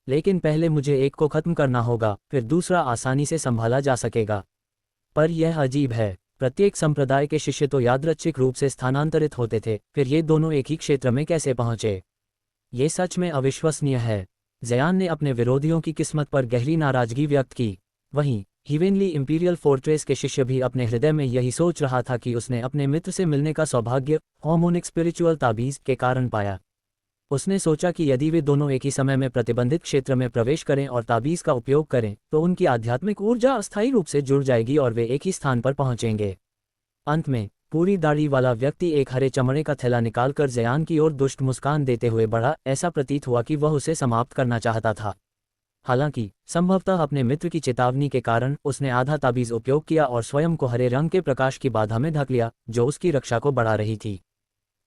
लेकिन पहले मुझे एक को खत्म करना होगा, फिर दूसरा आसानी से संभाला जा सकेगा। पर यह अजीब है, प्रत्येक संप्रदाय के शिष्य तो यादृच्छिक रूप से स्थानांतरित होते थे, फिर ये दोनों एक ही क्षेत्र में कैसे पहुंचे? ये सच में अविश्वसनीय है। जयान ने अपने विरोधियों की किस्मत पर गहरी नाराजगी व्यक्त की। वहीं हीवेनली इंपीरियल फोर्ट्रेस के शिष्य भी अपने हृदय में यही सोच रहा था कि उसने अपने मित्र से मिलने का सौभाग्य हार्मोनिक स्पिरिचुअल ताबीज के कारण पाया। उसने सोचा कि यदि वे दोनों एक ही समय में प्रतिबंधित क्षेत्र में प्रवेश करें और ताबीज का उपयोग करें, तो उनकी आध्यात्मिक ऊर्जा अस्थायी रूप से जुड़ जाएगी और वे एक ही स्थान पर पहुंचेंगे। अंत में पूरी दाढ़ी वाला व्यक्ति एक हरे चमड़े का थैला निकालकर जयान की ओर दुष्ट मुस्कान देते हुए बढ़ा। ऐसा प्रतीत हुआ कि वह उसे समाप्त करना चाहता था। हालांकि संभवतः अपने मित्र की चेतावनी के कारण उसने आधा ताबीज उपयोग किया और स्वयं को हरे रंग के प्रकाश की बाधा में ढक लिया, जो उसकी रक्षा को बढ़ा रही थी।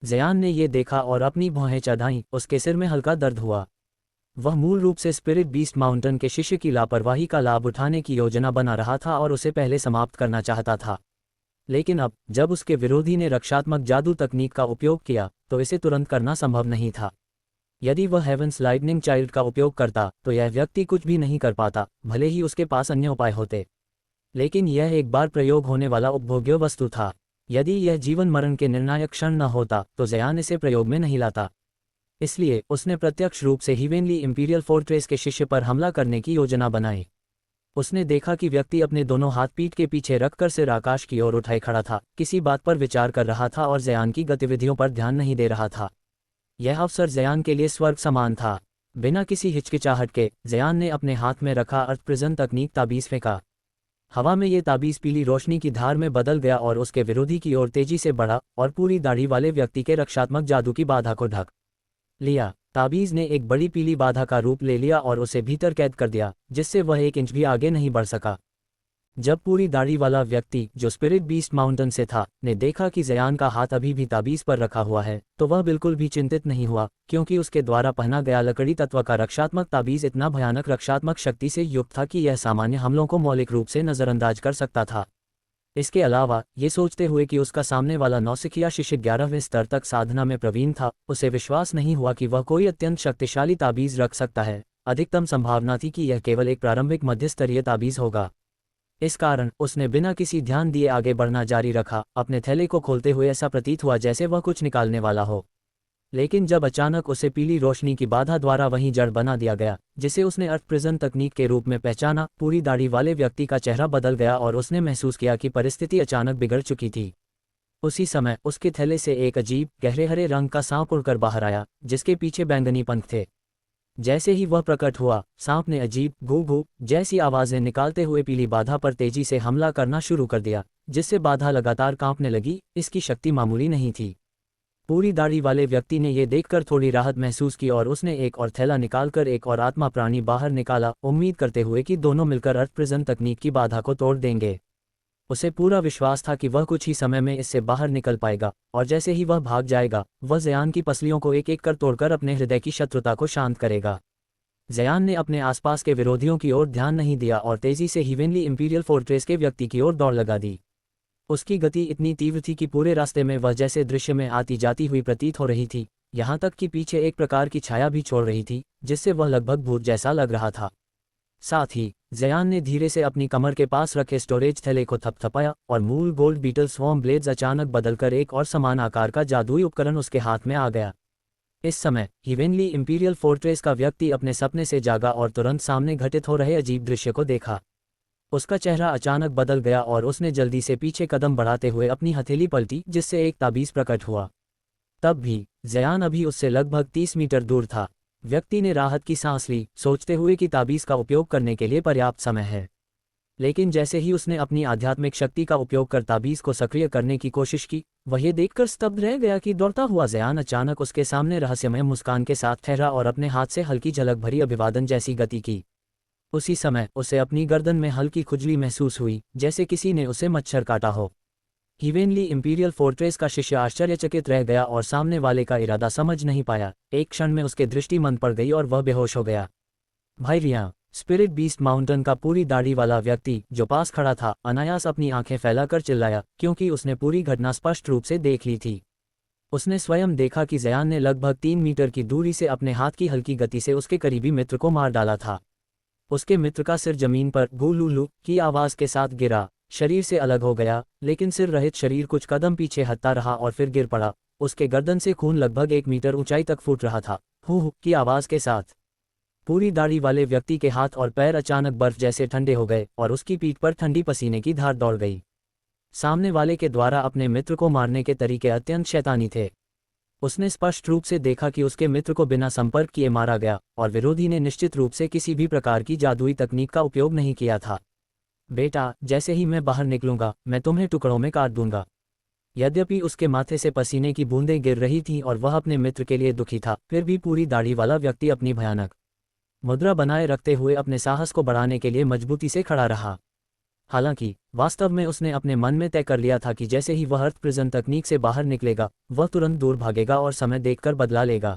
जयान ने ये देखा और अपनी भौहें चढ़ाईं। उसके सिर में हल्का दर्द हुआ। वह मूल रूप से स्पिरिट बीस्ट माउंटेन के शिष्य की लापरवाही का लाभ उठाने की योजना बना रहा था और उसे पहले समाप्त करना चाहता था। लेकिन अब जब उसके विरोधी ने रक्षात्मक जादू तकनीक का उपयोग किया, तो इसे तुरंत करना संभव नहीं था। यदि वह हेवंस लाइटनिंग चाइल्ड का उपयोग करता, तो यह व्यक्ति कुछ भी नहीं कर पाता, भले ही उसके पास अन्य उपाय होते। लेकिन यह एक बार प्रयोग होने वाला उपभोग्य वस्तु था। यदि यह जीवन मरण के निर्णायक क्षण न होता, तो जयान इसे प्रयोग में नहीं लाता। इसलिए उसने प्रत्यक्ष रूप से हीवेनली इंपीरियल फोर्ट्रेस के शिष्य पर हमला करने की योजना बनाई। उसने देखा कि व्यक्ति अपने दोनों हाथ पीठ के पीछे रखकर सिर आकाश की ओर उठाए खड़ा था, किसी बात पर विचार कर रहा था और जयान की गतिविधियों पर ध्यान नहीं दे रहा था। यह अवसर जयान के लिए स्वर्ग समान था। बिना किसी हिचकिचाहट के जयान ने अपने हाथ में रखा अर्थ प्रिजन तकनीक ताबीज फेंका। हवा में ये ताबीज पीली रोशनी की धार में बदल गया और उसके विरोधी की ओर तेजी से बढ़ा और पूरी दाढ़ी वाले व्यक्ति के रक्षात्मक जादू की बाधा को ढक लिया। ताबीज ने एक बड़ी पीली बाधा का रूप ले लिया और उसे भीतर कैद कर दिया, जिससे वह 1 इंच भी आगे नहीं बढ़ सका। जब पूरी दाढ़ी वाला व्यक्ति, जो स्पिरिट बीस्ट माउंटेन से था, ने देखा कि जयान का हाथ अभी भी ताबीज पर रखा हुआ है, तो वह बिल्कुल भी चिंतित नहीं हुआ, क्योंकि उसके द्वारा पहना गया लकड़ी तत्व का रक्षात्मक ताबीज इतना भयानक रक्षात्मक शक्ति से युक्त था कि यह सामान्य हमलों को मौलिक रूप से नजरअंदाज कर सकता था। इसके अलावा ये सोचते हुए कि उसका सामने वाला नौसिखिया शिष्य 11वें स्तर तक साधना में प्रवीण था, उसे विश्वास नहीं हुआ कि वह कोई अत्यंत शक्तिशाली ताबीज रख सकता है। अधिकतम संभावना थी कि यह केवल एक प्रारंभिक मध्यस्तरीय ताबीज होगा। इस कारण उसने बिना किसी ध्यान दिए आगे बढ़ना जारी रखा। अपने थैले को खोलते हुए ऐसा प्रतीत हुआ जैसे वह कुछ निकालने वाला हो, लेकिन जब अचानक उसे पीली रोशनी की बाधा द्वारा वहीं जड़ बना दिया गया, जिसे उसने अर्थ प्रिजन तकनीक के रूप में पहचाना। पूरी दाढ़ी वाले व्यक्ति का चेहरा बदल गया और उसने महसूस किया कि परिस्थिति अचानक बिगड़ चुकी थी। उसी समय उसके थैले से एक अजीब गहरे हरे रंग का सांप उड़कर बाहर आया, जिसके पीछे बैंगनी पंख थे। जैसे ही वह प्रकट हुआ, सांप ने अजीब गू गू जैसी आवाजें निकालते हुए पीली बाधा पर तेजी से हमला करना शुरू कर दिया, जिससे बाधा लगातार कांपने लगी। इसकी शक्ति मामूली नहीं थी। पूरी दाढ़ी वाले व्यक्ति ने यह देखकर थोड़ी राहत महसूस की और उसने एक और थैला निकालकर एक और आत्मा प्राणी बाहर निकाला, उम्मीद करते हुए कि दोनों मिलकर अर्थ प्रिजन तकनीक की बाधा को तोड़ देंगे। उसे पूरा विश्वास था कि वह कुछ ही समय में इससे बाहर निकल पाएगा, और जैसे ही वह भाग जाएगा, वह जयान की पसलियों को एक एक कर तोड़कर अपने हृदय की शत्रुता को शांत करेगा। जयान ने अपने आसपास के विरोधियों की ओर ध्यान नहीं दिया और तेजी से हीवेनली इंपीरियल फोर्ट्रेस के व्यक्ति की ओर दौड़ लगा दी। उसकी गति इतनी तीव्र थी कि पूरे रास्ते में वह जैसे दृश्य में आती जाती हुई प्रतीत हो रही थी, यहाँ तक कि पीछे एक प्रकार की छाया भी छोड़ रही थी, जिससे वह लगभग भूत जैसा लग रहा था। साथ ही जयान ने धीरे से अपनी कमर के पास रखे स्टोरेज थैले को थपथपाया और मूल गोल्ड बीटल स्वॉर्म ब्लेड्स अचानक बदलकर एक और समान आकार का जादुई उपकरण उसके हाथ में आ गया। इस समय हीवेनली इंपीरियल फोर्ट्रेस का व्यक्ति अपने सपने से जागा और तुरंत सामने घटित हो रहे अजीब दृश्य को देखा। उसका चेहरा अचानक बदल गया और उसने जल्दी से पीछे कदम बढ़ाते हुए अपनी हथेली पलटी, जिससे एक ताबीज प्रकट हुआ। तब भी जयान अभी उससे लगभग 30 मीटर दूर था। व्यक्ति ने राहत की सांस ली, सोचते हुए कि ताबीज का उपयोग करने के लिए पर्याप्त समय है। लेकिन जैसे ही उसने अपनी आध्यात्मिक शक्ति का उपयोग कर ताबीज को सक्रिय करने की कोशिश की, वह ये देखकर स्तब्ध रह गया कि दौड़ता हुआ ज़यान अचानक उसके सामने रहस्यमय मुस्कान के साथ ठहरा और अपने हाथ से हल्की झलक भरी अभिवादन जैसी गति की। उसी समय उसे अपनी गर्दन में हल्की खुजली महसूस हुई, जैसे किसी ने उसे मच्छर काटा हो। हीवेनली इंपीरियल फोर्ट्रेस का शिष्य आश्चर्यचकित रह गया और सामने वाले का इरादा समझ नहीं पाया। एक क्षण में उसके दृष्टि मंद पड़ गई और वह बेहोश हो गया। भाई रिया, स्पिरिट बीस्ट माउंटेन का पूरी दाढ़ी वाला व्यक्ति जो पास खड़ा था, अनायास अपनी आंखें फैलाकर चिल्लाया, क्योंकि उसने पूरी घटना स्पष्ट रूप से देख ली थी। उसने स्वयं देखा कि ज़यान ने लगभग 3 मीटर की दूरी से अपने हाथ की हल्की गति से उसके करीबी मित्र को मार डाला था। उसके मित्र का सिर जमीन पर गुलुलु की आवाज़ के साथ गिरा, शरीर से अलग हो गया, लेकिन सिर रहित शरीर कुछ कदम पीछे हटता रहा और फिर गिर पड़ा। उसके गर्दन से खून लगभग 1 मीटर ऊंचाई तक फूट रहा था, हू की आवाज़ के साथ। पूरी दाढ़ी वाले व्यक्ति के हाथ और पैर अचानक बर्फ जैसे ठंडे हो गए और उसकी पीठ पर ठंडी पसीने की धार दौड़ गई। सामने वाले के द्वारा अपने मित्र को मारने के तरीके अत्यंत शैतानी थे। उसने स्पष्ट रूप से देखा कि उसके मित्र को बिना संपर्क किए मारा गया और विरोधी ने निश्चित रूप से किसी भी प्रकार की जादुई तकनीक का उपयोग नहीं किया था। बेटा, जैसे ही मैं बाहर निकलूंगा मैं तुम्हें टुकड़ों में काट दूंगा। यद्यपि उसके माथे से पसीने की बूंदें गिर रही थीं और वह अपने मित्र के लिए दुखी था, फिर भी पूरी दाढ़ी वाला व्यक्ति अपनी भयानक मुद्रा बनाए रखते हुए अपने साहस को बढ़ाने के लिए मजबूती से खड़ा रहा। हालांकि वास्तव में उसने अपने मन में तय कर लिया था कि जैसे ही वह अर्थ प्रिजन तकनीक से बाहर निकलेगा, वह तुरंत दूर भागेगा और समय देखकर बदला लेगा।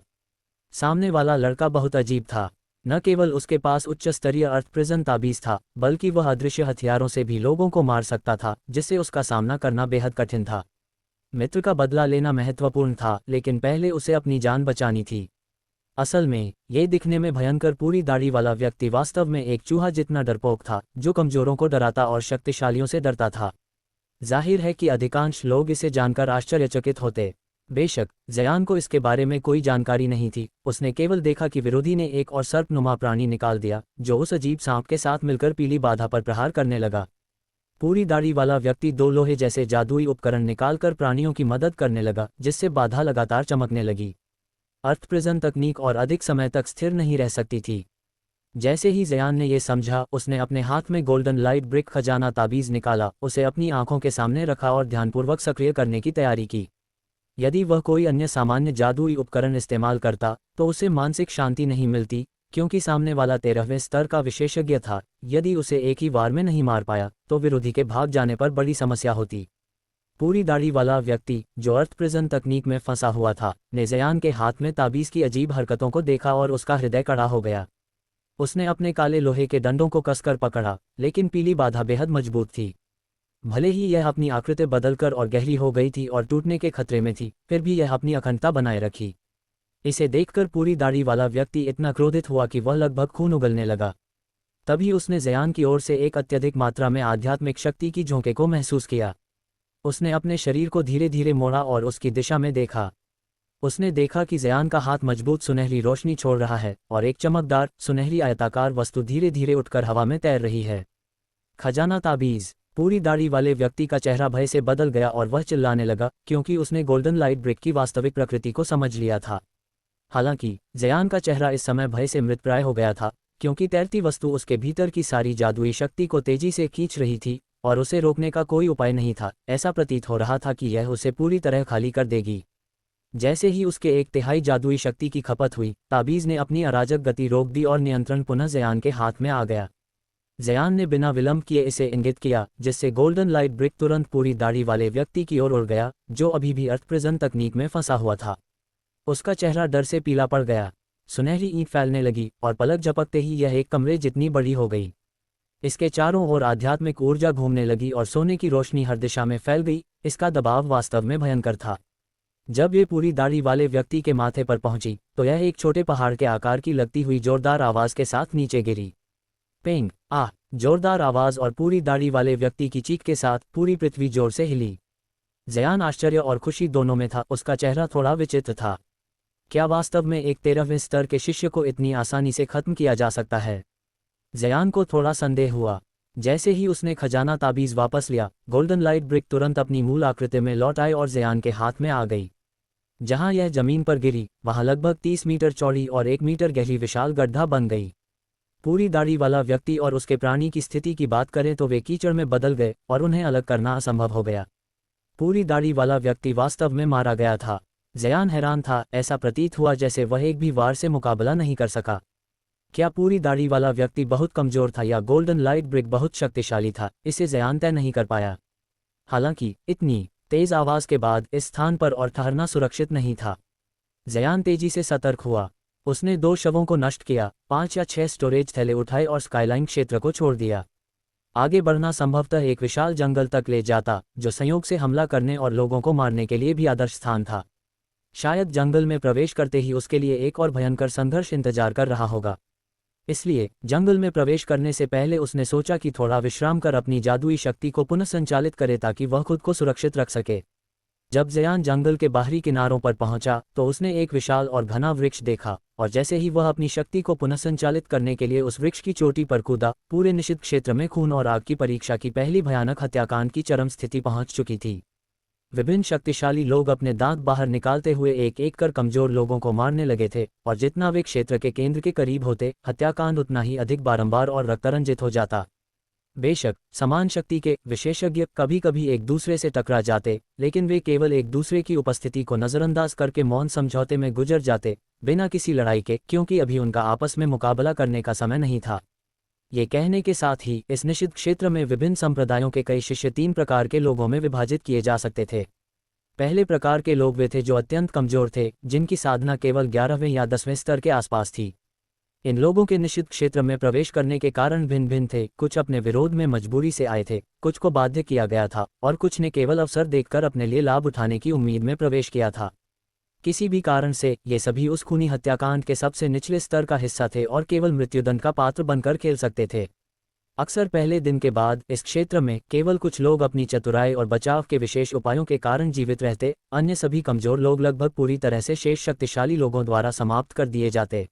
सामने वाला लड़का बहुत अजीब था। न केवल उसके पास उच्च स्तरीय अर्थ प्रिजन ताबीज था, बल्कि वह अदृश्य हथियारों से भी लोगों को मार सकता था, जिससे उसका सामना करना बेहद कठिन था। मित्र का बदला लेना महत्वपूर्ण था, लेकिन पहले उसे अपनी जान बचानी थी। असल में ये दिखने में भयंकर पूरी दाढ़ी वाला व्यक्ति वास्तव में एक चूहा जितना डरपोक था, जो कमजोरों को डराता और शक्तिशालियों से डरता था। जाहिर है कि अधिकांश लोग इसे जानकर आश्चर्यचकित होते। बेशक ज़यान को इसके बारे में कोई जानकारी नहीं थी। उसने केवल देखा कि विरोधी ने एक और सर्पनुमा प्राणी निकाल दिया, जो उस अजीब सांप के साथ मिलकर पीली बाधा पर प्रहार करने लगा। पूरी दाढ़ी वाला व्यक्ति 2 लोहे जैसे जादुई उपकरण निकालकर प्राणियों की मदद करने लगा, जिससे बाधा लगातार चमकने लगी। अर्थ प्रिजन तकनीक और अधिक समय तक स्थिर नहीं रह सकती थी। जैसे ही ज़यान ने यह समझा, उसने अपने हाथ में गोल्डन लाइट ब्रिक खजाना ताबीज़ निकाला, उसे अपनी आंखों के सामने रखा और ध्यानपूर्वक सक्रिय करने की तैयारी की। यदि वह कोई अन्य सामान्य जादुई उपकरण इस्तेमाल करता तो उसे मानसिक शांति नहीं मिलती, क्योंकि सामने वाला 13वें स्तर का विशेषज्ञ था। यदि उसे एक ही वार में नहीं मार पाया तो विरोधी के भाग जाने पर बड़ी समस्या होती। पूरी दाढ़ी वाला व्यक्ति, जो अर्थ प्रिजन तकनीक में फंसा हुआ था, ने ज़यान के हाथ में ताबीज़ की अजीब हरकतों को देखा और उसका हृदय कड़ा हो गया। उसने अपने काले लोहे के डंडों को कसकर पकड़ा, लेकिन पीली बाधा बेहद मजबूत थी। भले ही यह अपनी आकृति बदलकर और गहरी हो गई थी और टूटने के खतरे में थी, फिर भी यह अपनी अखंडता बनाए रखी। इसे देखकर पूरी दाढ़ी वाला व्यक्ति इतना क्रोधित हुआ कि वह लगभग खून उगलने लगा। तभी उसने ज़यान की ओर से एक अत्यधिक मात्रा में आध्यात्मिक शक्ति की झोंके को महसूस किया। उसने अपने शरीर को धीरे धीरे मोड़ा और उसकी दिशा में देखा। उसने देखा कि ज़यान का हाथ मजबूत सुनहरी रोशनी छोड़ रहा है और एक चमकदार सुनहरी आयताकार वस्तु धीरे धीरे उठकर हवा में तैर रही है। खजाना ताबीज़। पूरी दाढ़ी वाले व्यक्ति का चेहरा भय से बदल गया और वह चिल्लाने लगा, क्योंकि उसने गोल्डन लाइट ब्रिक की वास्तविक प्रकृति को समझ लिया था। हालांकि ज़यान का चेहरा इस समय भय से मृतप्राय हो गया था, क्योंकि तैरती वस्तु उसके भीतर की सारी जादुई शक्ति को तेजी से खींच रही थी और उसे रोकने का कोई उपाय नहीं था। ऐसा प्रतीत हो रहा था कि यह उसे पूरी तरह खाली कर देगी। जैसे ही उसके 1/3 जादुई शक्ति की खपत हुई, ताबीज़ ने अपनी अराजक गति रोक दी और नियंत्रण पुनः ज़यान के हाथ में आ गया। ज़यान ने बिना विलंब किए इसे इंगित किया, जिससे गोल्डन लाइट ब्रिक तुरंत पूरी दाढ़ी वाले व्यक्ति की ओर उड़ गया, जो अभी भी अर्थ प्रिजन तकनीक में फंसा हुआ था। उसका चेहरा डर से पीला पड़ गया। सुनहरी ईंट फैलने लगी और पलक झपकते ही यह एक कमरे जितनी बड़ी हो गई। इसके चारों ओर आध्यात्मिक ऊर्जा घूमने लगी और सोने की रोशनी हर दिशा में फैल गई। इसका दबाव वास्तव में भयंकर था। जब ये पूरी दाढ़ी वाले व्यक्ति के माथे पर पहुंची, तो यह एक छोटे पहाड़ के आकार की लगती हुई जोरदार आवाज के साथ नीचे गिरी। पेंग आह! जोरदार आवाज और पूरी दाढ़ी वाले व्यक्ति की चीख के साथ पूरी पृथ्वी जोर से हिली। ज़यान आश्चर्य और खुशी दोनों में था। उसका चेहरा थोड़ा विचित्र था। क्या वास्तव में एक 13वें स्तर के शिष्य को इतनी आसानी से खत्म किया जा सकता है? ज़यान को थोड़ा संदेह हुआ। जैसे ही उसने खजाना ताबीज़ वापस लिया, गोल्डन लाइट ब्रिक तुरंत अपनी मूल आकृति में लौट आई और ज़यान के हाथ में आ गई। जहां यह जमीन पर गिरी, वहां लगभग 30 मीटर चौड़ी और 1 मीटर गहरी विशाल गड्ढा बन गई। पूरी दाढ़ी वाला व्यक्ति और उसके प्राणी की स्थिति की बात करें तो वे कीचड़ में बदल गए और उन्हें अलग करना असंभव हो गया। पूरी दाढ़ी वाला व्यक्ति वास्तव में मारा गया था। जयान हैरान था, ऐसा प्रतीत हुआ जैसे वह एक भी वार से मुकाबला नहीं कर सका। क्या पूरी दाढ़ी वाला व्यक्ति बहुत कमजोर था या गोल्डन लाइट ब्रिक बहुत शक्तिशाली था, इसे जयान तय नहीं कर पाया। हालांकि इतनी तेज आवाज के बाद इस स्थान पर और ठहरना सुरक्षित नहीं था। जयान तेजी से सतर्क हुआ। उसने 2 शवों को नष्ट किया, 5 या 6 स्टोरेज थैले उठाए और स्काईलाइन क्षेत्र को छोड़ दिया। आगे बढ़ना संभवतः एक विशाल जंगल तक ले जाता, जो संयोग से हमला करने और लोगों को मारने के लिए भी आदर्श स्थान था। शायद जंगल में प्रवेश करते ही उसके लिए एक और भयंकर संघर्ष इंतजार कर रहा होगा। इसलिए जंगल में प्रवेश करने से पहले उसने सोचा कि थोड़ा विश्राम कर अपनी जादुई शक्ति को पुनः संचालित करे ताकि वह खुद को सुरक्षित रख सके। जब जयान जंगल के बाहरी किनारों पर पहुंचा तो उसने एक विशाल और घना वृक्ष देखा, और जैसे ही वह अपनी शक्ति को पुनः संचालित करने के लिए उस वृक्ष की चोटी पर कूदा, पूरे निषिद्ध क्षेत्र में खून और आग की परीक्षा की पहली भयानक हत्याकांड की चरम स्थिति पहुंच चुकी थी। विभिन्न शक्तिशाली लोग अपने दांत बाहर निकालते हुए एक एक कर कमजोर लोगों को मारने लगे थे, और जितना वे क्षेत्र के केंद्र के करीब होते, हत्याकांड उतना ही अधिक बारंबार और रक्तरंजित हो जाता। बेशक समान शक्ति के विशेषज्ञ कभी कभी एक दूसरे से टकरा जाते, लेकिन वे केवल एक दूसरे की उपस्थिति को नजरअंदाज करके मौन समझौते में गुजर जाते, बिना किसी लड़ाई के, क्योंकि अभी उनका आपस में मुकाबला करने का समय नहीं था। ये कहने के साथ ही इस निषिद्ध क्षेत्र में विभिन्न संप्रदायों के कई शिष्य 3 प्रकार के लोगों में विभाजित किए जा सकते थे। पहले प्रकार के लोग वे थे जो अत्यंत कमजोर थे, जिनकी साधना केवल 11वें या 10वें स्तर के आसपास थी। इन लोगों के निषिद्ध क्षेत्र में प्रवेश करने के कारण भिन्न भिन्न थे। कुछ अपने विरोध में मजबूरी से आए थे, कुछ को बाध्य किया गया था, और कुछ ने केवल अवसर देखकर अपने लिए लाभ उठाने की उम्मीद में प्रवेश किया था। किसी भी कारण से ये सभी उस खूनी हत्याकांड के सबसे निचले स्तर का हिस्सा थे और केवल मृत्युदंड का पात्र बनकर खेल सकते थे। अक्सर पहले दिन के बाद इस क्षेत्र में केवल कुछ लोग अपनी चतुराई और बचाव के विशेष उपायों के कारण जीवित रहते, अन्य सभी कमजोर लोग लगभग पूरी तरह से शेष शक्तिशाली लोगों द्वारा समाप्त कर दिए जाते।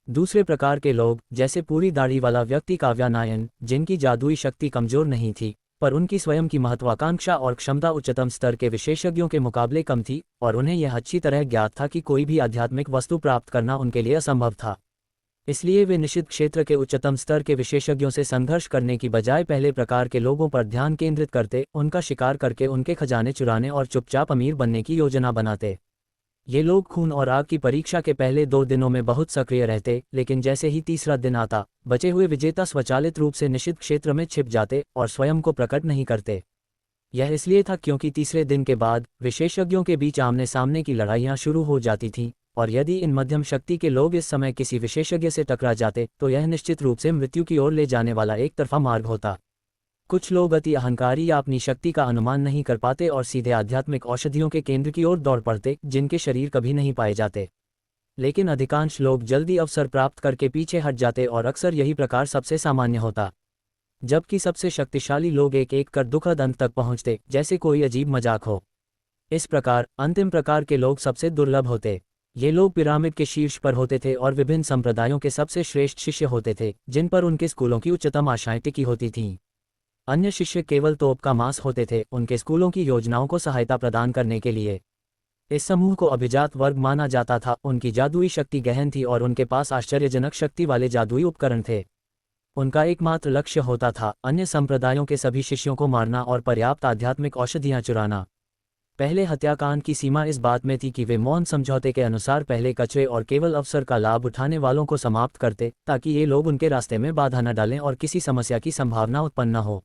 दूसरे प्रकार के लोग, जैसे पूरी दाढ़ी वाला व्यक्ति काव्यानायन, जिनकी जादुई शक्ति कमजोर नहीं थी, पर उनकी स्वयं की महत्वाकांक्षा और क्षमता उच्चतम स्तर के विशेषज्ञों के मुकाबले कम थी, और उन्हें यह अच्छी तरह ज्ञात था कि कोई भी आध्यात्मिक वस्तु प्राप्त करना उनके लिए असंभव था। इसलिए वे निषिद्ध क्षेत्र के उच्चतम स्तर के विशेषज्ञों से संघर्ष करने की बजाय पहले प्रकार के लोगों पर ध्यान केंद्रित करते, उनका शिकार करके उनके खजाने चुराने और चुपचाप अमीर बनने की योजना बनाते। ये लोग खून और आग की परीक्षा के पहले 2 दिनों में बहुत सक्रिय रहते, लेकिन जैसे ही तीसरा दिन आता, बचे हुए विजेता स्वचालित रूप से निषिद्ध क्षेत्र में छिप जाते और स्वयं को प्रकट नहीं करते। यह इसलिए था क्योंकि तीसरे दिन के बाद विशेषज्ञों के बीच आमने सामने की लड़ाइयां शुरू हो जाती थीं, और यदि इन मध्यम शक्ति के लोग इस समय किसी विशेषज्ञ से टकरा जाते तो यह निश्चित रूप से मृत्यु की ओर ले जाने वाला एक तरफा मार्ग होता। कुछ लोग अति अहंकारी या अपनी शक्ति का अनुमान नहीं कर पाते और सीधे आध्यात्मिक औषधियों के केंद्र की ओर दौड़ पड़ते, जिनके शरीर कभी नहीं पाए जाते। लेकिन अधिकांश लोग जल्दी अवसर प्राप्त करके पीछे हट जाते, और अक्सर यही प्रकार सबसे सामान्य होता। जबकि सबसे शक्तिशाली लोग एक एक कर दुखद अंत तक पहुंचते, जैसे कोई अजीब मजाक हो। इस प्रकार अंतिम प्रकार के लोग सबसे दुर्लभ होते। ये लोग पिरामिड के शीर्ष पर होते थे और विभिन्न संप्रदायों के सबसे श्रेष्ठ शिष्य होते थे, जिन पर उनके स्कूलों की उच्चतम आशाएं टिकी होती थीं। अन्य शिष्य केवल तोप का मांस होते थे, उनके स्कूलों की योजनाओं को सहायता प्रदान करने के लिए। इस समूह को अभिजात वर्ग माना जाता था। उनकी जादुई शक्ति गहन थी और उनके पास आश्चर्यजनक शक्ति वाले जादुई उपकरण थे। उनका एकमात्र लक्ष्य होता था अन्य संप्रदायों के सभी शिष्यों को मारना और पर्याप्त आध्यात्मिक औषधियां चुराना। पहले हत्याकांड की सीमा इस बात में थी कि वे मौन समझौते के अनुसार पहले कचरे और केवल अवसर का लाभ उठाने वालों को समाप्त करते, ताकि ये लोग उनके रास्ते में बाधा न डालें और किसी समस्या की संभावना उत्पन्न न हो।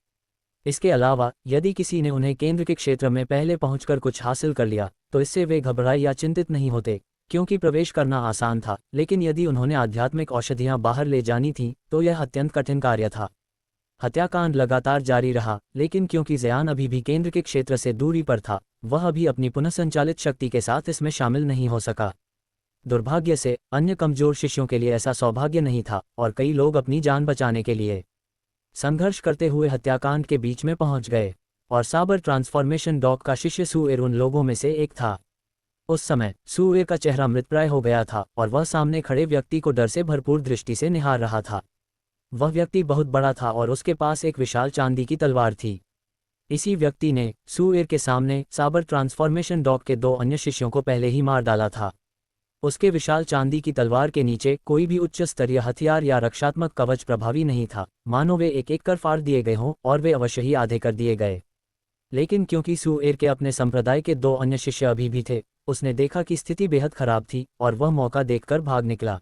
इसके अलावा यदि किसी ने उन्हें केंद्र के क्षेत्र में पहले पहुंचकर कुछ हासिल कर लिया, तो इससे वे घबराए या चिंतित नहीं होते, क्योंकि प्रवेश करना आसान था। लेकिन यदि उन्होंने आध्यात्मिक औषधियां बाहर ले जानी थीं, तो यह अत्यंत कठिन कार्य था। हत्याकांड लगातार जारी रहा, लेकिन क्योंकि जयान अभी भी केंद्र के क्षेत्र से दूरी पर था, वह अभी अपनी पुनःसंचालित शक्ति के साथ इसमें शामिल नहीं हो सका। दुर्भाग्य से अन्य कमजोर शिष्यों के लिए ऐसा सौभाग्य नहीं था, और कई लोग अपनी जान बचाने के लिए संघर्ष करते हुए हत्याकांड के बीच में पहुंच गए, और साबर ट्रांसफॉर्मेशन डॉग का शिष्य सुएर उन लोगों में से एक था। उस समय सुएर का चेहरा मृतप्राय हो गया था, और वह सामने खड़े व्यक्ति को डर से भरपूर दृष्टि से निहार रहा था। वह व्यक्ति बहुत बड़ा था और उसके पास एक विशाल चांदी की तलवार थी। इसी व्यक्ति ने सुएर के सामने साबर ट्रांसफॉर्मेशन डॉग के 2 अन्य शिष्यों को पहले ही मार डाला था। उसके विशाल चांदी की तलवार के नीचे कोई भी उच्च स्तरीय हथियार या रक्षात्मक कवच प्रभावी नहीं था, मानो वे एक एक कर फाड़ दिए गए हों, और वे अवश्य ही आधे कर दिए गए। लेकिन क्योंकि सुएर के अपने संप्रदाय के 2 अन्य शिष्य अभी भी थे, उसने देखा कि स्थिति बेहद खराब थी और वह मौका देखकर भाग निकला।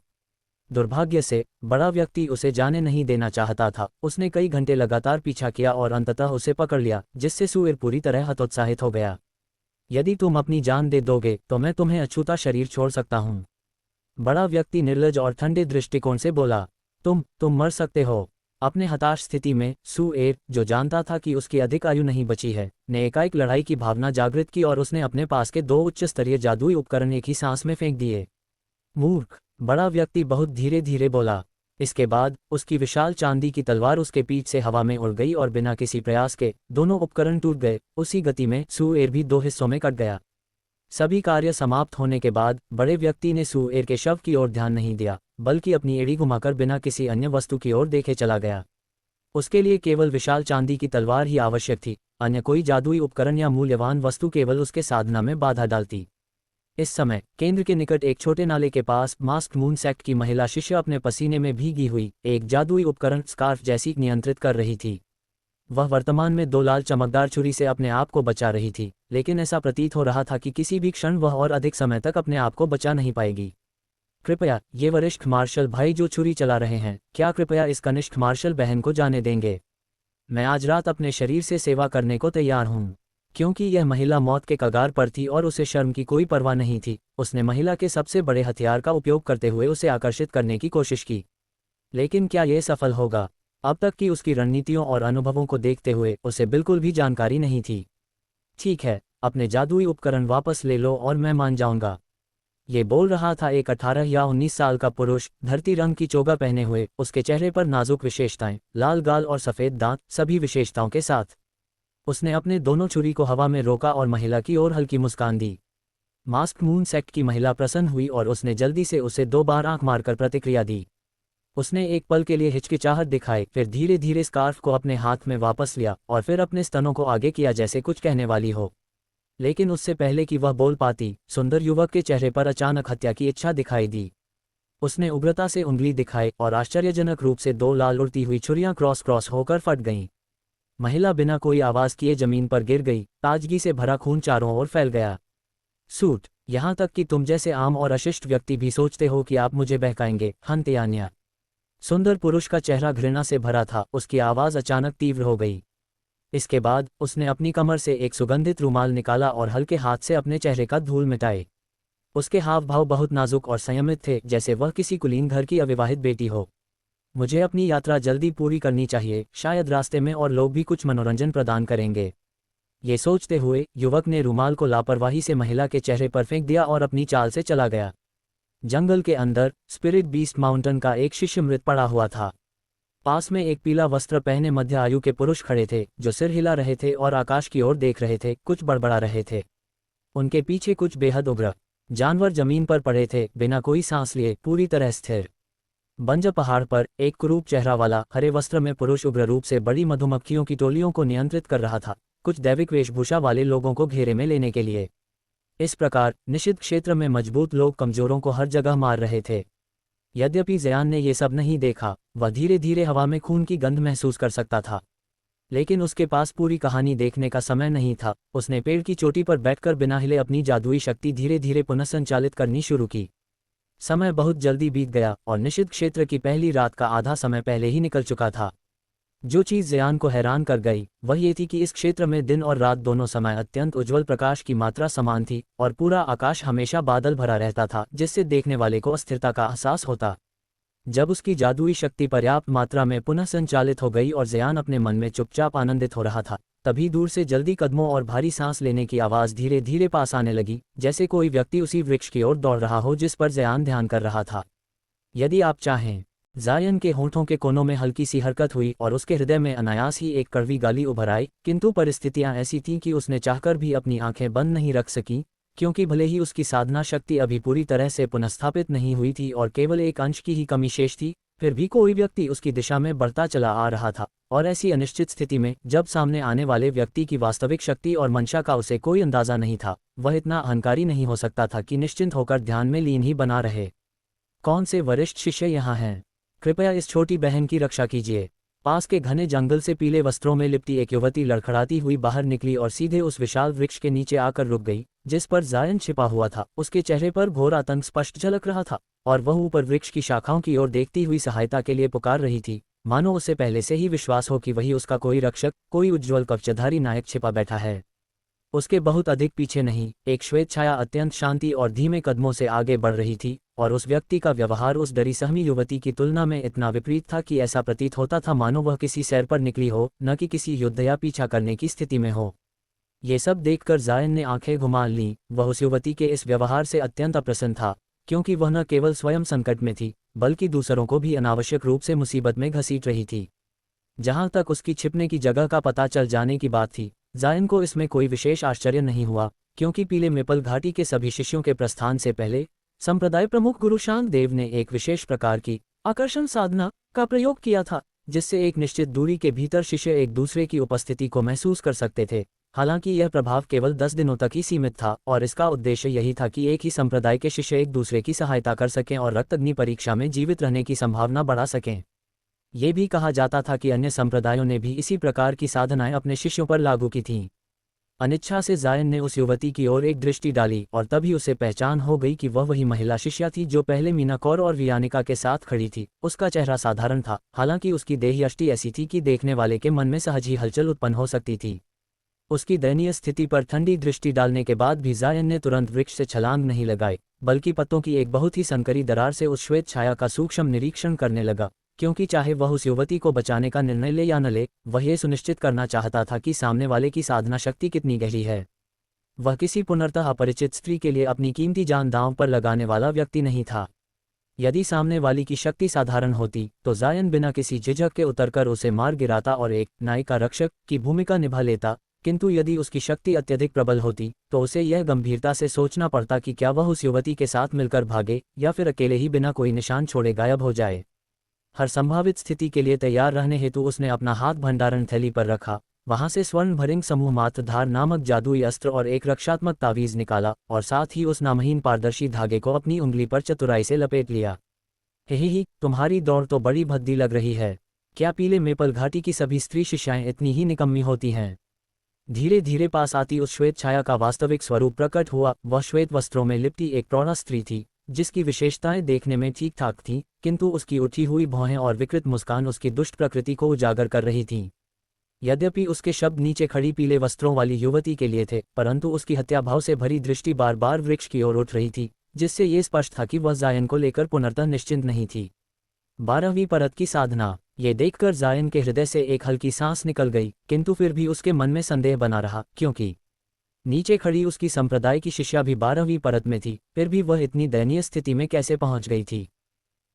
दुर्भाग्य से बड़ा व्यक्ति उसे जाने नहीं देना चाहता था। उसने कई घंटे लगातार पीछा किया और अंततः उसे पकड़ लिया, जिससे सुएर पूरी तरह हतोत्साहित हो गया। यदि तुम अपनी जान दे दोगे तो मैं तुम्हें अछूता शरीर छोड़ सकता हूँ। बड़ा व्यक्ति निर्लज और ठंडे दृष्टिकोण से बोला, तुम मर सकते हो। अपने हताश स्थिति में सुएर, जो जानता था कि उसकी अधिक आयु नहीं बची है, ने एकाएक लड़ाई की भावना जागृत की और उसने अपने पास के 2 उच्च स्तरीय जादुई उपकरण एक ही सांस में फेंक दिए। मूर्ख, बड़ा व्यक्ति बहुत धीरे धीरे बोला। इसके बाद उसकी विशाल चांदी की तलवार उसके पीठ से हवा में उड़ गई और बिना किसी प्रयास के दोनों उपकरण टूट गए। उसी गति में सुएर भी 2 हिस्सों में कट गया। सभी कार्य समाप्त होने के बाद बड़े व्यक्ति ने सुएर के शव की ओर ध्यान नहीं दिया, बल्कि अपनी एड़ी घुमाकर बिना किसी अन्य वस्तु की ओर देखे चला गया। उसके लिए केवल विशाल चांदी की तलवार ही आवश्यक थी, अन्य कोई जादुई उपकरण या मूल्यवान वस्तु केवल उसके साधना में बाधा डालती। इस समय केंद्र के निकट एक छोटे नाले के पास मास्क मून सेक्ट की महिला शिष्य अपने पसीने में भीगी हुई एक जादुई उपकरण स्कार्फ जैसी नियंत्रित कर रही थी। वह वर्तमान में 2 लाल चमकदार छुरी से अपने आप को बचा रही थी, लेकिन ऐसा प्रतीत हो रहा था कि किसी भी क्षण वह और अधिक समय तक अपने आप को बचा नहीं पाएगी। कृपया, ये वरिष्ठ मार्शल भाई जो छुरी चला रहे हैं, क्या कृपया इस कनिष्ठ मार्शल बहन को जाने देंगे? मैं आज रात अपने शरीर से सेवा करने को तैयार हूँ। क्योंकि यह महिला मौत के कगार पर थी और उसे शर्म की कोई परवाह नहीं थी, उसने महिला के सबसे बड़े हथियार का उपयोग करते हुए उसे आकर्षित करने की कोशिश की। लेकिन क्या यह सफल होगा? अब तक की उसकी रणनीतियों और अनुभवों को देखते हुए उसे बिल्कुल भी जानकारी नहीं थी। ठीक है, अपने जादुई उपकरण वापस ले लो और मैं मान जाऊंगा। ये बोल रहा था एक 18 या 19 साल का पुरुष, धरती रंग की चोगा पहने हुए, उसके चेहरे पर नाजुक विशेषताएं, लाल गाल और सफ़ेद दांत, सभी विशेषताओं के साथ। उसने अपने दोनों छुरी को हवा में रोका और महिला की ओर हल्की मुस्कान दी। मास्क मून सेक्ट की महिला प्रसन्न हुई और उसने जल्दी से उसे 2 बार आंख मारकर प्रतिक्रिया दी। उसने एक पल के लिए हिचकिचाहट दिखाई, फिर धीरे धीरे स्कार्फ को अपने हाथ में वापस लिया और फिर अपने स्तनों को आगे किया जैसे कुछ कहने वाली हो। लेकिन उससे पहले कि वह बोल पाती, सुंदर युवक के चेहरे पर अचानक हत्या की इच्छा दिखाई दी। उसने उग्रता से उंगली दिखाई और आश्चर्यजनक रूप से 2 लाल उड़ती हुई छुरियां क्रॉस होकर फट गईं। महिला बिना कोई आवाज किए जमीन पर गिर गई, ताजगी से भरा खून चारों ओर फैल गया। सूट, यहाँ तक कि तुम जैसे आम और अशिष्ट व्यक्ति भी सोचते हो कि आप मुझे बहकाएंगे, हंत्यान्या। सुंदर पुरुष का चेहरा घृणा से भरा था, उसकी आवाज अचानक तीव्र हो गई। इसके बाद उसने अपनी कमर से एक सुगंधित रुमाल निकाला और हल्के हाथ से अपने चेहरे का धूल मिटाए। उसके हाव भाव बहुत नाजुक और संयमित थे, जैसे वह किसी कुलीन घर की अविवाहित बेटी हो। मुझे अपनी यात्रा जल्दी पूरी करनी चाहिए, शायद रास्ते में और लोग भी कुछ मनोरंजन प्रदान करेंगे। ये सोचते हुए युवक ने रुमाल को लापरवाही से महिला के चेहरे पर फेंक दिया और अपनी चाल से चला गया। जंगल के अंदर स्पिरिट बीस्ट माउंटेन का एक शिष्य मृत पड़ा हुआ था। पास में एक पीला वस्त्र पहने मध्य आयु के पुरुष खड़े थे, जो सिर हिला रहे थे और आकाश की ओर देख रहे थे, कुछ बड़बड़ा रहे थे। उनके पीछे कुछ बेहद उग्र जानवर जमीन पर पड़े थे, बिना कोई सांस लिए, पूरी तरह स्थिर। बंजर पहाड़ पर एक कुरूप चेहरा वाला हरे वस्त्र में पुरुष उग्र रूप से बड़ी मधुमक्खियों की टोलियों को नियंत्रित कर रहा था, कुछ दैविक वेशभूषा वाले लोगों को घेरे में लेने के लिए। इस प्रकार निषिद्ध क्षेत्र में मजबूत लोग कमजोरों को हर जगह मार रहे थे। यद्यपि ज़यान ने ये सब नहीं देखा, वह धीरे धीरे हवा में खून की गंध महसूस कर सकता था। लेकिन उसके पास पूरी कहानी देखने का समय नहीं था। उसने पेड़ की चोटी पर बैठकर बिना हिले अपनी जादुई शक्ति धीरे धीरे पुनः संचालित करनी शुरू की। समय बहुत जल्दी बीत गया और निषिद्ध क्षेत्र की पहली रात का आधा समय पहले ही निकल चुका था। जो चीज़ ज़यान को हैरान कर गई वह ये थी कि इस क्षेत्र में दिन और रात दोनों समय अत्यंत उज्ज्वल प्रकाश की मात्रा समान थी और पूरा आकाश हमेशा बादल भरा रहता था, जिससे देखने वाले को अस्थिरता का एहसास होता। जब उसकी जादुई शक्ति पर्याप्त मात्रा में पुनः संचालित हो गई और ज़यान अपने मन में चुपचाप आनंदित हो रहा था, तभी दूर से जल्दी कदमों और भारी सांस लेने की आवाज़ धीरे धीरे पास आने लगी, जैसे कोई व्यक्ति उसी वृक्ष की ओर दौड़ रहा हो जिस पर ज़यान ध्यान कर रहा था। यदि आप चाहें। ज़ायन के होंठों के कोनों में हल्की सी हरकत हुई और उसके हृदय में अनायास ही एक कड़वी गाली उभर आई, किंतु परिस्थितियां ऐसी थीं कि उसने चाहकर भी अपनी आंखें बंद नहीं रख सकी, क्योंकि भले ही उसकी साधना शक्ति अभी पूरी तरह से पुनर्स्थापित नहीं हुई थी और केवल एक अंश की ही कमी शेष थी, फिर भी कोई व्यक्ति उसकी दिशा में बढ़ता चला आ रहा था। और ऐसी अनिश्चित स्थिति में जब सामने आने वाले व्यक्ति की वास्तविक शक्ति और मंशा का उसे कोई अंदाजा नहीं था, वह इतना अहंकारी नहीं हो सकता था कि निश्चिंत होकर ध्यान में लीन ही बना रहे। कौन से वरिष्ठ शिष्य यहाँ हैं? कृपया इस छोटी बहन की रक्षा कीजिए। पास के घने जंगल से पीले वस्त्रों में लिपटी एक युवती लड़खड़ाती हुई बाहर निकली और सीधे उस विशाल वृक्ष के नीचे आकर रुक गई जिस पर जायन छिपा हुआ था। उसके चेहरे पर घोर आतंक स्पष्ट झलक रहा था और वह ऊपर वृक्ष की शाखाओं की ओर देखती हुई सहायता के लिए पुकार रही थी, मानो उसे पहले से ही विश्वास हो कि वही उसका कोई रक्षक, कोई उज्ज्वल कवचधारी नायक छिपा बैठा है। उसके बहुत अधिक पीछे नहीं, एक श्वेत छाया अत्यंत शांति और धीमे कदमों से आगे बढ़ रही थी, और उस व्यक्ति का व्यवहार उस डरी सहमी युवती की तुलना में इतना विपरीत था कि ऐसा प्रतीत होता था मानो वह किसी सैर पर निकली हो, न कि किसी युद्ध या पीछा करने की स्थिति में हो। ये सब देखकर जायन ने आंखें घुमा लीं। वह उस युवती के इस व्यवहार से अत्यंत अप्रसन्न था, क्योंकि वह न केवल स्वयं संकट में थी, बल्कि दूसरों को भी अनावश्यक रूप से मुसीबत में घसीट रही थी। जहां तक उसकी छिपने की जगह का पता चल जाने की बात थी, जायन को इसमें कोई विशेष आश्चर्य नहीं हुआ, क्योंकि पीले मेपल घाटी के सभी शिष्यों के प्रस्थान से पहले संप्रदाय प्रमुख गुरु शांत देव ने एक विशेष प्रकार की आकर्षण साधना का प्रयोग किया था, जिससे एक निश्चित दूरी के भीतर शिष्य एक दूसरे की उपस्थिति को महसूस कर सकते थे। हालांकि यह प्रभाव केवल 10 दिनों तक ही सीमित था, और इसका उद्देश्य यही था कि एक ही संप्रदाय के शिष्य एक दूसरे की सहायता कर सकें और रक्तअग्नि परीक्षा में जीवित रहने की संभावना बढ़ा सकें। ये भी कहा जाता था कि अन्य संप्रदायों ने भी इसी प्रकार की साधनाएं अपने शिष्यों पर लागू की थीं। अनिच्छा से जायन ने उस युवती की ओर एक दृष्टि डाली, और तभी उसे पहचान हो गई कि वह वही महिला शिष्या थी जो पहले मीना कौर और वियानिका के साथ खड़ी थी। उसका चेहरा साधारण था, हालांकि उसकी देहयष्टि ऐसी थी कि देखने वाले के मन में सहज ही हलचल उत्पन्न हो सकती थी। उसकी दयनीय स्थिति पर ठंडी दृष्टि डालने के बाद भी जायन ने तुरंत वृक्ष से छलांग नहीं लगाई, बल्कि पत्तों की एक बहुत ही संकरी दरार से उस श्वेत छाया का सूक्ष्म निरीक्षण करने लगा, क्योंकि चाहे वह उस युवती को बचाने का निर्णय ले या न ले, वह ये सुनिश्चित करना चाहता था कि सामने वाले की साधना शक्ति कितनी गहरी है। वह किसी पुनर्तः अपरिचित स्त्री के लिए अपनी कीमती जान दांव पर लगाने वाला व्यक्ति नहीं था। यदि सामने वाली की शक्ति साधारण होती तो जायन बिना किसी झिझक के उतरकर उसे मार गिराता और एक नायिका रक्षक की भूमिका निभा लेता, किंतु यदि उसकी शक्ति अत्यधिक प्रबल होती तो उसे यह गंभीरता से सोचना पड़ता कि क्या वह उस युवती के साथ मिलकर भागे या फिर अकेले ही बिना कोई निशान छोड़े गायब हो जाए। हर संभावित स्थिति के लिए तैयार रहने हेतु उसने अपना हाथ भंडारण थैली पर रखा, वहां से स्वर्ण भरिंग समूह मात्रधार नामक जादुई अस्त्र और एक रक्षात्मक तावीज निकाला, और साथ ही उस नामहीन पारदर्शी धागे को अपनी उंगली पर चतुराई से लपेट लिया। ही, तुम्हारी दौड़ तो बड़ी भद्दी लग रही है। क्या पीले मेपल घाटी की सभी स्त्री शिष्याएं इतनी ही निकम्मी होती हैं? धीरे धीरे पास आती उस श्वेत छाया का वास्तविक स्वरूप प्रकट हुआ। वह श्वेत वस्त्रों में लिपटी एक प्रौढ़ा स्त्री थी, जिसकी विशेषताएं देखने में ठीक ठाक थीं, किंतु उसकी उठी हुई भौहें और विकृत मुस्कान उसकी दुष्ट प्रकृति को उजागर कर रही थीं। यद्यपि उसके शब्द नीचे खड़ी पीले वस्त्रों वाली युवती के लिए थे, परंतु उसकी हत्याभाव से भरी दृष्टि बार बार वृक्ष की ओर उठ रही थी, जिससे ये स्पष्ट था कि वह जायन को लेकर पूर्णतः निश्चिंत नहीं थी। 12वीं परत की साधना। ये देखकर जायन के हृदय से एक हल्की सांस निकल गई, किंतु फिर भी उसके मन में संदेह बना रहा, क्योंकि नीचे खड़ी उसकी संप्रदाय की शिष्या भी 12वीं परत में थी, फिर भी वह इतनी दयनीय स्थिति में कैसे पहुंच गई थी।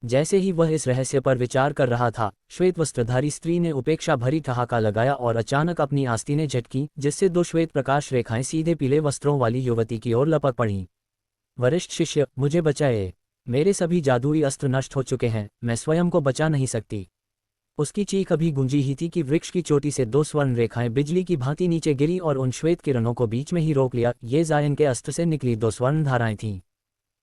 जैसे ही वह इस रहस्य पर विचार कर रहा था, श्वेत वस्त्रधारी स्त्री ने उपेक्षा भरी ठहाका लगाया और अचानक अपनी आस्तीनें झटकी, जिससे 2 श्वेत प्रकाश रेखाएं सीधे पीले वस्त्रों वाली युवती की ओर लपक पड़ीं। वरिष्ठ शिष्य, मुझे बचाए, मेरे सभी जादुई अस्त्र नष्ट हो चुके हैं, मैं स्वयं को बचा नहीं सकती। उसकी चीख अभी गूंजी ही थी कि वृक्ष की चोटी से 2 स्वर्ण रेखाएं बिजली की भांति नीचे गिरी और उन श्वेत किरणों को बीच में ही रोक लिया। ये जायन के अस्त्र से निकली 2 स्वर्ण धाराएं थीं।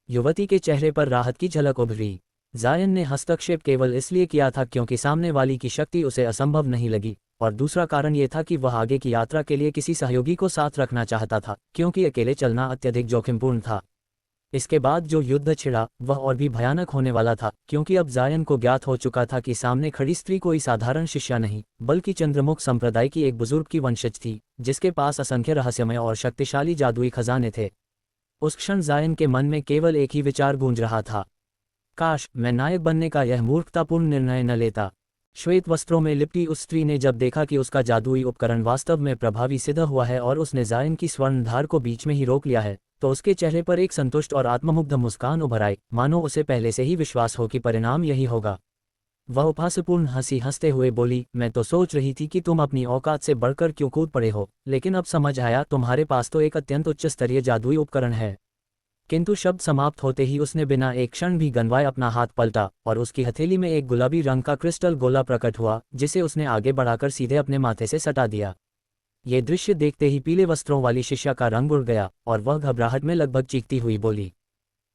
युवती के चेहरे पर राहत की झलक उभरी। जायन ने हस्तक्षेप केवल इसलिए किया था क्योंकि सामने वाली की शक्ति उसे असंभव नहीं लगी, और दूसरा कारण ये था कि वह आगे की यात्रा के लिए किसी सहयोगी को साथ रखना चाहता था, क्योंकि अकेले चलना अत्यधिक जोखिमपूर्ण था। इसके बाद जो युद्ध छिड़ा वह और भी भयानक होने वाला था, क्योंकि अब जायन को ज्ञात हो चुका था कि सामने खड़ी स्त्री कोई साधारण शिष्या नहीं, बल्कि चंद्रमुख संप्रदाय की एक बुजुर्ग की वंशज थी, जिसके पास असंख्य रहस्यमय और शक्तिशाली जादुई खजाने थे। उस क्षण जायन के मन में केवल एक ही विचार गूंज रहा था, काश मैं नायक बनने का यह मूर्खतापूर्ण निर्णय न लेता। श्वेत वस्त्रों में लिपटी उस स्त्री ने जब देखा कि उसका जादुई उपकरण वास्तव में प्रभावी सिद्ध हुआ है और उसने जायन की स्वर्णधार को बीच में ही रोक लिया है, तो उसके चेहरे पर एक संतुष्ट और आत्ममुग्ध मुस्कान उभर आई, मानो उसे पहले से ही विश्वास हो कि परिणाम यही होगा। वह उपहासपूर्ण हंसी हंसते हुए बोली, मैं तो सोच रही थी कि तुम अपनी औकात से बढ़कर क्यों कूद पड़े हो, लेकिन अब समझ आया, तुम्हारे पास तो एक अत्यंत उच्च स्तरीय जादुई उपकरण है। किंतु शब्द समाप्त होते ही उसने बिना एक क्षण भी गंवाए अपना हाथ पलटा और उसकी हथेली में एक गुलाबी रंग का क्रिस्टल गोला प्रकट हुआ, जिसे उसने आगे बढ़ाकर सीधे अपने माथे से सटा दिया। ये दृश्य देखते ही पीले वस्त्रों वाली शिष्या का रंग उड़ गया और वह घबराहट में लगभग चीखती हुई बोली,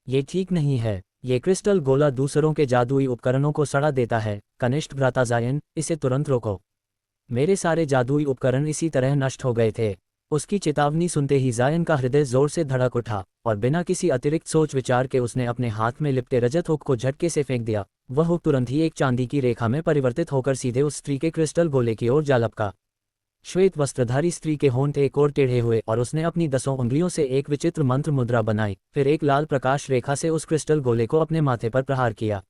ये ठीक नहीं है, ये क्रिस्टल गोला दूसरों के जादुई उपकरणों को सड़ा देता है। कनिष्ठ भ्राता जायन, इसे तुरंत रोको। मेरे सारे जादुई उपकरण इसी तरह नष्ट हो गए थे। उसकी चेतावनी सुनते ही जायन का हृदय जोर से धड़क उठा और बिना किसी अतिरिक्त सोच विचार के उसने अपने हाथ में लिपटे रजत हुक को झटके से फेंक दिया। वह हुक तुरंत ही एक चांदी की रेखा में परिवर्तित होकर सीधे उस स्त्री के क्रिस्टल गोले की ओर जा लपका। श्वेत वस्त्रधारी स्त्री के होंठ एक और टेढ़े हुए और उसने अपनी 10 उंगलियों से एक विचित्र मंत्र मुद्रा बनाई, फिर एक लाल प्रकाश रेखा से उस क्रिस्टल गोले को अपने माथे पर प्रहार किया।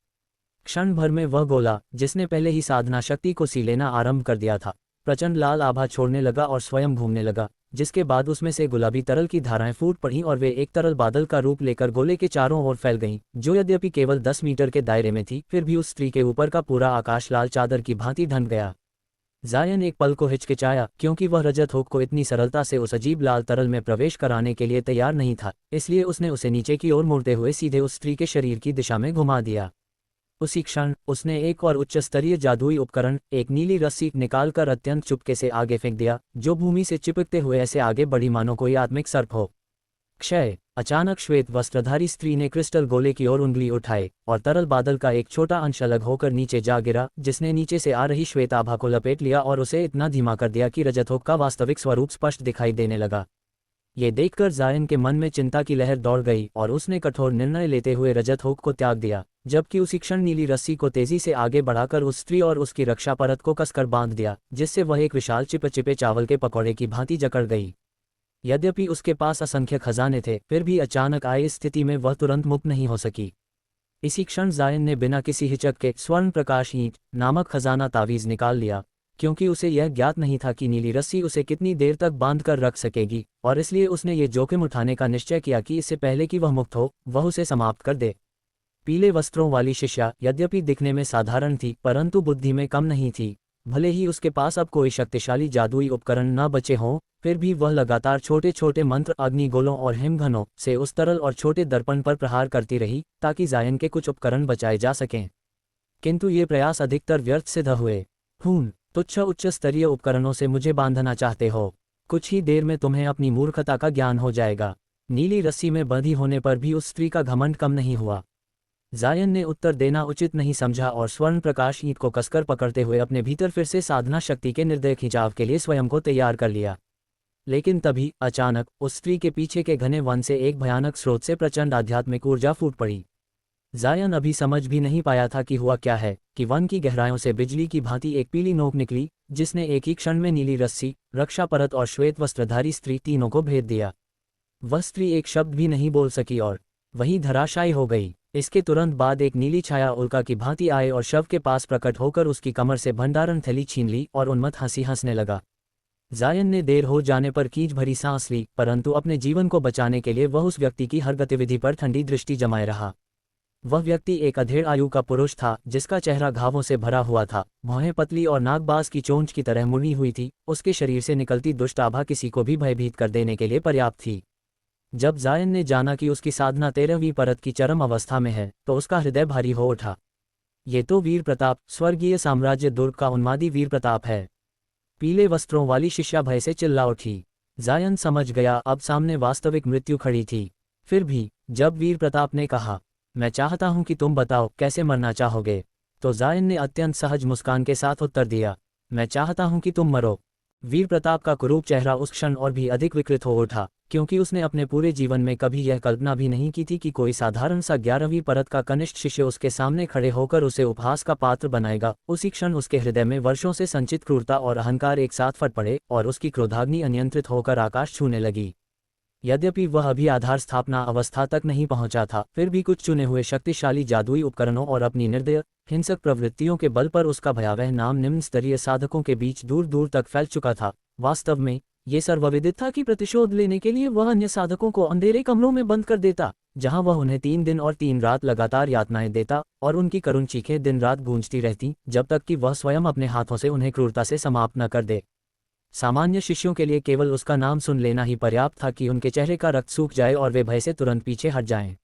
क्षण भर में वह गोला, जिसने पहले ही साधना शक्ति को सी लेना आरंभ कर दिया था, प्रचंड लाल आभा छोड़ने लगा और स्वयं घूमने लगा, जिसके बाद उसमें से गुलाबी तरल की धाराएं फूट पड़ीं और वे एक तरल बादल का रूप लेकर गोले के चारों ओर फैल गईं, जो यद्यपि केवल 10 मीटर के दायरे में थी, फिर भी उस स्त्री के ऊपर का पूरा आकाश लाल चादर की भांति ढंक गया। जायन एक पल को हिचकिचाया, क्योंकि वह रजत हुक को इतनी सरलता से उस अजीब लाल तरल में प्रवेश कराने के लिए तैयार नहीं था, इसलिए उसने उसे नीचे की ओर मोड़ते हुए सीधे उस स्त्री के शरीर की दिशा में घुमा दिया। उसी क्षण उसने एक और उच्च स्तरीय जादुई उपकरण, एक नीली रस्सी निकालकर अत्यंत चुपके से आगे फेंक दिया, जो भूमि से चिपकते हुए ऐसे आगे बढ़ी मानो कोई आत्मिक सर्प हो। क्षय। अचानक श्वेत वस्त्रधारी स्त्री ने क्रिस्टल गोले की ओर उंगली उठाई और तरल बादल का एक छोटा अंश अलग होकर नीचे जा गिरा, जिसने नीचे से आ रही श्वेत आभा को लपेट लिया और उसे इतना धीमा कर दिया कि रजत हुक का वास्तविक स्वरूप स्पष्ट दिखाई देने लगा। ये देखकर जायन के मन में चिंता की लहर दौड़ गई और उसने कठोर निर्णय लेते हुए रजत हुक को त्याग दिया, जबकि उसी क्षण नीली रस्सी को तेजी से आगे बढ़ाकर उस स्त्री और उसकी रक्षा परत को कसकर बांध दिया, जिससे वह एक विशाल चिपचिपे चावल के पकौड़े की भांति जकड़ गई। यद्यपि उसके पास असंख्य खजाने थे, फिर भी अचानक आए इस स्थिति में वह तुरंत मुक्त नहीं हो सकी। इसी क्षण जायन ने बिना किसी हिचक के स्वर्ण प्रकाश ईंट नामक खजाना तावीज निकाल लिया, क्योंकि उसे यह ज्ञात नहीं था कि नीली रस्सी उसे कितनी देर तक बांध कर रख सकेगी, और इसलिए उसने ये जोखिम उठाने का निश्चय किया कि इससे पहले कि वह मुक्त हो, वह उसे समाप्त कर दे। पीले वस्त्रों वाली शिष्या यद्यपि दिखने में साधारण थी, परंतु बुद्धि में कम नहीं थी। भले ही उसके पास अब कोई शक्तिशाली जादुई उपकरण न बचे हों, फिर भी वह लगातार छोटे छोटे मंत्र, अग्निगोलों और हिमघनों से उस तरल और छोटे दर्पण पर प्रहार करती रही, ताकि जायन के कुछ उपकरण बचाए जा सकें। किंतु ये प्रयास अधिकतर व्यर्थ सिद्ध हुए। तुच्छ उच्च स्तरीय उपकरणों से मुझे बांधना चाहते हो? कुछ ही देर में तुम्हें अपनी मूर्खता का ज्ञान हो जाएगा। नीली रस्सी में बंधी होने पर भी उस स्त्री का घमंड कम नहीं हुआ। जायन ने उत्तर देना उचित नहीं समझा और स्वर्ण प्रकाश ईंट को कसकर पकड़ते हुए अपने भीतर फिर से साधना शक्ति के निर्दय खिंचाव के लिए स्वयं को तैयार कर लिया। लेकिन तभी अचानक उस स्त्री के पीछे के घने वन से एक भयानक स्रोत से प्रचंड आध्यात्मिक ऊर्जा फूट पड़ी। जायन अभी समझ भी नहीं पाया था कि हुआ क्या है कि वन की गहराइयों से बिजली की भांति एक पीली नोक निकली, जिसने एक ही क्षण में नीली रस्सी, रक्षा परत और श्वेत वस्त्रधारी स्त्री तीनों को भेद दिया। वह स्त्री एक शब्द भी नहीं बोल सकी और वहीं धराशायी हो गई। इसके तुरंत बाद एक नीली छाया उल्का की भांति आए और शव के पास प्रकट होकर उसकी कमर से भंडारण थैली छीन ली और उन्मत्त हंसी हंसने लगा। जायन ने देर हो जाने पर खींच भरी सांस ली, परंतु अपने जीवन को बचाने के लिए वह उस व्यक्ति की हर गतिविधि पर ठंडी दृष्टि जमाए रहा। वह व्यक्ति एक अधेड़ आयु का पुरुष था, जिसका चेहरा घावों से भरा हुआ था, भौहें पतली और नागबाज की चोंच की तरह मुड़ी हुई थी। उसके शरीर से निकलती दुष्ट आभा किसी को भी भयभीत कर देने के लिए पर्याप्त थी। जब जायन ने जाना कि उसकी साधना 13वीं परत की चरम अवस्था में है, तो उसका हृदय भारी हो उठा। ये तो वीर प्रताप, स्वर्गीय साम्राज्य दुर्ग का उन्मादी वीर प्रताप है। पीले वस्त्रों वाली शिष्या भय से चिल्ला उठी। जायन समझ गया अब सामने वास्तविक मृत्यु खड़ी थी। फिर भी जब वीर प्रताप ने कहा, मैं चाहता हूं कि तुम बताओ कैसे मरना चाहोगे, तो जायन ने अत्यंत सहज मुस्कान के साथ उत्तर दिया, मैं चाहता हूं कि तुम मरो। वीर प्रताप का कुरूप चेहरा उस क्षण और भी अधिक विकृत हो उठा, क्योंकि उसने अपने पूरे जीवन में कभी यह कल्पना भी नहीं की थी कि कोई साधारण सा 11वीं परत का कनिष्ठ शिष्य उसके सामने खड़े होकर उसे उपहास का पात्र बनाएगा। उसी क्षण उसके हृदय में वर्षों से संचित क्रूरता और अहंकार एक साथ फट पड़े और उसकी क्रोधाग्नि अनियंत्रित होकर आकाश छूने लगी। यद्यपि वह अभी आधार स्थापना अवस्था तक नहीं पहुंचा था, फिर भी कुछ चुने हुए शक्तिशाली जादुई उपकरणों और अपनी निर्दय हिंसक प्रवृत्तियों के बल पर उसका भयावह नाम निम्न स्तरीय साधकों के बीच दूर दूर तक फैल चुका था। वास्तव में ये सर्वविदित था कि प्रतिशोध लेने के लिए वह अन्य साधकों को अंधेरे कमरों में बंद कर देता, जहां वह उन्हें 3 दिन और 3 रात लगातार यातनाएं देता और उनकी करुण चीखें दिन रात गूंजती रहती, जब तक कि वह स्वयं अपने हाथों से उन्हें क्रूरता से समाप्त न कर दे। सामान्य शिष्यों के लिए केवल उसका नाम सुन लेना ही पर्याप्त था कि उनके चेहरे का रक्त सूख जाए और वे भय से तुरंत पीछे हट जाएं।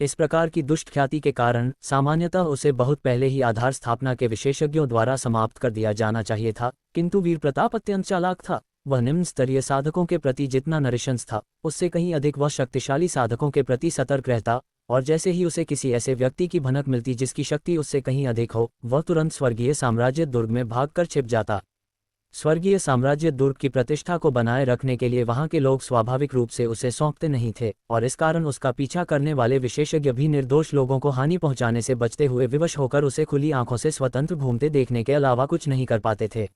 इस प्रकार की दुष्ट ख्याति के कारण सामान्यतः उसे बहुत पहले ही आधार स्थापना के विशेषज्ञों द्वारा समाप्त कर दिया जाना चाहिए था, किंतु वीर प्रताप अत्यंत चालाक था। वह निम्न स्तरीय साधकों के प्रति जितना नृशंस था, उससे कहीं अधिक वह शक्तिशाली साधकों के प्रति सतर्क रहता और जैसे ही उसे किसी ऐसे व्यक्ति की भनक मिलती जिसकी शक्ति उससे कहीं अधिक हो, वह तुरंत स्वर्गीय साम्राज्य दुर्ग में भागकर छिप जाता। स्वर्गीय साम्राज्य दुर्ग की प्रतिष्ठा को बनाए रखने के लिए वहां के लोग स्वाभाविक रूप से उसे सौंपते नहीं थे, और इस कारण उसका पीछा करने वाले विशेषज्ञ भी निर्दोष लोगों को हानि पहुंचाने से बचते हुए विवश होकर उसे खुली आंखों से स्वतंत्र घूमते देखने के अलावा कुछ नहीं कर पाते थे।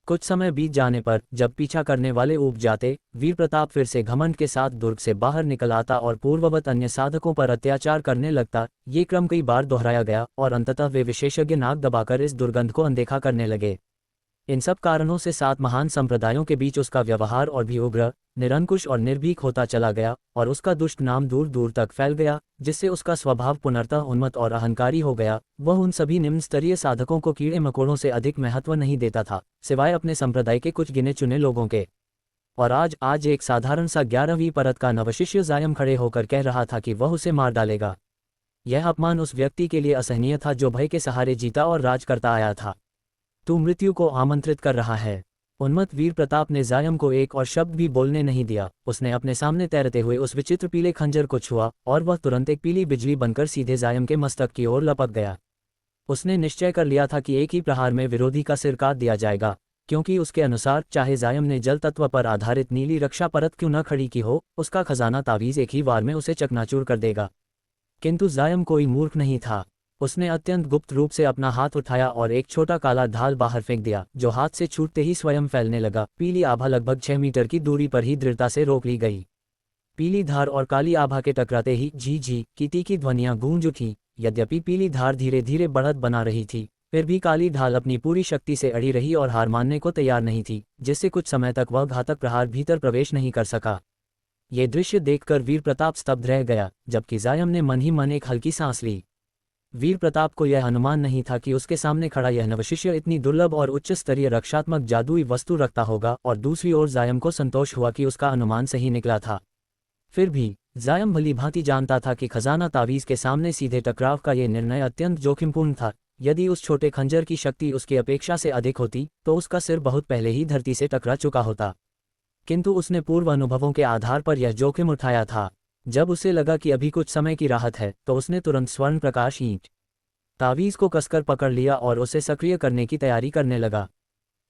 कुछ समय बीत जाने पर जब पीछा करने वाले ऊब जाते, वीर प्रताप फिर से घमंड के साथ दुर्ग से बाहर निकल आता और पूर्ववत अन्य साधकों पर अत्याचार करने लगता। ये क्रम कई बार दोहराया गया और अंततः वे विशेषज्ञ नाक दबाकर इस दुर्गंध को अनदेखा करने लगे। इन सब कारणों से 7 महान संप्रदायों के बीच उसका व्यवहार और भी उग्र, निरंकुश और निर्भीक होता चला गया, और उसका दुष्ट नाम दूर दूर तक फैल गया, जिससे उसका स्वभाव पुनर्तः उन्मत्त और अहंकारी हो गया। वह उन सभी निम्न स्तरीय साधकों को कीड़े मकोड़ों से अधिक महत्व नहीं देता था, सिवाय अपने संप्रदाय के कुछ गिने चुने लोगों के। और आज एक साधारण सा 11वीं परत का नवशिष्य जायम खड़े होकर कह रहा था कि वह उसे मार डालेगा। यह अपमान उस व्यक्ति के लिए असहनीय था जो भय के सहारे जीता और राज करता आया था। तू मृत्यु को आमंत्रित कर रहा है। उन्मत्त वीर प्रताप ने जायम को एक और शब्द भी बोलने नहीं दिया। उसने अपने सामने तैरते हुए उस विचित्र पीले खंजर को छुआ और वह तुरंत एक पीली बिजली बनकर सीधे जायम के मस्तक की ओर लपक गया। उसने निश्चय कर लिया था कि एक ही प्रहार में विरोधी का सिर काट दिया जाएगा, क्योंकि उसके अनुसार चाहे जायम ने जल तत्व पर आधारित नीली रक्षा परत क्यों न खड़ी की हो, उसका खजाना तावीज एक ही वार में उसे चकनाचूर कर देगा। किंतु जायम कोई मूर्ख नहीं था। उसने अत्यंत गुप्त रूप से अपना हाथ उठाया और एक छोटा काला ढाल बाहर फेंक दिया, जो हाथ से छूटते ही स्वयं फैलने लगा। पीली आभा लगभग 6 मीटर की दूरी पर ही दृढ़ता से रोक ली गई। पीली धार और काली आभा के टकराते ही झी झी की तीखी ध्वनियां गूंज उठी। यद्यपि पीली धार धीरे धीरे बढ़त बना रही थी, फिर भी काली ढाल अपनी पूरी शक्ति से अड़ी रही और हार मानने को तैयार नहीं थी, जिससे कुछ समय तक वह घातक प्रहार भीतर प्रवेश नहीं कर सका। ये दृश्य देखकर वीर प्रताप स्तब्ध रह गया, जबकि जायम ने मन ही मन एक हल्की सांस ली। वीर प्रताप को यह अनुमान नहीं था कि उसके सामने खड़ा यह नवशिष्य इतनी दुर्लभ और उच्च स्तरीय रक्षात्मक जादुई वस्तु रखता होगा, और दूसरी ओर जायम को संतोष हुआ कि उसका अनुमान सही निकला था। फिर भी जायम भली भांति जानता था कि खजाना तावीज के सामने सीधे टकराव का यह निर्णय अत्यंत जोखिमपूर्ण था। यदि उस छोटे खंजर की शक्ति उसकी अपेक्षा से अधिक होती तो उसका सिर बहुत पहले ही धरती से टकरा चुका होता। किंतु उसने पूर्व अनुभवों के आधार पर यह जोखिम उठाया था। जब उसे लगा कि अभी कुछ समय की राहत है, तो उसने तुरंत स्वर्ण प्रकाश ईंट तावीज को कसकर पकड़ लिया और उसे सक्रिय करने की तैयारी करने लगा।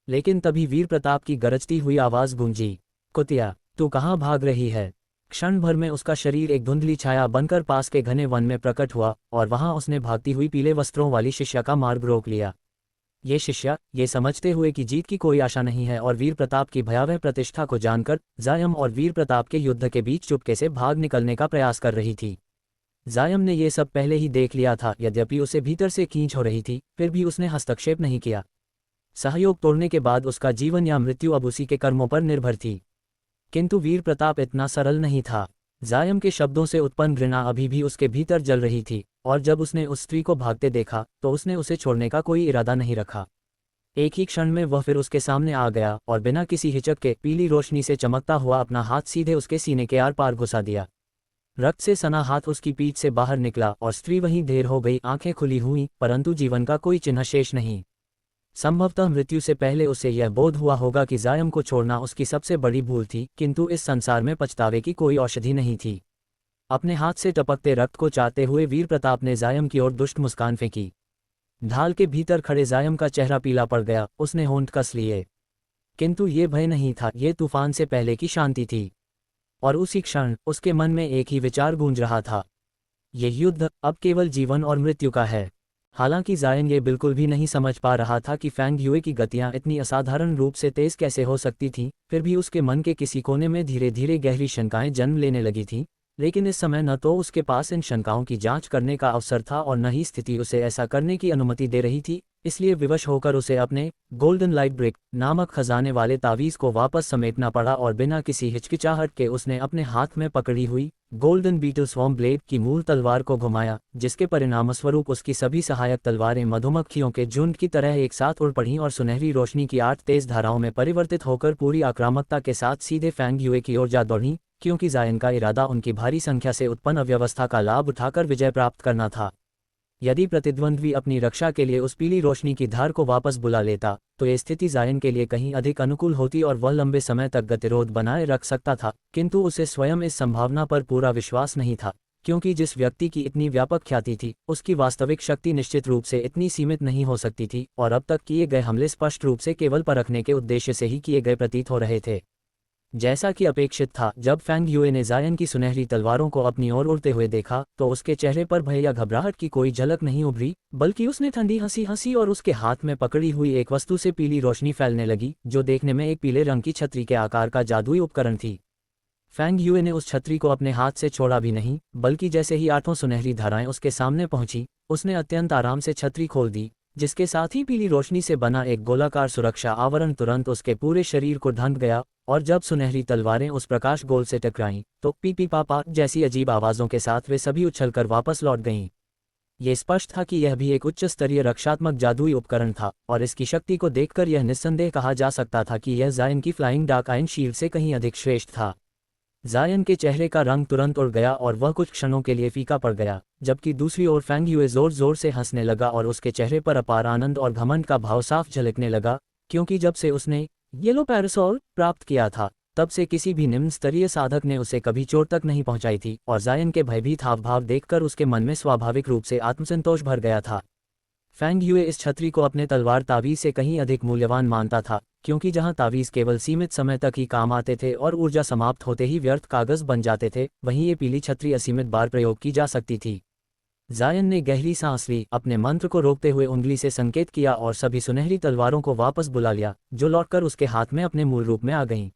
लेकिन तभी वीर प्रताप की गरजती हुई आवाज गूंजी, कुतिया, तू कहाँ भाग रही है? क्षण भर में उसका शरीर एक धुंधली छाया बनकर पास के घने वन में प्रकट हुआ, और वहां उसने भागती हुई पीले वस्त्रों वाली शिष्या का मार्ग रोक लिया। ये शिष्या, ये समझते हुए कि जीत की कोई आशा नहीं है और वीर प्रताप की भयावह प्रतिष्ठा को जानकर जायम और वीर प्रताप के युद्ध के बीच चुपके से भाग निकलने का प्रयास कर रही थी। जायम ने ये सब पहले ही देख लिया था। यद्यपि उसे भीतर से खींच हो रही थी, फिर भी उसने हस्तक्षेप नहीं किया। सहयोग तोड़ने के बाद उसका जीवन या मृत्यु अब उसी के कर्मों पर निर्भर थी। किंतु वीर प्रताप इतना सरल नहीं था। जायम के शब्दों से उत्पन्न घृणा अभी भी उसके भीतर जल रही थी, और जब उसने उस स्त्री को भागते देखा तो उसने उसे छोड़ने का कोई इरादा नहीं रखा। एक ही क्षण में वह फिर उसके सामने आ गया और बिना किसी हिचक के पीली रोशनी से चमकता हुआ अपना हाथ सीधे उसके सीने के आर पार घुसा दिया। रक्त से सना हाथ उसकी पीठ से बाहर निकला और स्त्री वहीं ढेर हो गई, आंखें खुली हुईं, परंतु जीवन का कोई चिन्ह शेष नहीं। संभवतः मृत्यु से पहले उसे यह बोध हुआ होगा कि जायम को छोड़ना उसकी सबसे बड़ी भूल थी, किंतु इस संसार में पछतावे की कोई औषधि नहीं थी। अपने हाथ से टपकते रक्त को चाटते हुए वीर प्रताप ने जायम की ओर दुष्ट मुस्कान फेंकी। ढाल के भीतर खड़े जायम का चेहरा पीला पड़ गया। उसने होंठ कस लिए, किंतु ये भय नहीं था, ये तूफान से पहले की शांति थी। और उसी क्षण उसके मन में एक ही विचार गूंज रहा था, यह युद्ध अब केवल जीवन और मृत्यु का है। हालांकि जायन ये बिल्कुल भी नहीं समझ पा रहा था कि फैंग ह्यूए की गतियां इतनी असाधारण रूप से तेज कैसे हो सकती थीं, फिर भी उसके मन के किसी कोने में धीरे धीरे गहरी शंकाएं जन्म लेने लगी थीं। लेकिन इस समय न तो उसके पास इन शंकाओं की जांच करने का अवसर था और न ही स्थिति उसे ऐसा करने की अनुमति दे रही थी। इसलिए विवश होकर उसे अपने गोल्डन लाइट ब्रिक नामक खजाने वाले तावीज को वापस समेटना पड़ा और बिना किसी हिचकिचाहट के उसने अपने हाथ में पकड़ी हुई गोल्डन बीटल स्वॉर्म ब्लेड की मूल तलवार को घुमाया, जिसके परिणामस्वरूप उसकी सभी सहायक तलवारें मधुमक्खियों के झुंड की तरह एक साथ उड़ पड़ीं और सुनहरी रोशनी की 8 तेज धाराओं में परिवर्तित होकर पूरी आक्रामकता के साथ सीधे फैंग ह्यूए की ओर जा दौड़ीं, क्योंकि जायन का इरादा उनकी भारी संख्या से उत्पन्न अव्यवस्था का लाभ उठाकर विजय प्राप्त करना था। यदि प्रतिद्वंद्वी अपनी रक्षा के लिए उस पीली रोशनी की धार को वापस बुला लेता तो ये स्थिति जायन के लिए कहीं अधिक अनुकूल होती और वह लंबे समय तक गतिरोध बनाए रख सकता था, किंतु उसे स्वयं इस संभावना पर पूरा विश्वास नहीं था, क्योंकि जिस व्यक्ति की इतनी व्यापक ख्याति थी उसकी वास्तविक शक्ति निश्चित रूप से इतनी सीमित नहीं हो सकती थी, और अब तक किए गए हमले स्पष्ट रूप से केवल परखने के उद्देश्य से ही किए गए प्रतीत हो रहे थे। जैसा कि अपेक्षित था, जब फेंग युए ने जायन की सुनहरी तलवारों को अपनी ओर उड़ते हुए देखा तो उसके चेहरे पर भय या घबराहट की कोई झलक नहीं उभरी, बल्कि उसने ठंडी हंसी हंसी और उसके हाथ में पकड़ी हुई एक वस्तु से पीली रोशनी फैलने लगी, जो देखने में एक पीले रंग की छतरी के आकार का जादुई उपकरण थी। फेंग युए ने उस छतरी को अपने हाथ से छोड़ा भी नहीं, बल्कि जैसे ही 8 सुनहरी धाराएं उसके सामने पहुंची, उसने अत्यंत आराम से छतरी खोल दी, जिसके साथ ही पीली रोशनी से बना एक गोलाकार सुरक्षा आवरण तुरंत उसके पूरे शरीर को ढंक गया, और जब सुनहरी तलवारें उस प्रकाश गोल से टकराईं तो पीपी पापा जैसी अजीब आवाज़ों के साथ वे सभी उछलकर वापस लौट गईं। ये स्पष्ट था कि यह भी एक उच्च स्तरीय रक्षात्मक जादुई उपकरण था, और इसकी शक्ति को देखकर यह निस्संदेह कहा जा सकता था कि यह जायन की फ्लाइंग डार्क आयन शील्ड से कहीं अधिक श्रेष्ठ था। जायन के चेहरे का रंग तुरंत उड़ गया और वह कुछ क्षणों के लिए फीका पड़ गया, जबकि दूसरी ओर फेंग युए जोर जोर से हंसने लगा और उसके चेहरे पर अपार आनंद और घमंड का भाव साफ झलकने लगा, क्योंकि जब से उसने येलो पैरासोल प्राप्त किया था तब से किसी भी निम्न स्तरीय साधक ने उसे कभी चोट तक नहीं पहुंचाई थी, और जायन के भयभीत हावभाव देखकर उसके मन में स्वाभाविक रूप से आत्मसंतोष भर गया था। फेंग युए इस छतरी को अपने तलवार तावीज़ से कहीं अधिक मूल्यवान मानता था, क्योंकि जहां तावीज़ केवल सीमित समय तक ही काम आते थे और ऊर्जा समाप्त होते ही व्यर्थ कागज बन जाते थे, वहीं ये पीली छतरी असीमित बार प्रयोग की जा सकती थी। जायन ने गहरी सांस ली, अपने मंत्र को रोकते हुए उंगली से संकेत किया और सभी सुनहरी तलवारों को वापस बुला लिया, जो लौटकर उसके हाथ में अपने मूल रूप में आ गईं।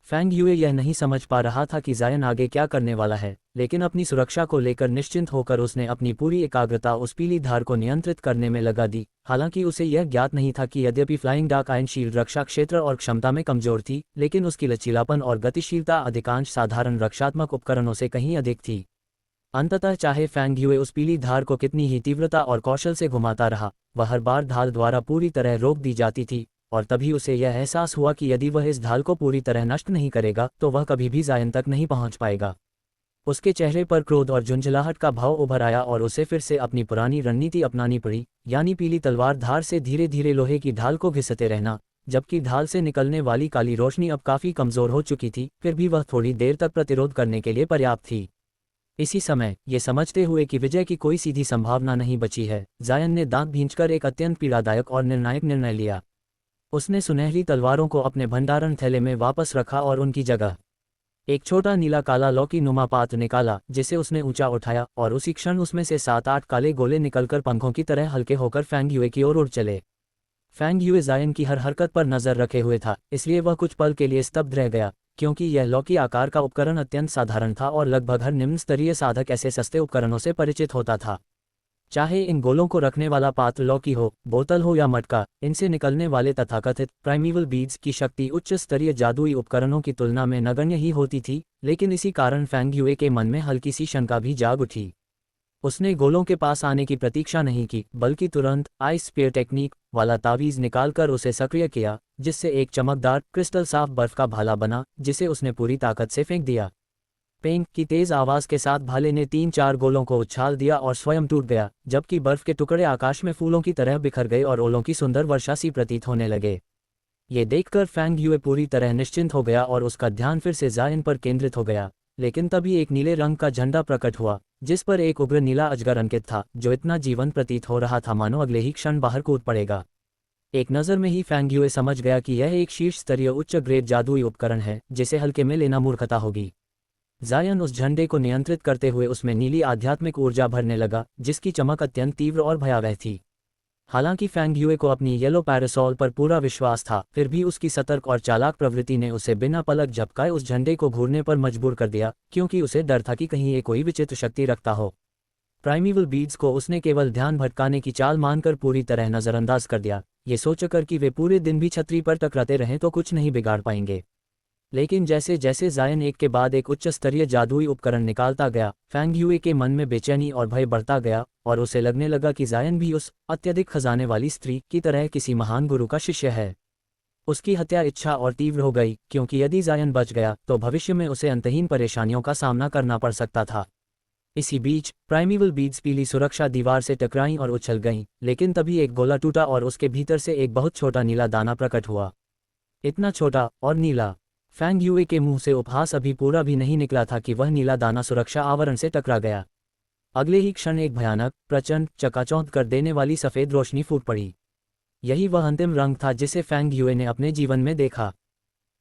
फेंग युए यह नहीं समझ पा रहा था कि जायन आगे क्या करने वाला है, लेकिन अपनी सुरक्षा को लेकर निश्चिंत होकर उसने अपनी पूरी एकाग्रता उस पीली धार को नियंत्रित करने में लगा दी। हालांकि उसे यह ज्ञात नहीं था कि यद्यपि फ्लाइंग डार्क आयन शील्ड रक्षा क्षेत्र और क्षमता में कमजोर थी, लेकिन उसकी लचीलापन और गतिशीलता अधिकांश साधारण रक्षात्मक उपकरणों से कहीं अधिक थी। अंततः चाहे फेंग युए उस पीली धार को कितनी ही तीव्रता और कौशल से घुमाता रहा, वह हर बार ढाल द्वारा पूरी तरह रोक दी जाती थी, और तभी उसे यह एहसास हुआ कि यदि वह इस ढाल को पूरी तरह नष्ट नहीं करेगा तो वह कभी भी जायन तक नहीं पहुंच पाएगा। उसके चेहरे पर क्रोध और झुंझलाहट का भाव उभर आया और उसे फिर से अपनी पुरानी रणनीति अपनानी पड़ी, यानी पीली तलवार धार से धीरे धीरे लोहे की ढाल को घिसते रहना। जबकि ढाल से निकलने वाली काली रोशनी अब काफी कमजोर हो चुकी थी, फिर भी वह थोड़ी देर तक प्रतिरोध करने के लिए पर्याप्त थी। इसी समय, ये समझते हुए कि विजय की कोई सीधी संभावना नहीं बची है, जायन ने दांत भींचकर एक अत्यंत पीड़ादायक और निर्णायक निर्णय लिया। उसने सुनहरी तलवारों को अपने भंडारण थैले में वापस रखा और उनकी जगह एक छोटा नीला काला लौकी नुमा पात्र निकाला, जिसे उसने ऊंचा उठाया, और उसी क्षण उसमें से 7-8 काले गोले निकलकर पंखों की तरह हल्के होकर फेंग युए की ओर उड़ चले। फेंग युए जायन की हर हरकत पर नजर रखे हुए था, इसलिए वह कुछ पल के लिए स्तब्ध रह गया, क्योंकि यह लौकी आकार का उपकरण अत्यंत साधारण था और लगभग हर निम्न स्तरीय साधक ऐसे सस्ते उपकरणों से परिचित होता था। चाहे इन गोलों को रखने वाला पात्र लौकी हो, बोतल हो या मटका, इनसे निकलने वाले तथाकथित प्राइमीवल बीड्स की शक्ति उच्च स्तरीय जादुई उपकरणों की तुलना में नगण्य ही होती थी। लेकिन इसी कारण फेंग युए के मन में हल्की सी शंका भी जाग उठी। उसने गोलों के पास आने की प्रतीक्षा नहीं की, बल्कि तुरंत आइस स्पेयर टेक्निक वाला तावीज निकालकर उसे सक्रिय किया, जिससे एक चमकदार क्रिस्टल साफ बर्फ का भाला बना, जिसे उसने पूरी ताकत से फेंक दिया। पेंग की तेज आवाज के साथ भाले ने 3-4 गोलों को उछाल दिया और स्वयं टूट गया, जबकि बर्फ के टुकड़े आकाश में फूलों की तरह बिखर गए और ओलों की सुंदर वर्षा सी प्रतीत होने लगे। ये देखकर फेंग युए पूरी तरह निश्चिंत हो गया और उसका ध्यान फिर से जायन पर केंद्रित हो गया। लेकिन तभी एक नीले रंग का झंडा प्रकट हुआ, जिस पर एक उग्र नीला अजगर अंकित था, जो इतना जीवन प्रतीत हो रहा था मानो अगले ही क्षण बाहर कूद पड़ेगा। एक नज़र में ही फेंग युए समझ गया कि यह एक शीर्ष स्तरीय उच्च ग्रेड जादुई उपकरण है, जिसे हल्के में लेना मूर्खता होगी। जायन उस झंडे को नियंत्रित करते हुए उसमें नीली आध्यात्मिक ऊर्जा भरने लगा, जिसकी चमक अत्यंत तीव्र और भयावह थी। हालांकि फेंग युए को अपनी येलो पैरासोल पर पूरा विश्वास था, फिर भी उसकी सतर्क और चालाक प्रवृत्ति ने उसे बिना पलक झपकाए उस झंडे को घूरने पर मजबूर कर दिया, क्योंकि उसे डर था कि कहीं ये कोई विचित्र शक्ति रखता हो। प्राइमीवल बीड्स को उसने केवल ध्यान भटकाने की चाल मानकर पूरी तरह नजरअंदाज कर दिया, ये सोचकर कि वे पूरे दिन भी छतरी पर टकराते रहें तो कुछ नहीं बिगाड़ पाएंगे। लेकिन जैसे जैसे जायन एक के बाद एक उच्च स्तरीय जादुई उपकरण निकालता गया, फेंग युए के मन में बेचैनी और भय बढ़ता गया, और उसे लगने लगा कि जायन भी उस अत्यधिक खजाने वाली स्त्री की तरह किसी महान गुरु का शिष्य है। उसकी हत्या इच्छा और तीव्र हो गई, क्योंकि यदि जायन बच गया तो भविष्य में उसे अंतहीन परेशानियों का सामना करना पड़ सकता था। इसी बीच प्राइमीवल बीड्स पीली सुरक्षा दीवार से टकराईं और उछल गईं, लेकिन तभी एक गोला टूटा और उसके भीतर से एक बहुत छोटा नीला दाना प्रकट हुआ। इतना छोटा और नीला, फैंग यूए के मुंह से उपहास अभी पूरा भी नहीं निकला था कि वह नीला दाना सुरक्षा आवरण से टकरा गया। अगले ही क्षण एक भयानक, प्रचंड, चकाचौंध कर देने वाली सफ़ेद रोशनी फूट पड़ी। यही वह अंतिम रंग था जिसे फैंग यूए ने अपने जीवन में देखा।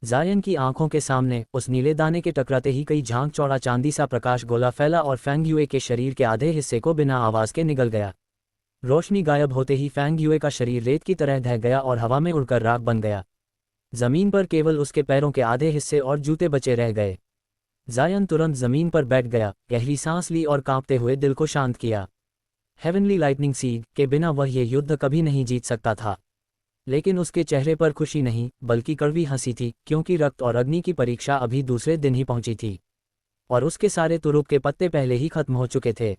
जायन की आंखों के सामने उस नीले दाने के टकराते ही कई झांग चौड़ा चांदी सा प्रकाश गोला फैला और फैंग यूए के शरीर के आधे हिस्से को बिना आवाज के निगल गया। रोशनी गायब होते ही फैंग यूए का शरीर रेत की तरह ढह गया और हवा में उड़कर राख बन गया। जमीन पर केवल उसके पैरों के आधे हिस्से और जूते बचे रह गए। जायन तुरंत जमीन पर बैठ गया, गहरी सांस ली और कांपते हुए दिल को शांत किया। हेवनली लाइटनिंग सीड के बिना वह ये युद्ध कभी नहीं जीत सकता था। लेकिन उसके चेहरे पर खुशी नहीं बल्कि कड़वी हंसी थी, क्योंकि रक्त और अग्नि की परीक्षा अभी दूसरे दिन ही पहुंची थी और उसके सारे तुरुप के पत्ते पहले ही खत्म हो चुके थे।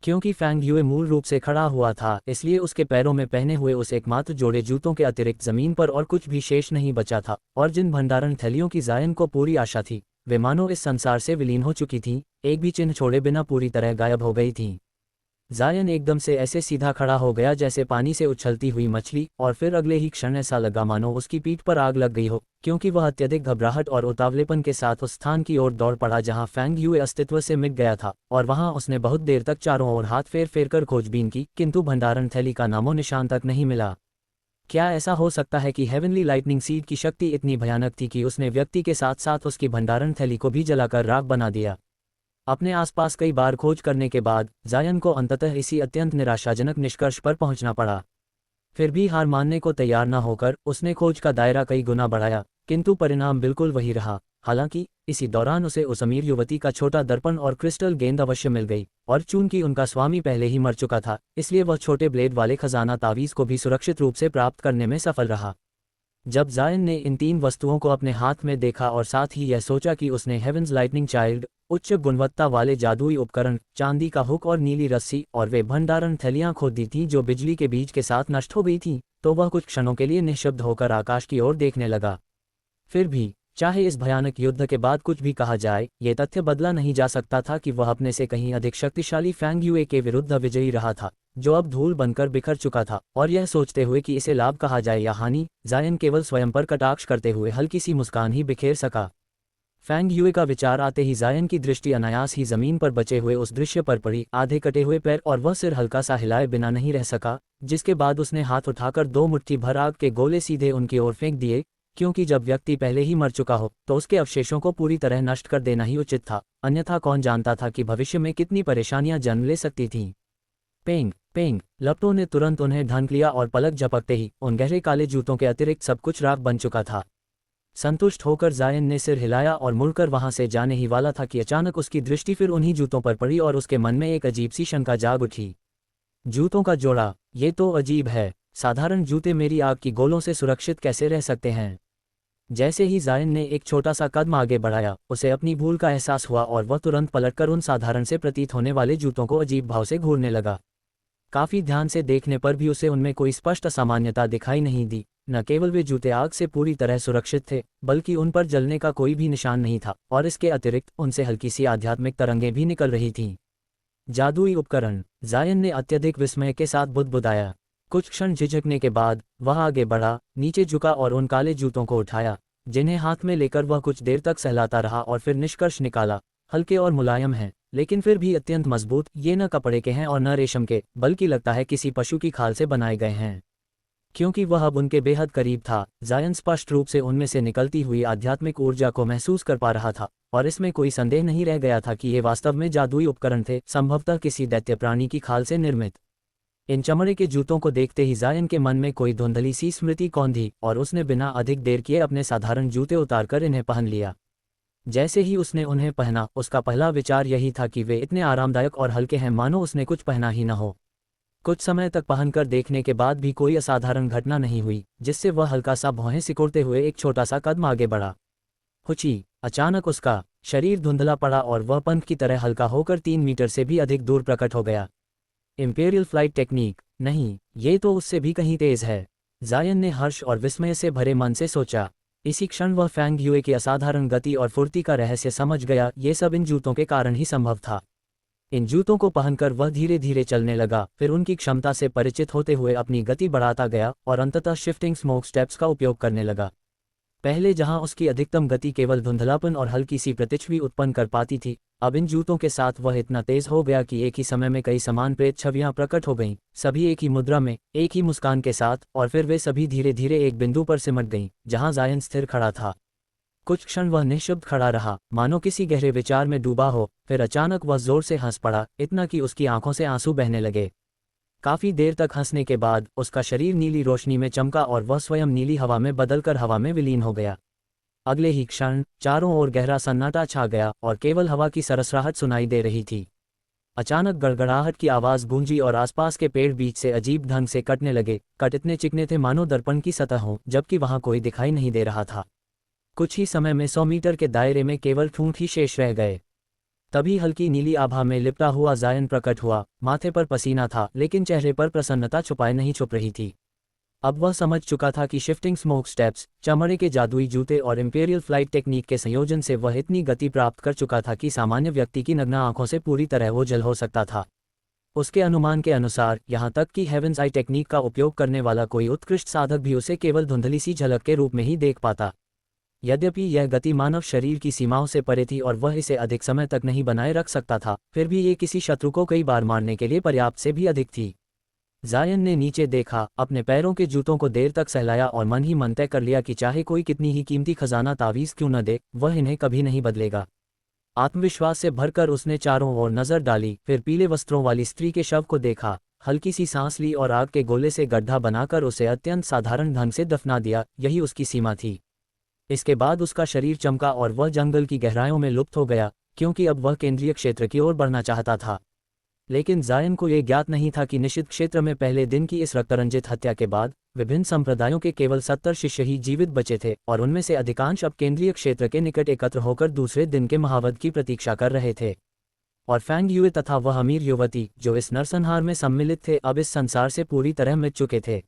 क्योंकि फैंग यूए मूल रूप से खड़ा हुआ था, इसलिए उसके पैरों में पहने हुए उस एकमात्र जोड़े जूतों के अतिरिक्त जमीन पर और कुछ भी शेष नहीं बचा था, और जिन भंडारण थैलियों की जायन को पूरी आशा थी वे मानो इस संसार से विलीन हो चुकी थीं, एक भी चिन्ह छोड़े बिना पूरी तरह गायब हो गई थीं। जायन एकदम से ऐसे सीधा खड़ा हो गया जैसे पानी से उछलती हुई मछली, और फिर अगले ही क्षण ऐसा लगा मानो उसकी पीठ पर आग लग गई हो, क्योंकि वह अत्यधिक घबराहट और उतावलेपन के साथ उस स्थान की ओर दौड़ पड़ा जहां फैंग यूए अस्तित्व से मिट गया था। और वहां उसने बहुत देर तक चारों ओर हाथ फेर फेर कर खोजबीन की, किंतु भंडारण थैली का नामो निशान तक नहीं मिला। क्या ऐसा हो सकता है कि हेवनली लाइटनिंग सीड की शक्ति इतनी भयानक थी कि उसने व्यक्ति के साथ साथ उसकी भंडारण थैली को भी जलाकर राख बना दिया? अपने आसपास कई बार खोज करने के बाद जायन को अंततः इसी अत्यंत निराशाजनक निष्कर्ष पर पहुंचना पड़ा। फिर भी हार मानने को तैयार न होकर उसने खोज का दायरा कई गुना बढ़ाया, किंतु परिणाम बिल्कुल वही रहा। हालांकि इसी दौरान उसे उस अमीर युवती का छोटा दर्पण और क्रिस्टल गेंद अवश्य मिल गई, और चूंकि उनका स्वामी पहले ही मर चुका था, इसलिए वह छोटे ब्लेड वाले खजाना तावीज़ को भी सुरक्षित रूप से प्राप्त करने में सफल रहा। जब जायन ने इन 3 वस्तुओं को अपने हाथ में देखा और साथ ही यह सोचा कि उसने हेवंस लाइटनिंग चाइल्ड, उच्च गुणवत्ता वाले जादुई उपकरण, चांदी का हुक और नीली रस्सी और वे भंडारण थैलियां खो दी थीं जो बिजली के बीज के साथ नष्ट हो गई थीं, तो वह कुछ क्षणों के लिए निःशब्द होकर आकाश की ओर देखने लगा। फिर भी चाहे इस भयानक युद्ध के बाद कुछ भी कहा जाए, ये तथ्य बदला नहीं जा सकता था कि वह अपने से कहीं अधिक शक्तिशाली फैंग यूए के विरुद्ध विजयी रहा था, जो अब धूल बनकर बिखर चुका था। और यह सोचते हुए कि इसे लाभ कहा जाए या हानि, जायन केवल स्वयं पर कटाक्ष करते हुए हल्की सी मुस्कान ही बिखेर सका। फैंग यूए का विचार आते ही जायन की दृष्टि अनायास ही जमीन पर बचे हुए उस दृश्य पर पड़ी, आधे कटे हुए पैर, और वह सिर हल्का सा हिलाए बिना नहीं रह सका, जिसके बाद उसने हाथ उठाकर 2 मुट्ठी भर आग के गोले सीधे उनकी ओर फेंक दिए, क्योंकि जब व्यक्ति पहले ही मर चुका हो तो उसके अवशेषों को पूरी तरह नष्ट कर देना ही उचित था, अन्यथा कौन जानता था कि भविष्य में कितनी परेशानियां जन्म ले सकती थीं। पेंग पेंग, लपटों ने तुरंत उन्हें ढांक लिया और पलक झपकते ही उन गहरे काले जूतों के अतिरिक्त सब कुछ राख बन चुका था। संतुष्ट होकर जायन ने सिर हिलाया और मुड़कर वहां से जाने ही वाला था कि अचानक उसकी दृष्टि फिर उन्हीं जूतों पर पड़ी और उसके मन में एक अजीब सी शंका जाग उठी। जूतों का जोड़ा, ये तो अजीब है। साधारण जूते मेरी आग की गोलों से सुरक्षित कैसे रह सकते हैं? जैसे ही जायन ने एक छोटा सा कदम आगे बढ़ाया, उसे अपनी भूल का एहसास हुआ और वह तुरंत पलटकर उन साधारण से प्रतीत होने वाले जूतों को अजीब भाव से घूरने लगा। काफी ध्यान से देखने पर भी उसे उनमें कोई स्पष्ट असामान्यता दिखाई नहीं दी। न केवल वे जूते आग से पूरी तरह सुरक्षित थे, बल्कि उन पर जलने का कोई भी निशान नहीं था, और इसके अतिरिक्त उनसे हल्की सी आध्यात्मिक तरंगें भी निकल रही थीं। जादुई उपकरण, जायन ने अत्यधिक विस्मय के साथ बुदबुदाया। कुछ क्षण झिझकने के बाद वह आगे बढ़ा, नीचे झुका और उन काले जूतों को उठाया, जिन्हें हाथ में लेकर वह कुछ देर तक सहलाता रहा और फिर निष्कर्ष निकाला, हल्के और मुलायम हैं, लेकिन फिर भी अत्यंत मजबूत। ये न कपड़े के हैं और न रेशम के, बल्कि लगता है किसी पशु की खाल से बनाए गए हैं। क्योंकि वह अब उनके बेहद करीब था, जायन स्पष्ट रूप से उनमें से निकलती हुई आध्यात्मिक ऊर्जा को महसूस कर पा रहा था, और इसमें कोई संदेह नहीं रह गया था कि ये वास्तव में जादुई उपकरण थे, संभवतः किसी दैत्य प्राणी की खाल से निर्मित। इन चमड़े के जूतों को देखते ही जायन के मन में कोई धुंधली सी स्मृति कौंधी, और उसने बिना अधिक देर किए अपने साधारण जूते उतारकर इन्हें पहन लिया। जैसे ही उसने उन्हें पहना, उसका पहला विचार यही था कि वे इतने आरामदायक और हल्के हैं मानो उसने कुछ पहना ही न हो। कुछ समय तक पहनकर देखने के बाद भी कोई असाधारण घटना नहीं हुई, जिससे वह हल्का सा भौहें सिकोड़ते हुए एक छोटा सा कदम आगे बढ़ा। हुची! अचानक उसका शरीर धुंधला पड़ा और वह पंख की तरह हल्का होकर 3 मीटर से भी अधिक दूर प्रकट हो गया। Imperial flight technique? नहीं, ये तो उससे भी कहीं तेज है, जायन ने हर्ष और विस्मय से भरे मन से सोचा। इसी क्षण वह फैंग यूए की असाधारण गति और फुर्ती का रहस्य समझ गया। ये सब इन जूतों के कारण ही संभव था। इन जूतों को पहनकर वह धीरे धीरे चलने लगा, फिर उनकी क्षमता से परिचित होते हुए अपनी गति बढ़ाता गया और अंततः शिफ्टिंग स्मोक स्टेप्स का उपयोग करने लगा। पहले जहां उसकी अधिकतम गति केवल धुंधलापन और हल्की सी प्रतिच्छवि उत्पन्न कर पाती थी, अब इन जूतों के साथ वह इतना तेज हो गया कि एक ही समय में कई समान प्रेत छवियां प्रकट हो गईं, सभी एक ही मुद्रा में, एक ही मुस्कान के साथ, और फिर वे सभी धीरे धीरे एक बिंदु पर सिमट गईं, जहां जायन स्थिर खड़ा था। कुछ क्षण वह निःशब्द खड़ा रहा, मानो किसी गहरे विचार में डूबा हो, फिर अचानक वह जोर से हंस पड़ा, इतना कि उसकी आंखों से आंसू बहने लगे। काफी देर तक हंसने के बाद उसका शरीर नीली रोशनी में चमका और वह स्वयं नीली हवा में बदलकर हवा में विलीन हो गया। अगले ही क्षण चारों ओर गहरा सन्नाटा छा गया और केवल हवा की सरसराहट सुनाई दे रही थी। अचानक गड़गड़ाहट की आवाज गूंजी और आसपास के पेड़ बीच से अजीब ढंग से कटने लगे। कट इतने चिकने थे मानो दर्पण की सतह हो, जबकि वहां कोई दिखाई नहीं दे रहा था। कुछ ही समय में 100 मीटर के दायरे में केवल ठूंठ ही शेष रह गए। तभी हल्की नीली आभा में लिपटा हुआ जायन प्रकट हुआ। माथे पर पसीना था, लेकिन चेहरे पर प्रसन्नता छुपाए नहीं छुप रही थी। अब वह समझ चुका था कि शिफ्टिंग स्मोक स्टेप्स, चमड़े के जादुई जूते और इंपीरियल फ्लाइट टेक्निक के संयोजन से वह इतनी गति प्राप्त कर चुका था कि सामान्य व्यक्ति की नग्न आंखों से पूरी तरह ओझल हो सकता था। उसके अनुमान के अनुसार यहाँ तक कि हेवंस आई टेक्निक का उपयोग करने वाला कोई उत्कृष्ट साधक भी उसे केवल धुंधली सी झलक के रूप में ही देख पाता। यद्यपि यह गति मानव शरीर की सीमाओं से परे थी और वह इसे अधिक समय तक नहीं बनाए रख सकता था, फिर भी ये किसी शत्रु को कई बार मारने के लिए पर्याप्त से भी अधिक थी। जायन ने नीचे देखा, अपने पैरों के जूतों को देर तक सहलाया और मन ही मन तय कर लिया कि चाहे कोई कितनी ही कीमती खजाना तावीज़ क्यों न दे, वह इन्हें कभी नहीं बदलेगा। आत्मविश्वास से भरकर उसने चारों ओर नजर डाली, फिर पीले वस्त्रों वाली स्त्री के शव को देखा, हल्की सी सांस ली और आग के गोले से गड्ढा बनाकर उसे अत्यंत साधारण ढंग से दफना दिया। यही उसकी सीमा थी। इसके बाद उसका शरीर चमका और वह जंगल की गहराइयों में लुप्त हो गया, क्योंकि अब वह केंद्रीय क्षेत्र की ओर बढ़ना चाहता था। लेकिन जायन को यह ज्ञात नहीं था कि निषिद्ध क्षेत्र में पहले दिन की इस रक्तरंजित हत्या के बाद विभिन्न संप्रदायों के केवल 70 शिष्य ही जीवित बचे थे, और उनमें से अधिकांश अब केंद्रीय क्षेत्र के निकट एकत्र होकर दूसरे दिन के महावध की प्रतीक्षा कर रहे थे। और फैंग युए तथा वह अमीर युवती जो इस नरसंहार में सम्मिलित थे, अब इस संसार से पूरी तरह मिट चुके थे।